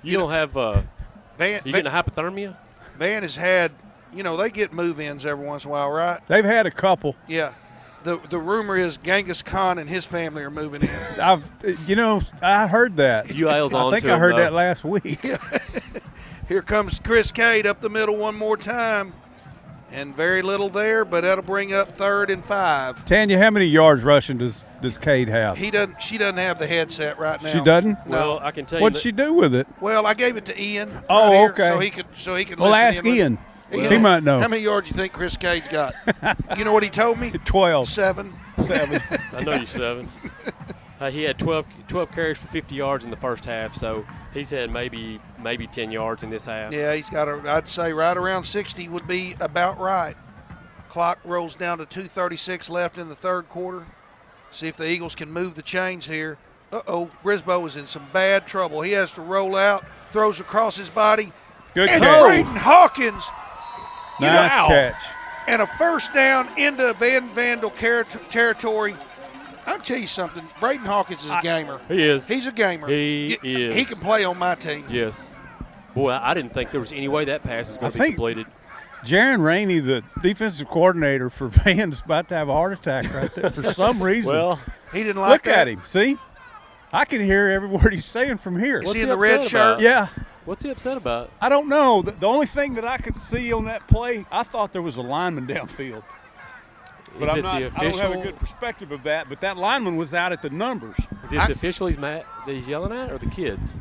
You don't have you getting a hypothermia? Van has had, they get move-ins every once in a while, right? They've had a couple. Yeah. The rumor is Genghis Khan and his family are moving in. I heard that. I think I heard that last week. Here comes Chris Cade up the middle one more time. And very little there, but that'll bring up 3rd and 5. Tanya, how many yards rushing does Cade have? She doesn't have the headset right now. She doesn't? No. Well, I can tell you. What'd she do with it? Well, I gave it to Ian. Oh, right okay. Here, so he could well, listen ask in. Ian. Ian, He might know. How many yards do you think Chris Cade's got? You know what he told me? 12. 7. I know you're 7. He had 12 carries for 50 yards in the first half, so he's had maybe 10 yards in this half. Yeah, he's got I'd say right around 60 would be about right. Clock rolls down to 2:36 left in the third quarter. See if the Eagles can move the chains here. Brisboe is in some bad trouble. He has to roll out, throws across his body. Good and catch. Braden Hawkins. Nice catch. And a first down into Van Vandal territory. I'll tell you something. Braden Hawkins is a gamer. He is. He's a gamer. He is. He can play on my team. Yes. Boy, I didn't think there was any way that pass was going to be completed. Jaron Rainey, the defensive coordinator for Van's, about to have a heart attack right there for some reason. Well, he didn't like Look that. at him. See? I can hear every word he's saying from here. Is he in the red shirt? Yeah. What's he upset about? I don't know. The only thing that I could see on that play, I thought there was a lineman downfield. But I don't have a good perspective of that. But that lineman was out at the numbers. Is it the official that he's yelling at, or the kids?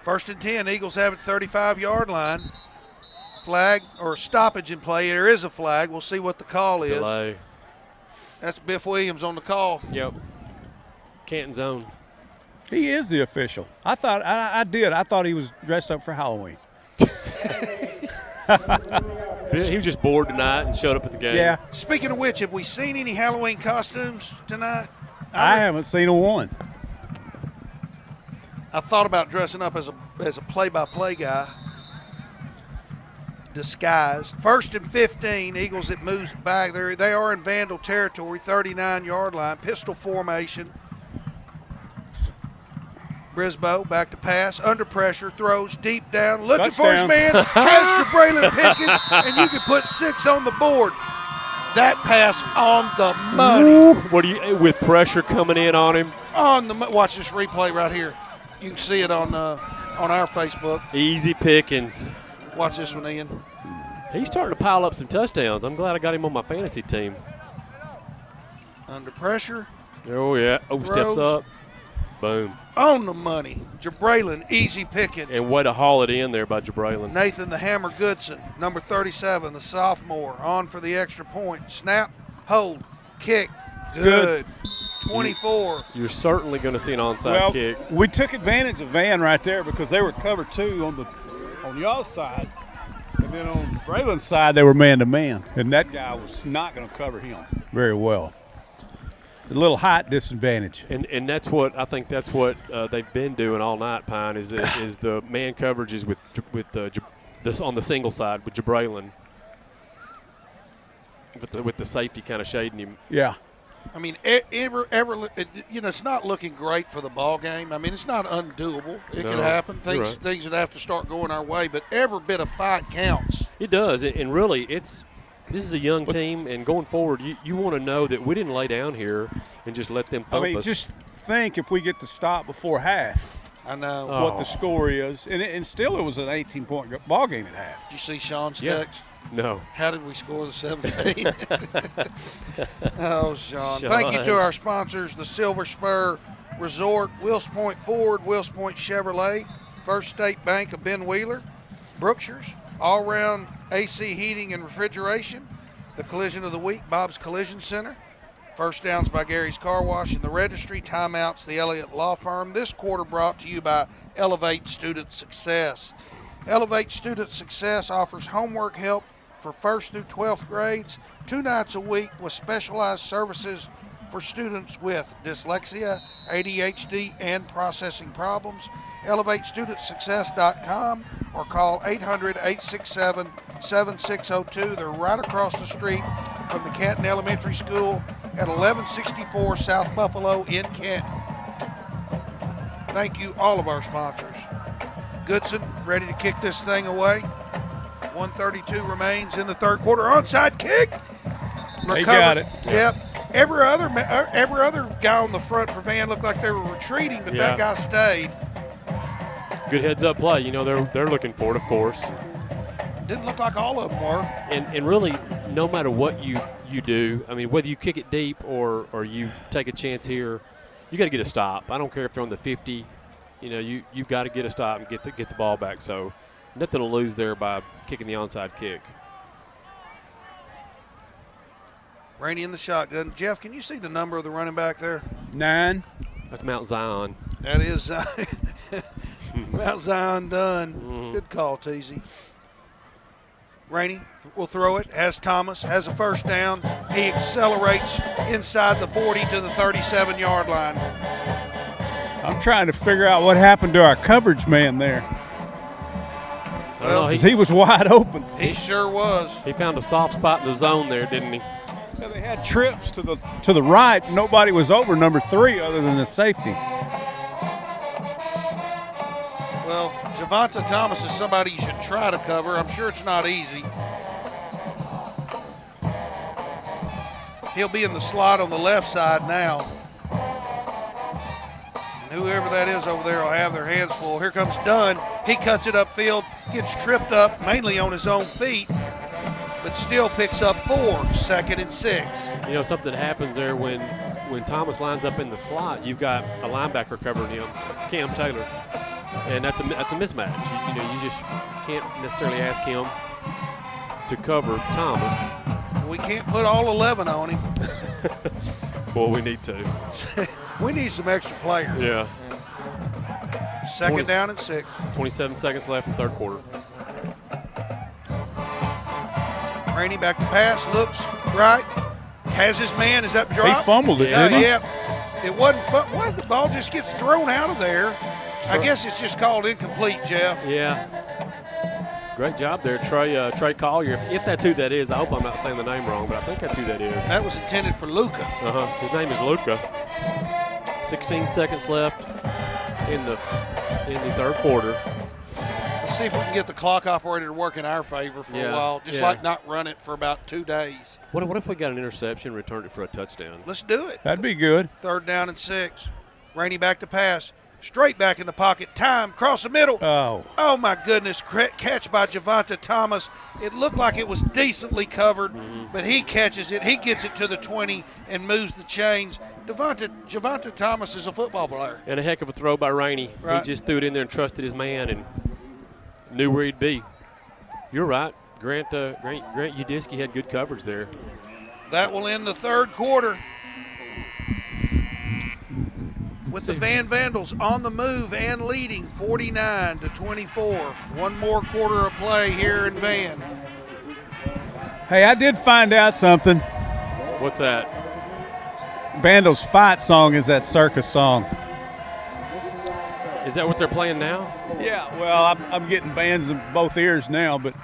1st and 10. Eagles have it 35-yard line. Flag or a stoppage in play. There is a flag. We'll see what the call is. Delay. That's Biff Williams on the call. Yep. Canton's own. He is the official. I thought I did. I thought he was dressed up for Halloween. He was just bored tonight and showed up at the game. Yeah. Speaking of which, have we seen any Halloween costumes tonight? I haven't seen a one. I thought about dressing up as a play-by-play guy, disguised. 1st and 15, Eagles it moves back. They are in Vandal territory, 39-yard line, pistol formation. Brisboe back to pass, under pressure, throws deep down, looking for his man, has Jabraylon Pickens, and you can put 6 on the board. That pass on the money. What do you with pressure coming in on him? Watch this replay right here. You can see it on our Facebook. Easy pickings. Watch this one, Ian. He's starting to pile up some touchdowns. I'm glad I got him on my fantasy team. Under pressure. Oh, yeah. Oh, throws. Steps up. Boom. On the money. Jabraylon, easy pickings. And way to haul it in there by Jabraylon. Nathan the Hammer Goodson, number 37, the sophomore, on for the extra point. Snap, hold, kick. Good. 24. You're certainly going to see an onside kick. We took advantage of Van right there because they were cover 2 on y'all's side. And then on Braylon's side, they were man-to-man. And that guy was not going to cover him very well. A little height disadvantage. And that's what I think that's what they've been doing all night, Pine, is the man coverages with this on the single side with Jabraylon. With the safety kind of shading him. Yeah. I mean, it's not looking great for the ball game. I mean, it's not undoable. It could happen. Things that have to start going our way, but every bit of fight counts. It does, and really, this is a young team, and going forward, you want to know that we didn't lay down here and just let them thump us. Just think if we get to stop before half. I know what the score is, and still it was an 18-point ball game at half. Did you see Sean's text? No. How did we score the 17? Oh, Sean. Thank you to our sponsors, the Silver Spur Resort, Wills Point Ford, Wills Point Chevrolet, First State Bank of Ben Wheeler, Brookshire's, All-Round AC Heating and Refrigeration, the Collision of the Week, Bob's Collision Center, First Downs by Gary's Car Wash and the Registry, Timeouts, the Elliott Law Firm. This quarter brought to you by Elevate Student Success. Elevate Student Success offers homework help for 1st through 12th grades, 2 nights a week with specialized services for students with dyslexia, ADHD, and processing problems. ElevateStudentSuccess.com or call 800-867-7602. They're right across the street from the Canton Elementary School at 1164 South Buffalo in Canton. Thank you, all of our sponsors. Goodson ready to kick this thing away. 132 remains in the third quarter. Onside kick. They got it. Yep. Every other guy on the front for Van looked like they were retreating, but that guy stayed. Good heads-up play. You know, they're looking for it, of course. Didn't look like all of them were. And really, no matter what you do, I mean, whether you kick it deep or you take a chance here, you got to get a stop. I don't care if they're on the 50. You know, you've got to get a stop and get the ball back. So nothing to lose there by kicking the onside kick. Rainey in the shotgun. Jeff, can you see the number of the running back there? 9. That's Mount Zion. That is Mount Zion Dunn. Mm-hmm. Good call, Teasy. Rainey will throw it, has Thomas, has a first down. He accelerates inside the 40 to the 37-yard line. I'm trying to figure out what happened to our coverage man there. Well, he was wide open. He sure was. He found a soft spot in the zone there, didn't he? Yeah, they had trips to the right. Nobody was over number 3 other than the safety. Well, Javonte Thomas is somebody you should try to cover. I'm sure it's not easy. He'll be in the slot on the left side now. And whoever that is over there will have their hands full. Here comes Dunn. He cuts it upfield, gets tripped up mainly on his own feet, but still picks up 4, 2nd and 6. You know, something happens there when Thomas lines up in the slot, you've got a linebacker covering him, Cam Taylor. And that's a mismatch. You just can't necessarily ask him to cover Thomas. We can't put all 11 on him. Boy, we need to. We need some extra players. Yeah. Second down and 6. 27 seconds left in third quarter. Rainey back to pass, looks right, has his man. Is that drop? He fumbled it, didn't he? Yeah. It wasn't fun. Why the ball just gets thrown out of there? I guess it's just called incomplete, Jeff. Yeah. Great job there, Trey Collier. If that's who that is, I hope I'm not saying the name wrong, but I think that's who that is. That was intended for Luca. His name is Luca. 16 seconds left in the third quarter. Let's see if we can get the clock operator to work in our favor for a while, just like not run it for about 2 days. What if we got an interception, returned it for a touchdown? Let's do it. That'd be good. Third down and 6. Rainey back to pass. Straight back in the pocket. Time. Cross the middle. Oh my goodness. Catch by Javonte Thomas. It looked like it was decently covered, but he catches it. He gets it to the 20 and moves the chains. Javonte Thomas is a football player. And a heck of a throw by Rainey. Right. He just threw it in there and trusted his man and knew where he'd be. You're right. Grant Udisky had good coverage there. That will end the third quarter with the Van Vandals on the move and leading 49-24. One more quarter of play here in Van. Hey, I did find out something. What's that? Vandals' fight song is that circus song. Is that what they're playing now? Yeah, well, I'm getting bands in both ears now, but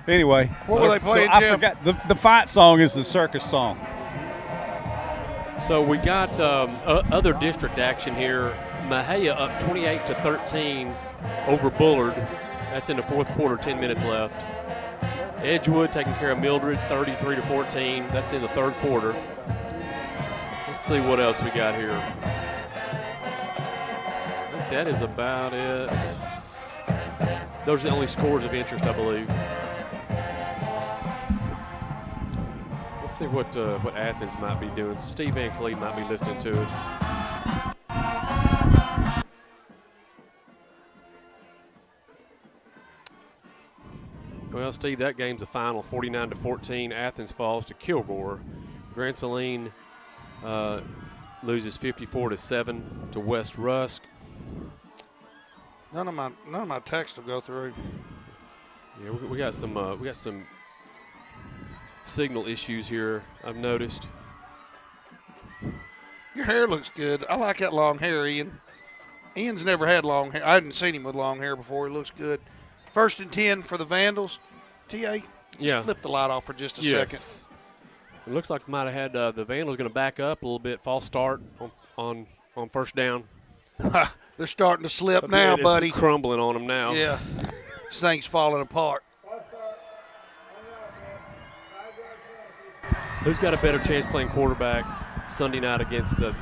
anyway. What were they playing, I Jeff? forgot. The fight song is the circus song. So we got other district action here. Mahia up 28-13 over Bullard. That's in the fourth quarter, 10 minutes left. Edgewood taking care of Mildred, 33-14. That's in the third quarter. Let's see what else we got here. I think that is about it. Those are the only scores of interest, I believe. Let's see what Athens might be doing. So Steve Van Cleve might be listening to us. Well, Steve, that game's a final, 49-14. Athens falls to Kilgore. Grant Saline loses 54-7 to West Rusk. None of my text will go through. Yeah, we got some signal issues here, I've noticed. Your hair looks good. I like that long hair, Ian. Ian's never had long hair. I hadn't seen him with long hair before. He looks good. 1st and 10 for the Vandals. TA, just flip the light off for just a second. It looks like might have had the Vandals going to back up a little bit. False start on first down. They're starting to slip now, buddy. It's crumbling on them now. Yeah, this thing's falling apart. Who's got a better chance playing quarterback Sunday night against the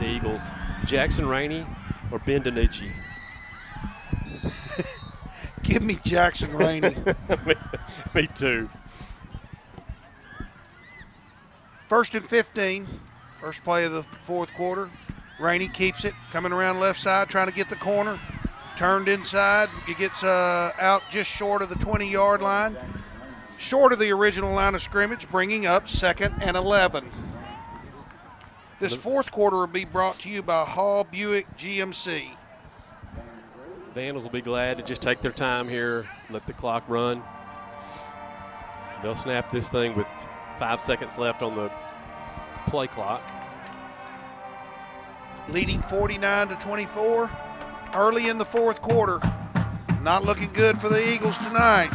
Eagles? Jackson Rainey or Ben DiNucci? Give me Jackson Rainey. Me too. 1st and 15. First play of the fourth quarter. Rainey keeps it, coming around left side, trying to get the corner. Turned inside. He gets out just short of the 20-yard line. Short of the original line of scrimmage, bringing up 2nd and 11. This fourth quarter will be brought to you by Hall Buick GMC. Vandals will be glad to just take their time here, let the clock run. They'll snap this thing with 5 seconds left on the play clock. Leading 49-24 early in the fourth quarter. Not looking good for the Eagles tonight.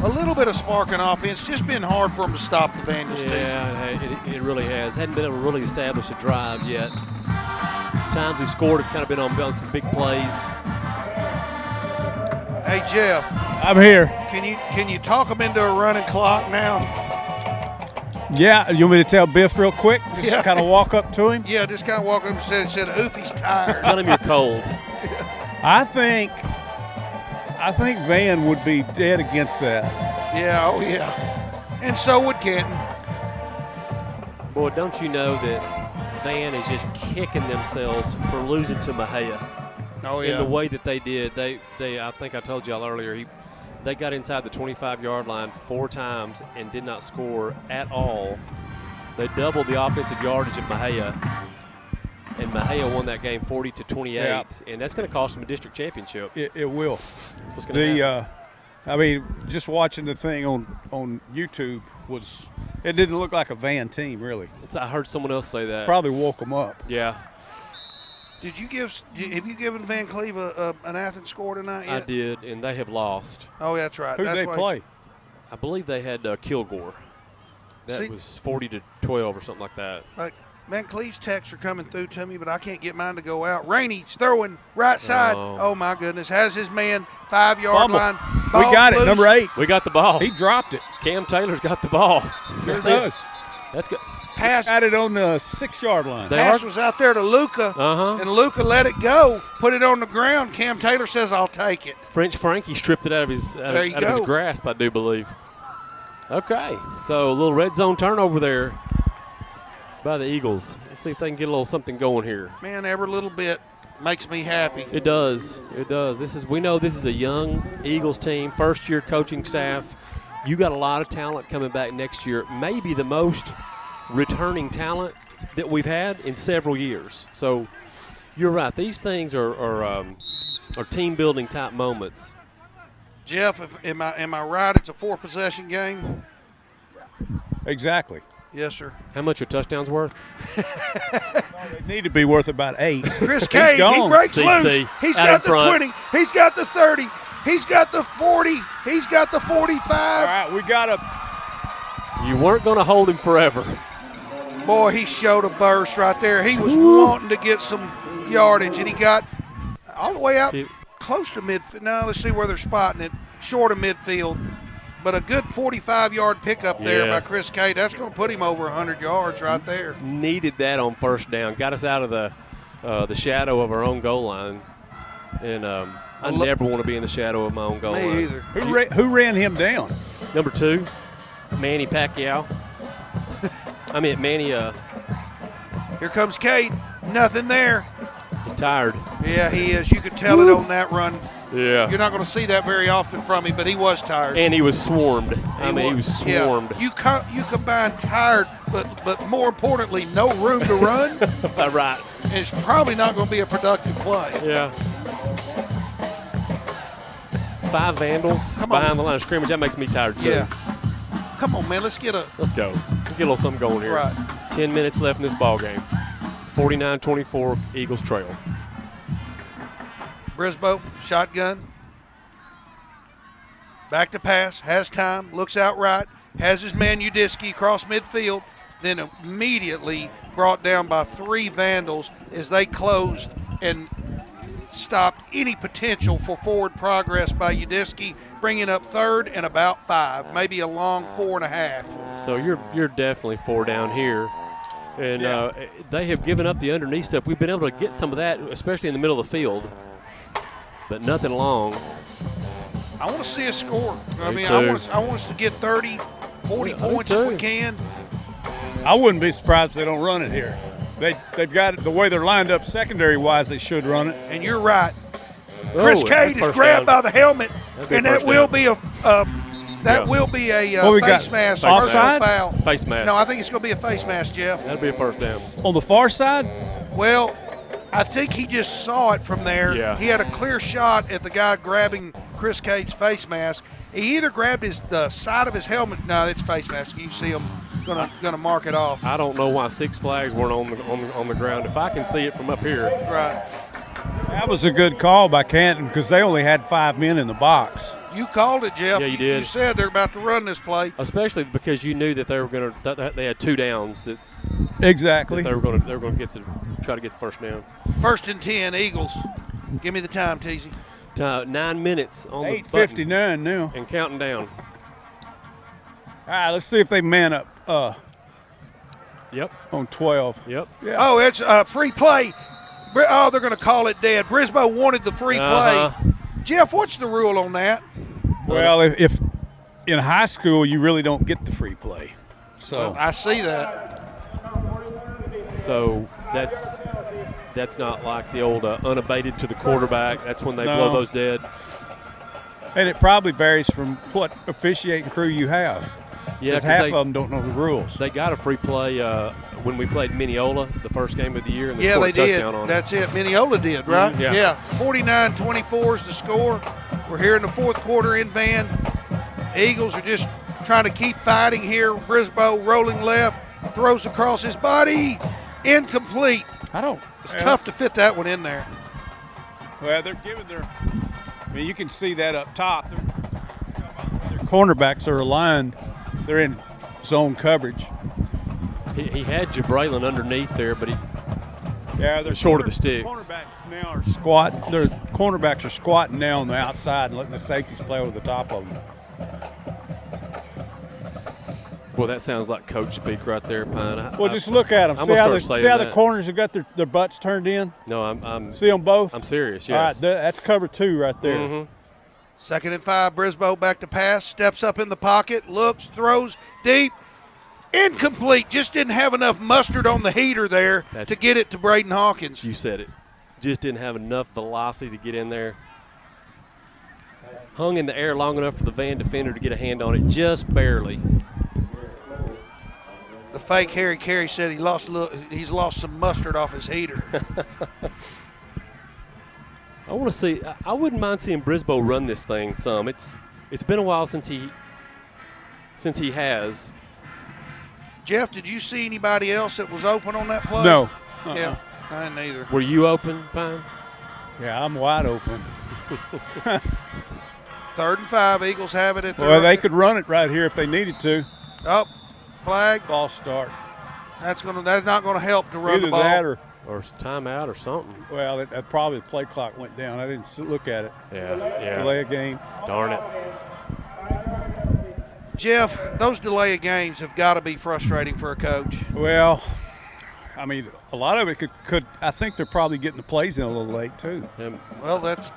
A little bit of spark in offense, just been hard for them to stop the Vandals. Yeah, it really has. Hadn't been able to really establish a drive yet. Times we've scored have kind of been on some big plays. Hey, Jeff. I'm here. Can you talk them into a running clock now? Yeah, you want me to tell Biff real quick? Just kind of walk up to him? Yeah, just kind of walk up and said, Oofy's tired. Tell him you're cold. I think Van would be dead against that. Yeah, oh yeah. And so would Canton. Boy, don't you know that Van is just kicking themselves for losing to Mahia. Oh, yeah. In the way that they did. I think I told y'all earlier, they got inside the 25-yard line 4 times and did not score at all. They doubled the offensive yardage of Mejia, and Mejia won that game 40-28, Yeah. and that's going to cost them a district championship. It will. That's what's going to happen. I mean, just watching the thing on YouTube it didn't look like a Van team, really. I heard someone else say that. Probably woke them up. Yeah. Have you given Van Cleve an Athens score tonight yet? I did, and they have lost. Oh, that's right. Who did they play? I believe they had Kilgore. That was 40-12 or something like that. Like Van Cleve's texts are coming through to me, but I can't get mine to go out. Rainey's throwing right side. Oh my goodness. Has his man 5-yard line. We got it, loose. number 8. We got the ball. He dropped it. Cam Taylor's got the ball. Sure does. That's good. Pass. Got it on the 6-yard line. Pass was out there to Luca, and Luca let it go, put it on the ground. Cam Taylor says, I'll take it. French Frankie stripped it out of his grasp, I do believe. Okay, so a little red zone turnover there by the Eagles. Let's see if they can get a little something going here. Man, every little bit makes me happy. It does. It does. We know this is a young Eagles team, first-year coaching staff. You got a lot of talent coming back next year, maybe the most returning talent that we've had in several years. So you're right. These things are team-building type moments. Jeff, am I right? It's a 4-possession game? Exactly. Yes, sir. How much are touchdowns worth? They need to be worth about 8. Chris Cade, he breaks loose. He's got the 20. He's got the 30. He's got the 40. He's got the 45. All right, we got a. You weren't going to hold him forever. Boy, he showed a burst right there. He was wanting to get some yardage, and he got all the way out close to midfield. Now, let's see where they're spotting it. Short of midfield. But a good 45-yard pickup there by Chris Cade. That's going to put him over 100 yards right there. Needed that on first down. Got us out of the shadow of our own goal line. And I never want to be in the shadow of my own goal line. Me either. Who ran him down? Number 2, Manny Pacquiao. Manny. Here comes Cade. Nothing there. He's tired. Yeah, he is. You could tell it on that run. Yeah. You're not going to see that very often from him, but he was tired. And he was swarmed. He was swarmed. Yeah. You combine tired, but more importantly, no room to run. Right. And it's probably not going to be a productive play. Yeah. 5 Vandals behind the line of scrimmage. That makes me tired, too. Yeah. Come on, man. Let's go. Let's get a little something going here. Right. 10 minutes left in this ball game. 49-24, Eagles trail. Brisboe, shotgun. Back to pass, has time, looks out right, has his man Udiski across midfield, then immediately brought down by 3 Vandals as they closed and stopped any potential for forward progress by Udiski, bringing up 3rd and about 5, maybe a long 4.5. So you're definitely 4 down here. And they have given up the underneath stuff. We've been able to get some of that, especially in the middle of the field, but nothing long. I want to see a score. I want us to get 30, 40 points if we can. I wouldn't be surprised if they don't run it here. They've got it the way they're lined up secondary-wise. They should run it. And you're right. Chris Cade is grabbed by the helmet, and that will be a face mask. Offside? Foul. Face mask. No, I think it's going to be a face mask, Jeff. That'll be a first down. On the far side? Well, I think he just saw it from there. Yeah. He had a clear shot at the guy grabbing Chris Cade's face mask. He either grabbed the side of his helmet. No, it's face mask. You see him gonna mark it off. I don't know why 6 flags weren't on the ground. If I can see it from up here. Right. That was a good call by Canton because they only had 5 men in the box. You called it, Jeff. Yeah, you did. You said they're about to run this play. Especially because you knew that they were going to. They had 2 downs. Exactly. They were going to try to get the first down. 1st and 10, Eagles. Give me the time, Teasy. 9 minutes on the 8:59 now. And counting down. All right, let's see if they man up. Yep. On 12. Yep. Yeah. Oh, it's a free play. Oh, they're going to call it dead. Brisboe wanted the free play. Jeff, what's the rule on that? Well, if in high school you really don't get the free play. So I see that. So that's not like the old unabated to the quarterback. That's when they blow those dead. And it probably varies from what officiating crew you have. Yeah, because half of them don't know the rules. They got a free play when we played Mineola the first game of the year, and they Yeah, scored they a did. touchdown on That's it. Mineola did, right? Mhm, yeah. Yeah. 49-24 is the score. We're here in the fourth quarter in Van. Eagles are just trying to keep fighting here. Brisboe rolling left, throws across his body, incomplete. It's tough to fit that one in there. Well, they're giving you can see that up top. Their cornerbacks are aligned. They're in zone coverage. He had Jabraylin underneath there, but they're short of the sticks. Cornerbacks now are squat. Their cornerbacks are squatting now on the outside and letting the safeties play over the top of them. Boy, that sounds like coach speak right there, Pine. Well, just look at them. I'm See how, gonna start saying the that. corners have got their butts turned in? No, I'm. See them both? I'm serious. All right, Yes. that's cover 2 right there. Mhm. 2nd and 5, Brisboe back to pass, steps up in the pocket, looks, throws deep. Incomplete. Just didn't have enough mustard on the heater there to get it to Braden Hawkins. You said it. Just didn't have enough velocity to get in there. Hung in the air long enough for the Van defender to get a hand on it, just barely. The fake Harry Carey said he's lost some mustard off his heater. I want to see. I wouldn't mind seeing Brisboe run this thing some. It's been a while since he has. Jeff, did you see anybody else that was open on that play? No. Yeah, I didn't either. Were you open, Pine? Yeah, I'm wide open. 3rd and 5, Eagles have it at Well, they could run it right here if they needed to. Oh, flag. False start. That's not going to help to run Either the ball. that or timeout or something. Well, that probably the play clock went down. I didn't look at it. Yeah. Delay a game. Darn it. Jeff, those delay of games have got to be frustrating for a coach. Well, I mean, a lot of it could. I think they're probably getting the plays in a little late too. Well, that's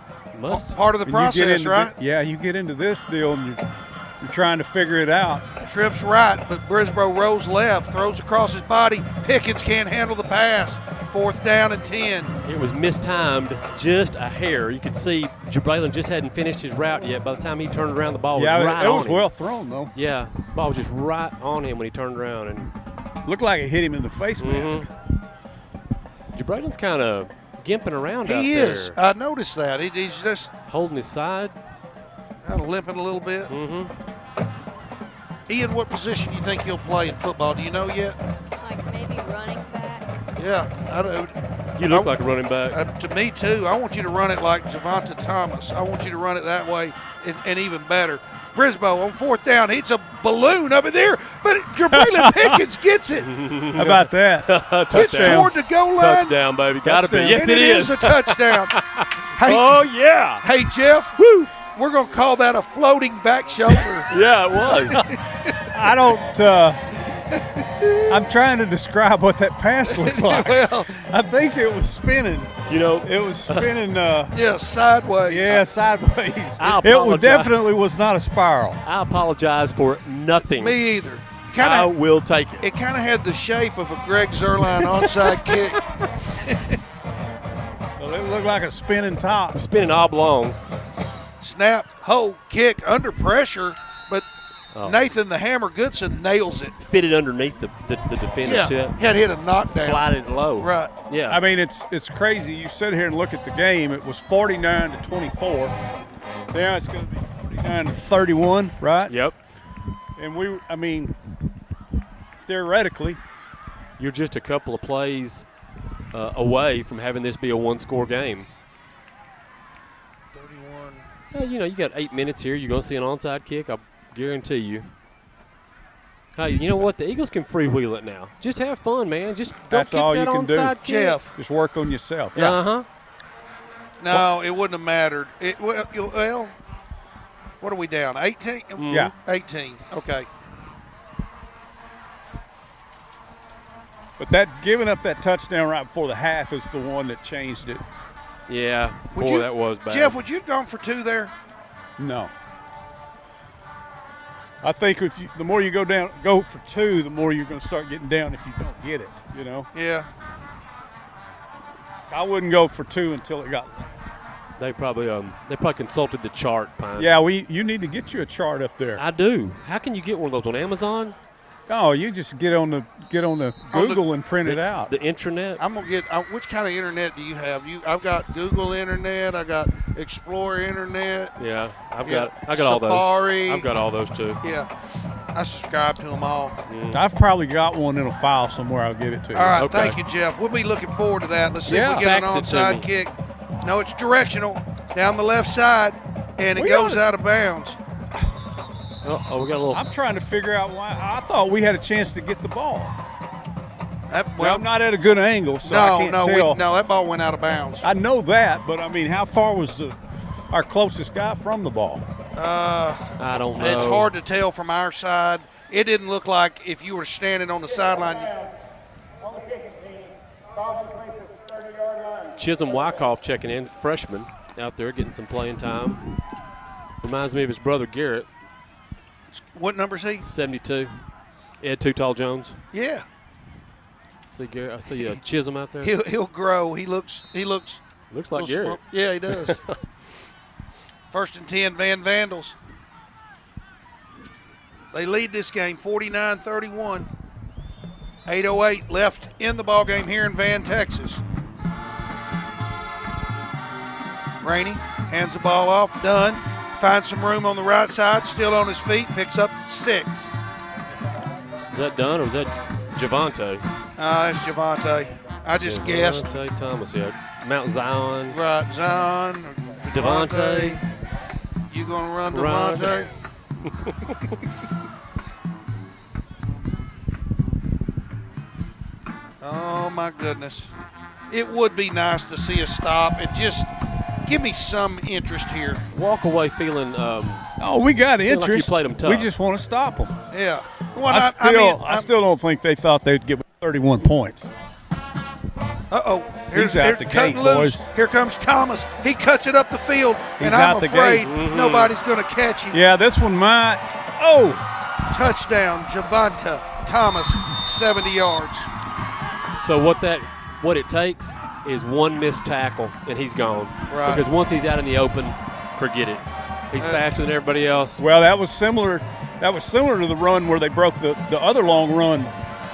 part of the process, right? You get into this deal and you're trying to figure it out. Trips right, but Brisboe rolls left, throws across his body. Pickens can't handle the pass. 4th down and 10. It was mistimed just a hair. You could see Jabraylin just hadn't finished his route yet. By the time he turned around, the ball was right on him. It was well thrown, though. Yeah, the ball was just right on him when he turned around. And looked like it hit him in the face mask. Jabraylin's kind of gimping around out there. He is. I noticed that. He's just holding his side. Kind of limping a little bit. Ian, what position do you think he'll play in football? Do you know yet? Like maybe running back. Yeah, I do. You look like a running back. To me, too. I want you to run it like Javonta Thomas. I want you to run it that way and even better. Brisboe on 4th down. Hits a balloon up in there, but Jabraylin Pickens gets it. How about that? Gets toward the goal line. Touchdown, baby. Got to be. Yes, and it is a touchdown. Hey, oh, yeah. Hey, Jeff. Woo. We're going to call that a floating back shoulder. Yeah, it was. I don't I'm trying to describe what that pass looked like. Well, I think it was spinning. You know, it was spinning. Yeah, sideways. Yeah, sideways. It definitely was not a spiral. I apologize for nothing. Me either. I will take it. It kind of had the shape of a Greg Zuerlein onside kick. Well, it looked like a spinning top. Spinning oblong. Snap, hold, kick, under pressure, but Nathan the Hammer Goodson nails it. Fitted underneath the defender's hip. Had hit a knockdown. Flighted low. Right. Yeah. I mean, it's crazy. You sit here and look at the game. It was 49-24. Now it's going to be 49-31, right? Yep. And theoretically, you're just a couple of plays away from having this be a one-score game. 31. Well, you got 8 minutes here. You're going to see an onside kick, I guarantee you. Hey, you know what? The Eagles can freewheel it now. Just have fun, man. Just don't that's all you can do. Kick. Jeff. Just work on yourself. Yeah. Uh-huh. No, it wouldn't have mattered. Well, what are we down? 18? Yeah. 18. Okay. But that giving up that touchdown right before the half is the one that changed it. Yeah. That was bad. Jeff, would you have gone for 2 there? No. I think the more you go for 2, the more you're going to start getting down if you don't get it, Yeah. I wouldn't go for 2 until it got They probably consulted the chart, Pine. Yeah, you need to get you a chart up there. I do. How can you get one of those on Amazon? Oh, you just get on the Google and print it out. The intranet. I'm gonna get. Which kind of internet do you have? I've got Google Internet. I got Explorer Internet. Yeah, I got Safari. all those. I've got all those too. Yeah, I subscribe to them all. I've probably got one in a file somewhere. I'll give it to you. All right, Okay. thank you, Jeff. We'll be looking forward to that. Let's see if Yeah. we get an Fax it to onside me. kick. No, it's directional down the left side, and it goes out of bounds. Oh, we got a little. I'm trying to figure out why. I thought we had a chance to get the ball. Well, Well, I'm not at a good angle, so I can't tell. no, that ball went out of bounds. I know that, but I mean, how far was our closest guy from the ball? I don't know. It's hard to tell from our side. It didn't look like if you were standing on the sideline. On the kicking team, ball in place at the 30-yard line. Chisholm Wyckoff checking in, freshman out there getting some playing time. Reminds me of his brother Garrett, What number is he? 72. Ed Too Tall Jones. Yeah, See Garrett. I see Chisholm out there. he'll grow. He looks Looks like little Garrett. small. Yeah, he does. 1st and 10, Van Vandals. They lead this game 49-31. 8:08 left in the ball game here in Van, Texas. Rainey hands the ball off. Dunn finds some room on the right side. Still on his feet. Picks up 6. Is that Dunn or is that Javante? It's Javante. I just guessed. Javante Thomas, yeah. Mount Zion. Right, Zion. Devontae. You gonna run Run. Devontae? Oh my goodness. It would be nice to see a stop and just give me some interest here. Walk away feeling Oh, we got like you interest. played 'em tough. We just want to stop them. Yeah. Well, I still don't think they thought they'd give 31 points. Uh-oh. He's out the cutting gate, loose. boys. Here comes Thomas. He cuts it up the field, and He's I'm out the afraid gate. nobody's going to catch him. Yeah, this one might. Oh, Touchdown, Javante Thomas, 70 yards. so what it takes is one missed tackle and he's gone. Right. Because once he's out in the open, forget it. He's faster than everybody else. well, that was similar. That was similar to the run where they broke the other long run,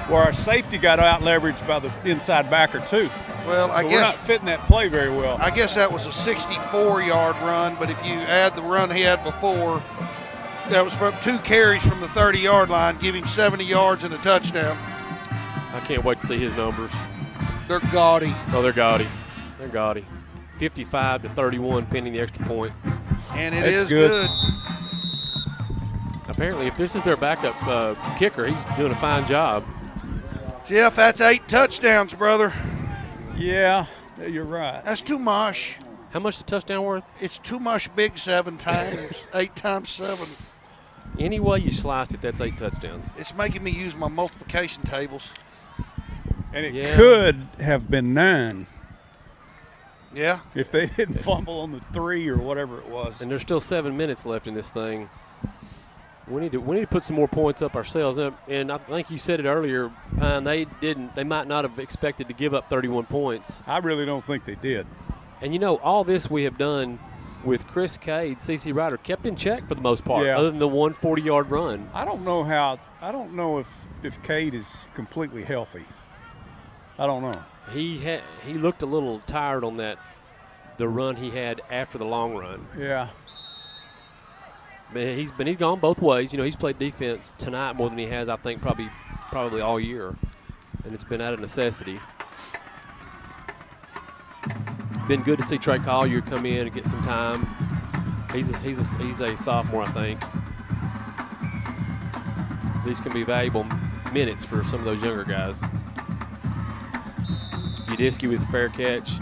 where our safety got out leveraged by the inside backer too. Well, I So we're not guess fitting that play very well. I guess that was a 64-yard run, but if you add the run he had before, that was from 2 carries from the 30-yard line, give him 70 yards and a touchdown. I can't wait to see his numbers. They're gaudy. Oh, they're gaudy. They're gaudy. 55-31 pending the extra point. And it That's is good. good. Apparently, if this is their backup kicker, he's doing a fine job. Jeff, that's 8 touchdowns, brother. Yeah, you're right. That's too much. How much is the touchdown worth? It's too much big 7 times. 8 times 7. Any way you slice it, that's 8 touchdowns. It's making me use my multiplication tables. And it Yeah. could have been 9 Yeah. if they didn't fumble on the 3 or whatever it was. And there's still 7 minutes left in this thing. We need to put some more points up ourselves. And I think you said it earlier, Pine. They might not have expected to give up 31 points. I really don't think they did. And you know, all this we have done with Chris Cade, CC Ryder, kept in check for the most part, Yeah. other than the 140-yard run. I don't know if Cade is completely healthy. I don't know. He looked a little tired on the run he had after the long run. Yeah. But he's gone both ways. You know, he's played defense tonight more than he has, I think, probably all year, and it's been out of necessity. Been good to see Trey Collier come in and get some time. He's a sophomore, I think. These can be valuable minutes for some of those younger guys. Udisky with a fair catch.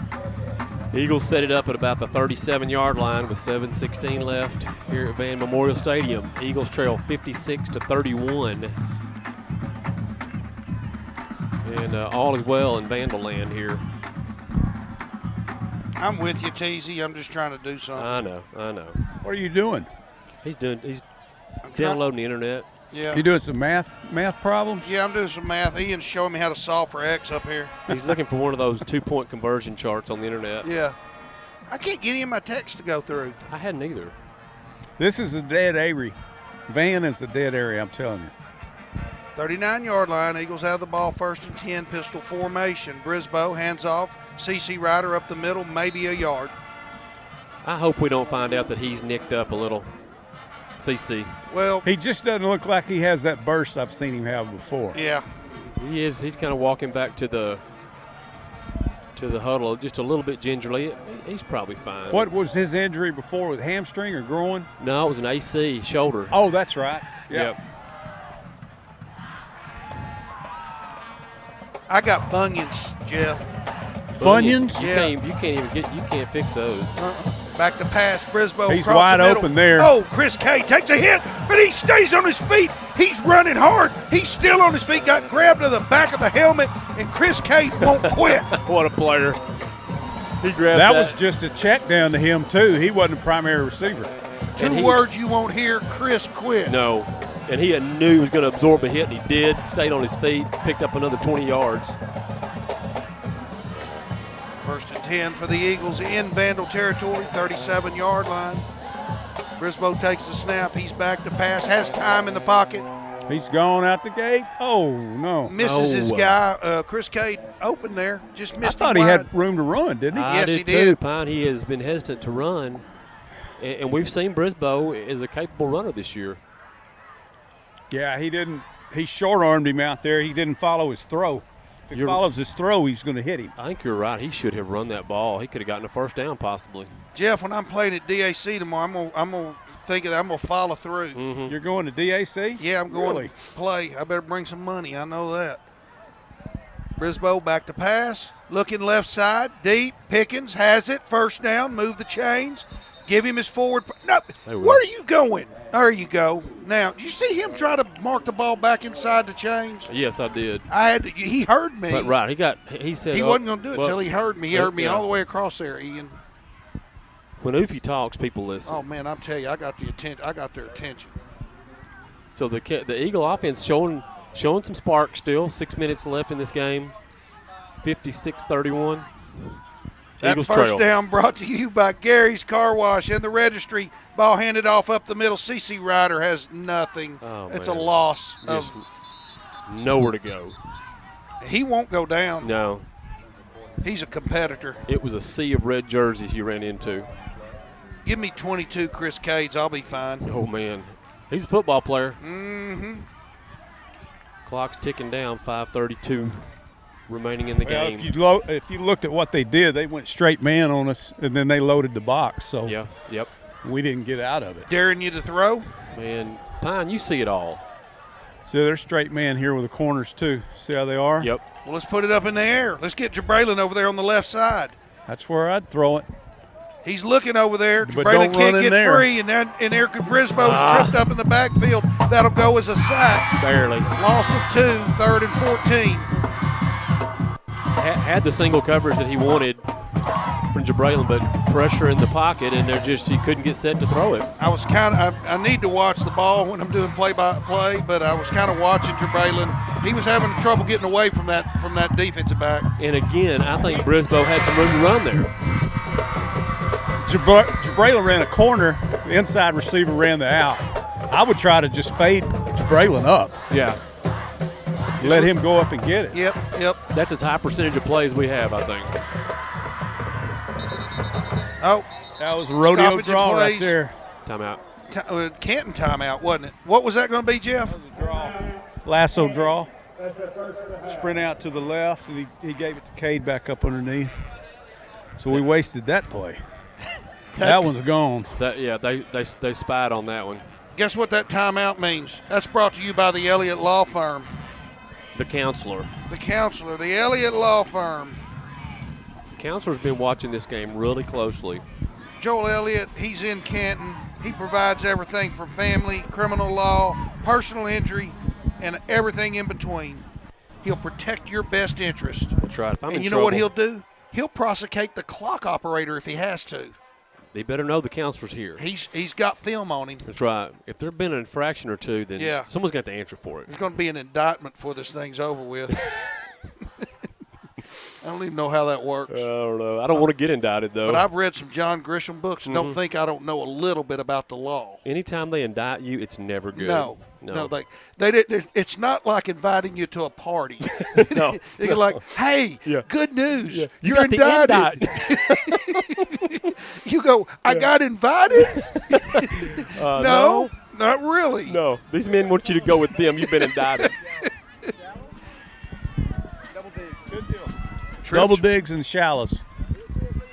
Eagles set it up at about the 37-yard line with 7:16 left here at Van Memorial Stadium. Eagles trail 56-31. And all is well in Vanderland here. I'm with you, Teasy. I'm just trying to do something. I know. What are you doing? He's downloading the internet. Yeah. You doing some math problems? Yeah, I'm doing some math. Ian's showing me how to solve for X up here. He's looking for one of those 2-point conversion charts on the internet. Yeah. I can't get any of my text to go through. I hadn't either. This is a dead area. Van is a dead area, I'm telling you. 39-yard line. Eagles have the ball, 1st and 10, pistol formation. Brisboe hands off. CC Ryder up the middle, maybe a yard. I hope we don't find out that he's nicked up a little. CC. Well, he just doesn't look like he has that burst I've seen him have before. Yeah. He is. He's kind of walking back to the huddle just a little bit gingerly. He's probably fine. What was his injury before? Was it hamstring or groin? No, it was an AC, shoulder. Oh, that's right. Yep. I got bunions, Jeff. Funyuns? Yeah. You can't fix those. Back to pass, Brisboe. He's across wide the middle. open there. Oh, Chris K takes a hit, but he stays on his feet. He's running hard. He's still on his feet. Got grabbed to the back of the helmet, and Chris K won't quit. What a player. He grabbed that. Was just a check down to him, too. He wasn't a primary receiver. Two words you won't hear, Chris quit. No. And he knew he was going to absorb a hit, and he did. Stayed on his feet, picked up another 20 yards. 1st and 10 for the Eagles in Vandal territory, 37-yard line. Brisboe takes the snap. He's back to pass, has time in the pocket. He's gone out the gate. Oh, no. Misses his guy. Chris Cade open there. Just missed him I thought he wide. had room to run, didn't he? Yes, he did. did. Pine, he has been hesitant to run. And we've seen Brisboe as a capable runner this year. Yeah, he didn't. He short-armed him out there. He didn't follow his throw. If he follows his throw, he's going to hit him. I think you're right. He should have run that ball. He could have gotten a first down possibly. Jeff, when I'm playing at DAC tomorrow, I'm gonna think that I'm gonna follow through. Mm-hmm. You're going to DAC? Yeah, I'm going to play. I better bring some money. I know that. Brisboe back to pass. Looking left side, deep. Pickens has it. First down. Move the chains. Give him his forward. No, where are you going? There you go. Now, did you see him try to mark the ball back inside the chains? Yes, I did. I had to. He heard me. But right, he said he wasn't going to do it until he heard me. He heard me all the way across there, Ian. When Oofy talks, people listen. Oh man, I'm telling you, I got the attention. I got their attention. So the Eagle offense showing some spark still. 6 minutes left in this game. 56-31. That Eagles first trail. down brought to you by Gary's Car Wash and the registry. Ball handed off up the middle. CC Ryder has nothing. Oh, it's man. a loss. Just nowhere to go. He won't go down. No. He's a competitor. It was a sea of red jerseys you ran into. Give me 22 Chris Cades. I'll be fine. Oh, man. He's a football player. Mm-hmm. Clock's ticking down, 5:32 remaining in the game. If you looked at what they did, they went straight man on us, and then they loaded the box. So yeah, yep. We didn't get out of it. Daring you to throw? Man, Pine, you see it all. So they're straight man here with the corners, too. See how they are? Yep. Well, let's put it up in the air. Let's get Jabraylin over there on the left side. That's where I'd throw it. He's looking over there. But Jabraylin don't can't run in get there. free, and there Brisboe's tripped up in the backfield. That'll go as a sack. Barely. Loss of 2, 3rd and 14. Had the single coverage that he wanted from Jabraylin, but pressure in the pocket, and he couldn't get set to throw it. I was I need to watch the ball when I'm doing play-by-play, but I was kind of watching Jabraylin. He was having trouble getting away from that defensive back. And again, I think Brisboe had some room to run there. Jabraylin ran a corner, the inside receiver ran the out. I would try to just fade Jabraylin up. Yeah. Let him go up and get it. Yep. That's as high percentage of plays we have, I think. Oh. That was a rodeo Stoppage draw of right plays. there. Timeout. Canton timeout, wasn't it? What was that going to be, Jeff? Lasso draw. Sprint out to the left, and he gave it to Cade back up underneath. So we wasted that play. That one's gone. They spied on that one. Guess what that timeout means? That's brought to you by the Elliott Law Firm. The counselor. The counselor, the Elliott Law Firm. The counselor's been watching this game really closely. Joel Elliott, he's in Canton. He provides everything from family, criminal law, personal injury, and everything in between. He'll protect your best interest. That's right. If I'm and in you know what trouble, he'll do? He'll prosecute the clock operator if he has to. They better know the counselor's here. He's got film on him. That's right. If there's been an infraction or two, then someone's got to answer for it. There's going to be an indictment before this thing's over with. I don't even know how that works. I don't know. I don't want to get indicted, though. But I've read some John Grisham books and don't think I don't know a little bit about the law. Anytime they indict you, it's never good. No. It's not like inviting you to a party. No. You're like, hey, good news. Yeah. You're indicted. You go, I got invited? No, not really. No. These men want you to go with them. You've been indicted. Double digs and shallows.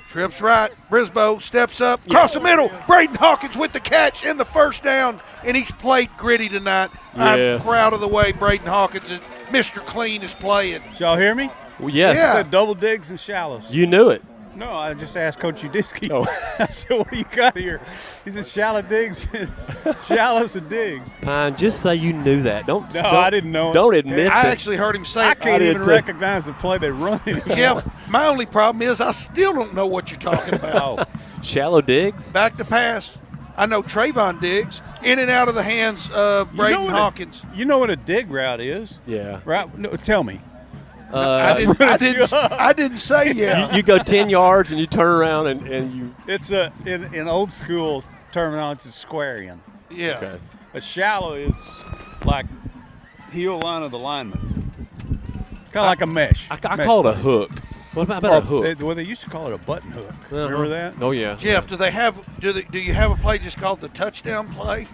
Trips right. Brisboe steps up. Across the middle. Braden Hawkins with the catch and the first down. And he's played gritty tonight. Yes. I'm proud of the way Braden Hawkins and Mr. Clean is playing. Did y'all hear me? Well, yes. Yeah. I said double digs and shallows. You knew it. No, I just asked Coach Udisky. Oh. I said, what do you got here? He said shallow digs, shallows and digs. Pine, just say you knew that. Don't. I didn't know it. Don't admit I that. actually heard him say I it. can't even recognize the play they run anymore. Jeff, my only problem is I still don't know what you're talking about. Shallow digs? Back to pass. I know Trayvon Diggs in and out of the hands of Braden Hawkins. You know what a dig route is? Yeah. Right? No, tell me. I didn't say yeah. You go 10 yards and you turn around and you. It's in old school terminology, it's square in. Yeah. Okay. A shallow is like heel line of the lineman. Kind of like a mesh. I call it a hook. What about a hook? They used to call it a button hook. Remember that? Oh yeah. Jeff, do you have a play just called the touchdown play?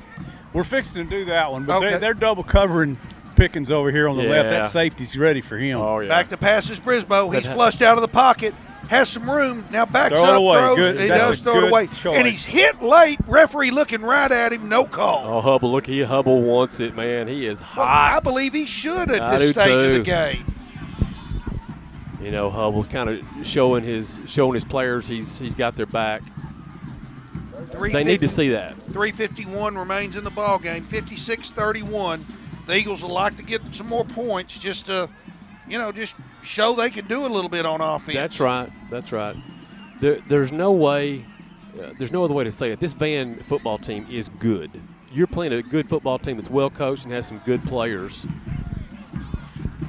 We're fixing to do that one, but Okay. they're double covering Pickens over here on the left. Yeah. That safety's ready for him. Oh yeah. Back to pass is Brisboe. He's flushed out of the pocket, has some room, now backs Throw it up, away. throws. Good. He That's does a throw it good away. choice. And he's hit late. Referee looking right at him, no call. Oh, Hubble, look, Hubble wants it, man. He is Well, hot. I believe he should at I this do stage of the too. game. You know, Hubble's kind of showing his players he's got their back. They need to see that. 3:51 remains in the ball game. 56-31. The Eagles would like to get some more points just to, just show they can do a little bit on offense. That's right. That's right. There's no way. There's no other way to say it. This Van football team is good. You're playing a good football team that's well coached and has some good players.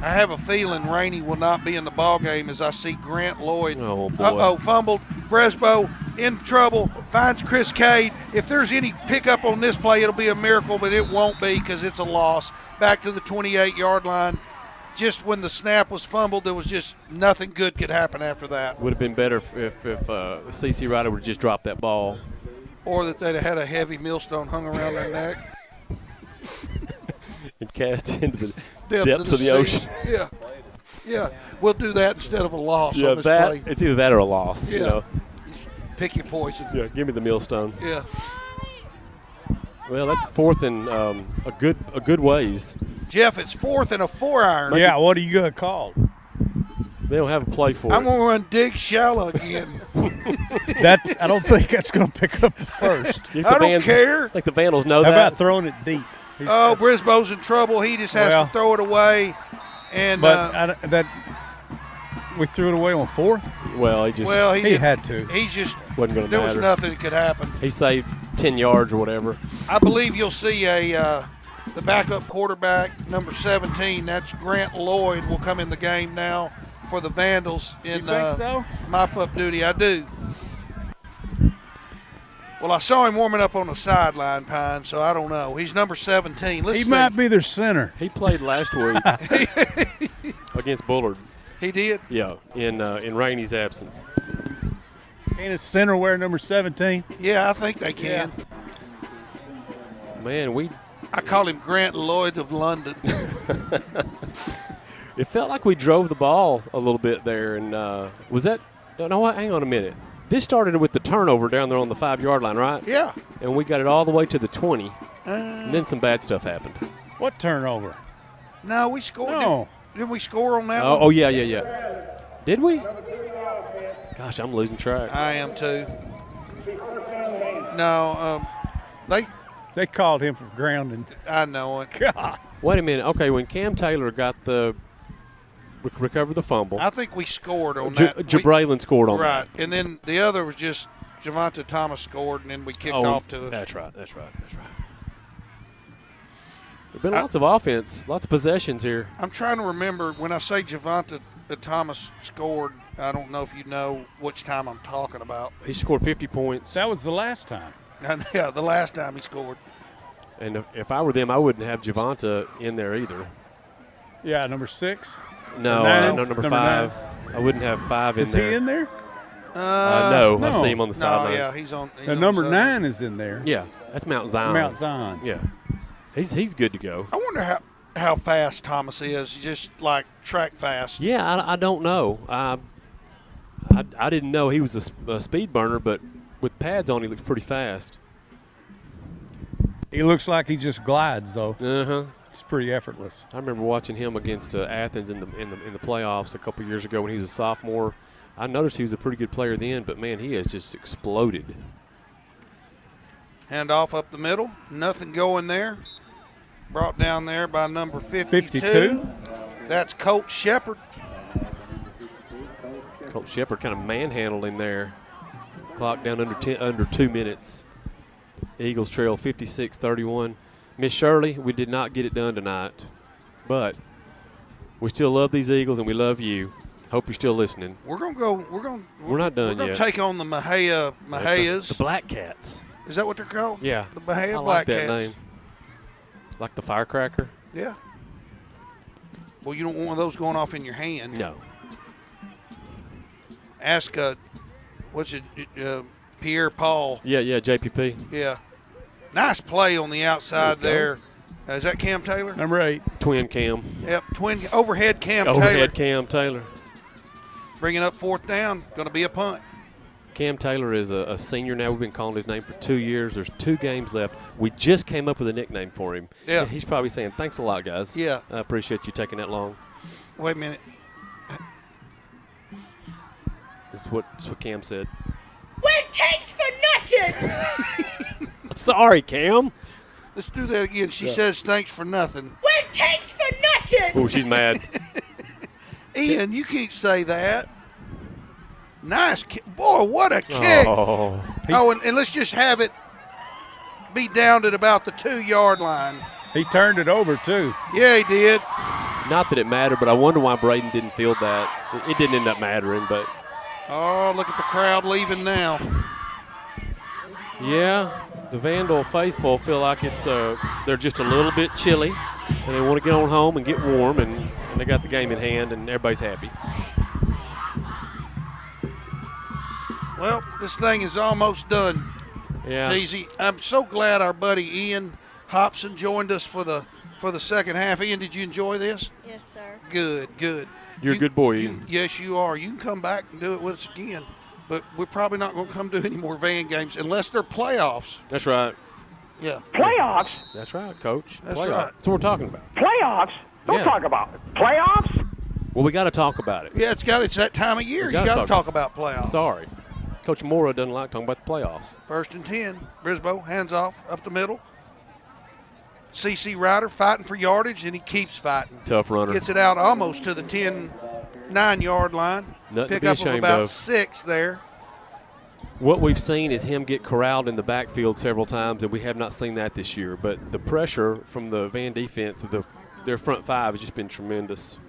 I have a feeling Rainey will not be in the ball game as I see Grant Lloyd. Oh, boy. Uh-oh, fumbled. Bresbo in trouble, finds Chris Cade. If there's any pickup on this play, it'll be a miracle, but it won't be because it's a loss. Back to the 28-yard line. Just when the snap was fumbled, there was just nothing good could happen after that. Would have been better if C.C. Ryder would have just dropped that ball. Or that they'd have had a heavy millstone hung around their neck. And cast into the Depths of the ocean. Yeah. Yeah. We'll do that instead of a loss Yeah, on this play. it's either that or a loss. Yeah. You know? Pick your poison. Yeah, give me the millstone. Yeah. Well, that's fourth and a good ways. Jeff, it's fourth and a 4-iron. Yeah, what are you going to call? They don't have a play for I'm it. going to run dig shallow again. I don't think that's going to pick up the first. You think I the don't care. I think the Vandals know How that. about throwing it deep? Oh, Brisboe's in trouble. He just has to throw it away. And But we threw it away on fourth? Well, he had to. He just wasn't going to there matter. was nothing that could happen. He saved 10 yards or whatever. I believe you'll see the backup quarterback, number 17. That's Grant Lloyd. Will come in the game now for the Vandals in You think so? mop-up duty. I do. Well, I saw him warming up on the sideline, Pine, so I don't know. He's number 17. Let's He see. might be their center. He played last week against Bullard. He did? Yeah, in Rainey's absence. Ain't a center wear number 17? Yeah, I think they can. Man, I call him Grant Lloyd of London. It felt like we drove the ball a little bit there, and was that? No, what? Hang on a minute. This started with the turnover down there on the 5-yard line, right? Yeah. And we got it all the way to the 20, and then some bad stuff happened. What turnover? No, we scored. No. Didn't we score on that one? Oh, yeah. Did we? Gosh, I'm losing track. I am too. No, they called him for grounding. I know it. God. Wait a minute. Okay, when Cam Taylor got recovered the fumble, I think we scored on that. Jabraylin scored on right, that. and then the other was just Javonte Thomas scored, and then we kicked off to us. That's right. There've been lots of offense, lots of possessions here. I'm trying to remember when I say Javonte Thomas scored. I don't know if you know which time I'm talking about. He scored 50 points. That was the last time. Yeah, the last time he scored. And if I were them, I wouldn't have Javonta in there either. Yeah, number 6. No, no, number 5. 9. I wouldn't have 5 in there. Is he in there? No, I see him on the sidelines. Yeah, he's on. He's and on number 9 is in there. Yeah, that's Mount Zion. Mount Zion. Yeah, he's good to go. I wonder how fast Thomas is. Just like track fast. Yeah, I don't know. I didn't know he was a speed burner, but with pads on, he looks pretty fast. He looks like he just glides, though. Uh-huh. It's pretty effortless. I remember watching him against Athens in the playoffs a couple years ago when he was a sophomore. I noticed he was a pretty good player then, but, man, he has just exploded. Hand off up the middle. Nothing going there. Brought down there by number 52. That's Colt Shepard. Colt Shepard kind of manhandled him there. Clock down under 2 minutes. Eagles trail 56-31. Miss Shirley, we did not get it done tonight, but we still love these Eagles and we love you. Hope you're still listening. We're not done We're yet. going to take on the Mahayas. The Black Cats. Is that what they're called? Yeah. The Bahia I like Black that Cats. name. Like the firecracker? Yeah. Well, you don't want one of those going off in your hand. No. Ask, Pierre Paul. Yeah, JPP. Yeah. Nice play on the outside there. Is that Cam Taylor? Number 8. Twin Cam. Yep, overhead Cam Taylor. Overhead Cam Taylor. Bringing up 4th down. Going to be a punt. Cam Taylor is a senior now. We've been calling his name for 2 years. There's 2 games left. We just came up with a nickname for him. Yeah. He's probably saying, thanks a lot, guys. Yeah. I appreciate you taking that long. Wait a minute. This is what Cam said. Well, thanks for nothing. I'm sorry, Cam. Let's do that again. She says thanks for nothing. Well, thanks for nothing. Oh, she's mad. Ian, you can't say that. Nice kick. Boy, what a kick. Oh. And let's just have it be down at about the 2-yard line. He turned it over, too. Yeah, he did. Not that it mattered, but I wonder why Braden didn't field that. It didn't end up mattering, but. Oh, look at the crowd leaving now. Yeah, the Vandal faithful feel like they're just a little bit chilly, and they want to get on home and get warm, and they got the game in hand, and everybody's happy. Well, this thing is almost done. Yeah. Teasy. I'm so glad our buddy Ian Hobson joined us for the second half. Ian, did you enjoy this? Yes, sir. Good. You're a good boy, Ian. Yes, you are. You can come back and do it with us again, but we're probably not going to come do any more van games unless they're playoffs. That's right. Yeah. Playoffs? That's right, Coach. That's playoffs. right. That's what we're talking about. Playoffs? Don't talk about it. Playoffs? Well, we got to talk about it. Yeah, it's that time of year. You got to talk about playoffs. Sorry. Coach Mora doesn't like talking about the playoffs. 1st and 10. Brisboe, hands off, up the middle. CC Ryder fighting for yardage, and he keeps fighting. Tough runner. Gets it out almost to the 9-yard line. Nothing Pick to be up of ashamed about of. 6 there. What we've seen is him get corralled in the backfield several times, and we have not seen that this year. But the pressure from the Van defense of their front 5 has just been tremendous.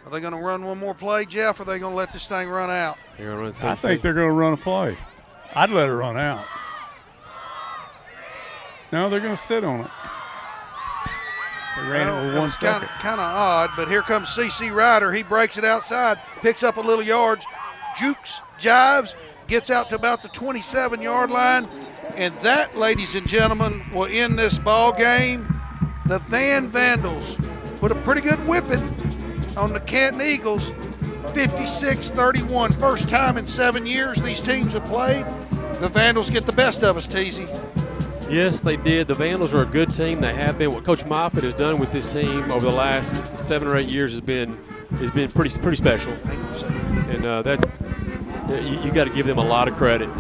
Are they going to run one more play, Jeff, or are they going to let this thing run out? They're going to run CC. I think they're going to run a play. I'd let it run out. No, they're going to sit on it. They ran it with 1 second. Kind of odd, but here comes CC Ryder. He breaks it outside, picks up a little yards, jukes, jives, gets out to about the 27-yard line, and that, ladies and gentlemen, will end this ball game. The Vandals put a pretty good whipping on the Canton Eagles, 56-31. First time in 7 years these teams have played. The Vandals get the best of us, Teasy. Yes, they did. The Vandals are a good team. They have been. What Coach Moffitt has done with this team over the last 7 or 8 years has been pretty special. And that's you got to give them a lot of credit.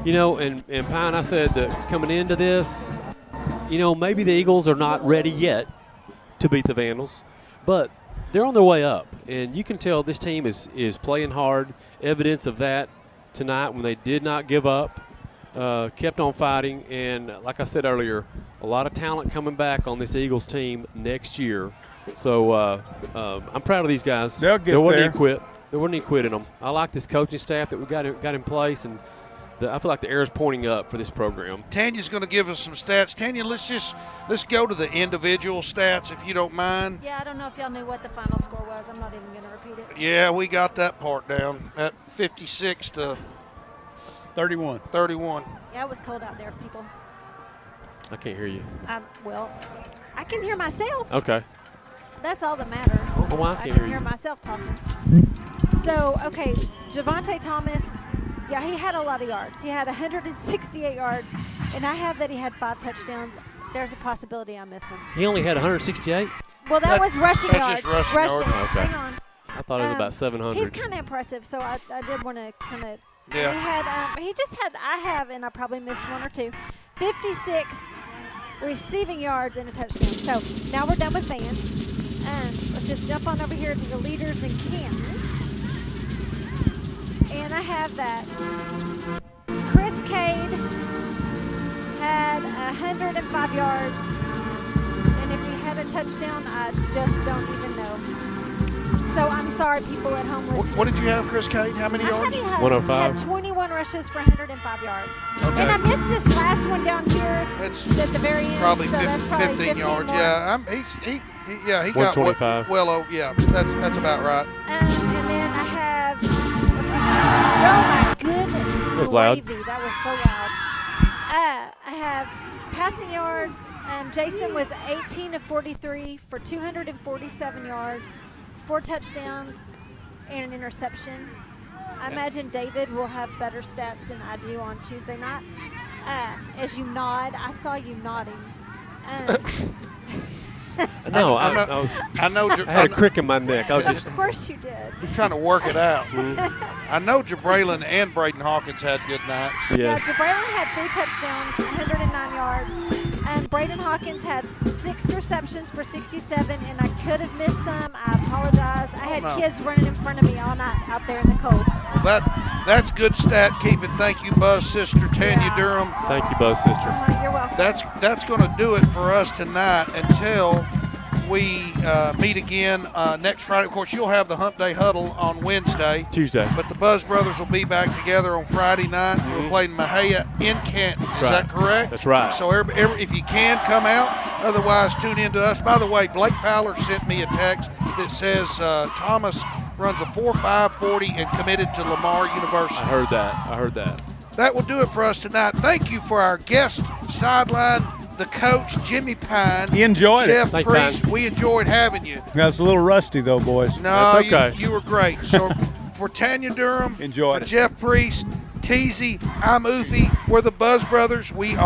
And Pine, I said that coming into this, maybe the Eagles are not ready yet to beat the Vandals, but they're on their way up, and you can tell this team is playing hard. Evidence of that tonight when they did not give up, kept on fighting, and like I said earlier, a lot of talent coming back on this Eagles team next year. So I'm proud of these guys. They'll get there wasn't there. any quit. There wasn't any quitting them. I like this coaching staff that we got in place, and I feel like the arrow's pointing up for this program. Tanya's going to give us some stats. Tanya, let's go to the individual stats if you don't mind. Yeah, I don't know if y'all knew what the final score was. I'm not even going to repeat it. Yeah, we got that part down at 56 to 31. 31. Yeah, it was cold out there, people. I can't hear you. Well, I can hear myself. Okay. That's all that matters. Well, I can can't hear myself talking. So, okay, Javonte Thomas, yeah, he had a lot of yards. He had 168 yards, and I have that he had 5 touchdowns. There's a possibility I missed him. He only had 168? Well, that was rushing that's yards. just rushing yards. Okay. Hang on. I thought it was about 700. He's kind of impressive, so I did want to kind of. Yeah. I have, and I probably missed 1 or 2, 56 receiving yards and a touchdown. So now we're done with Van. Let's just jump on over here to the leaders in Canton. And I have that Chris Cade had 105 yards. And if he had a touchdown, I just don't even know. So I'm sorry, people at home listening. What did you have, Chris Cade? How many yards? 105. Had 21 rushes for 105 yards. Okay. And I missed this last one down here That's at the very end. probably, so that's 15 yards. more. Yeah, he got 125. well, yeah, that's about right. And then I have, let's see, Joe, my good That was loud. gravy. That was so loud. I have passing yards. Jason was 18 of 43 for 247 yards, 4 touchdowns, and an interception. I imagine David will have better stats than I do on Tuesday night. As you nod, I saw you nodding. No, I had a crick in my neck. I was just. Of course you did. trying to work it out. I know Jabraylin and Braden Hawkins had good nights. Yes. Yeah, Jabraylin had 3 touchdowns, 109 yards. And Braden Hawkins had 6 receptions for 67, and I could have missed some. I apologize. I had kids running in front of me all night out there in the cold. Well, that's good stat keeping. Thank you, Buzz sister Tanya Durham. Thank you, Buzz sister. You're welcome. That's going to do it for us tonight until we meet again next Friday. Of course, you'll have the Hump Day Huddle on Wednesday. Tuesday. But the Buzz Brothers will be back together on Friday night. We're playing Mahia in Canton. Is that correct? That's right. So if you can, come out. Otherwise, tune in to us. By the way, Blake Fowler sent me a text that says Thomas runs a 4.540 and committed to Lamar University. I heard that. That will do it for us tonight. Thank you for our guest sideline, the coach, Jimmy Pine. You enjoyed Jeff it. Priest, we enjoyed having you. I was a little rusty, though, boys. No, That's okay. You were great. So for Tanya Durham, Enjoyed for it. Jeff Priest, Teasy, I'm Oofy. We're the Buzz Brothers. We are.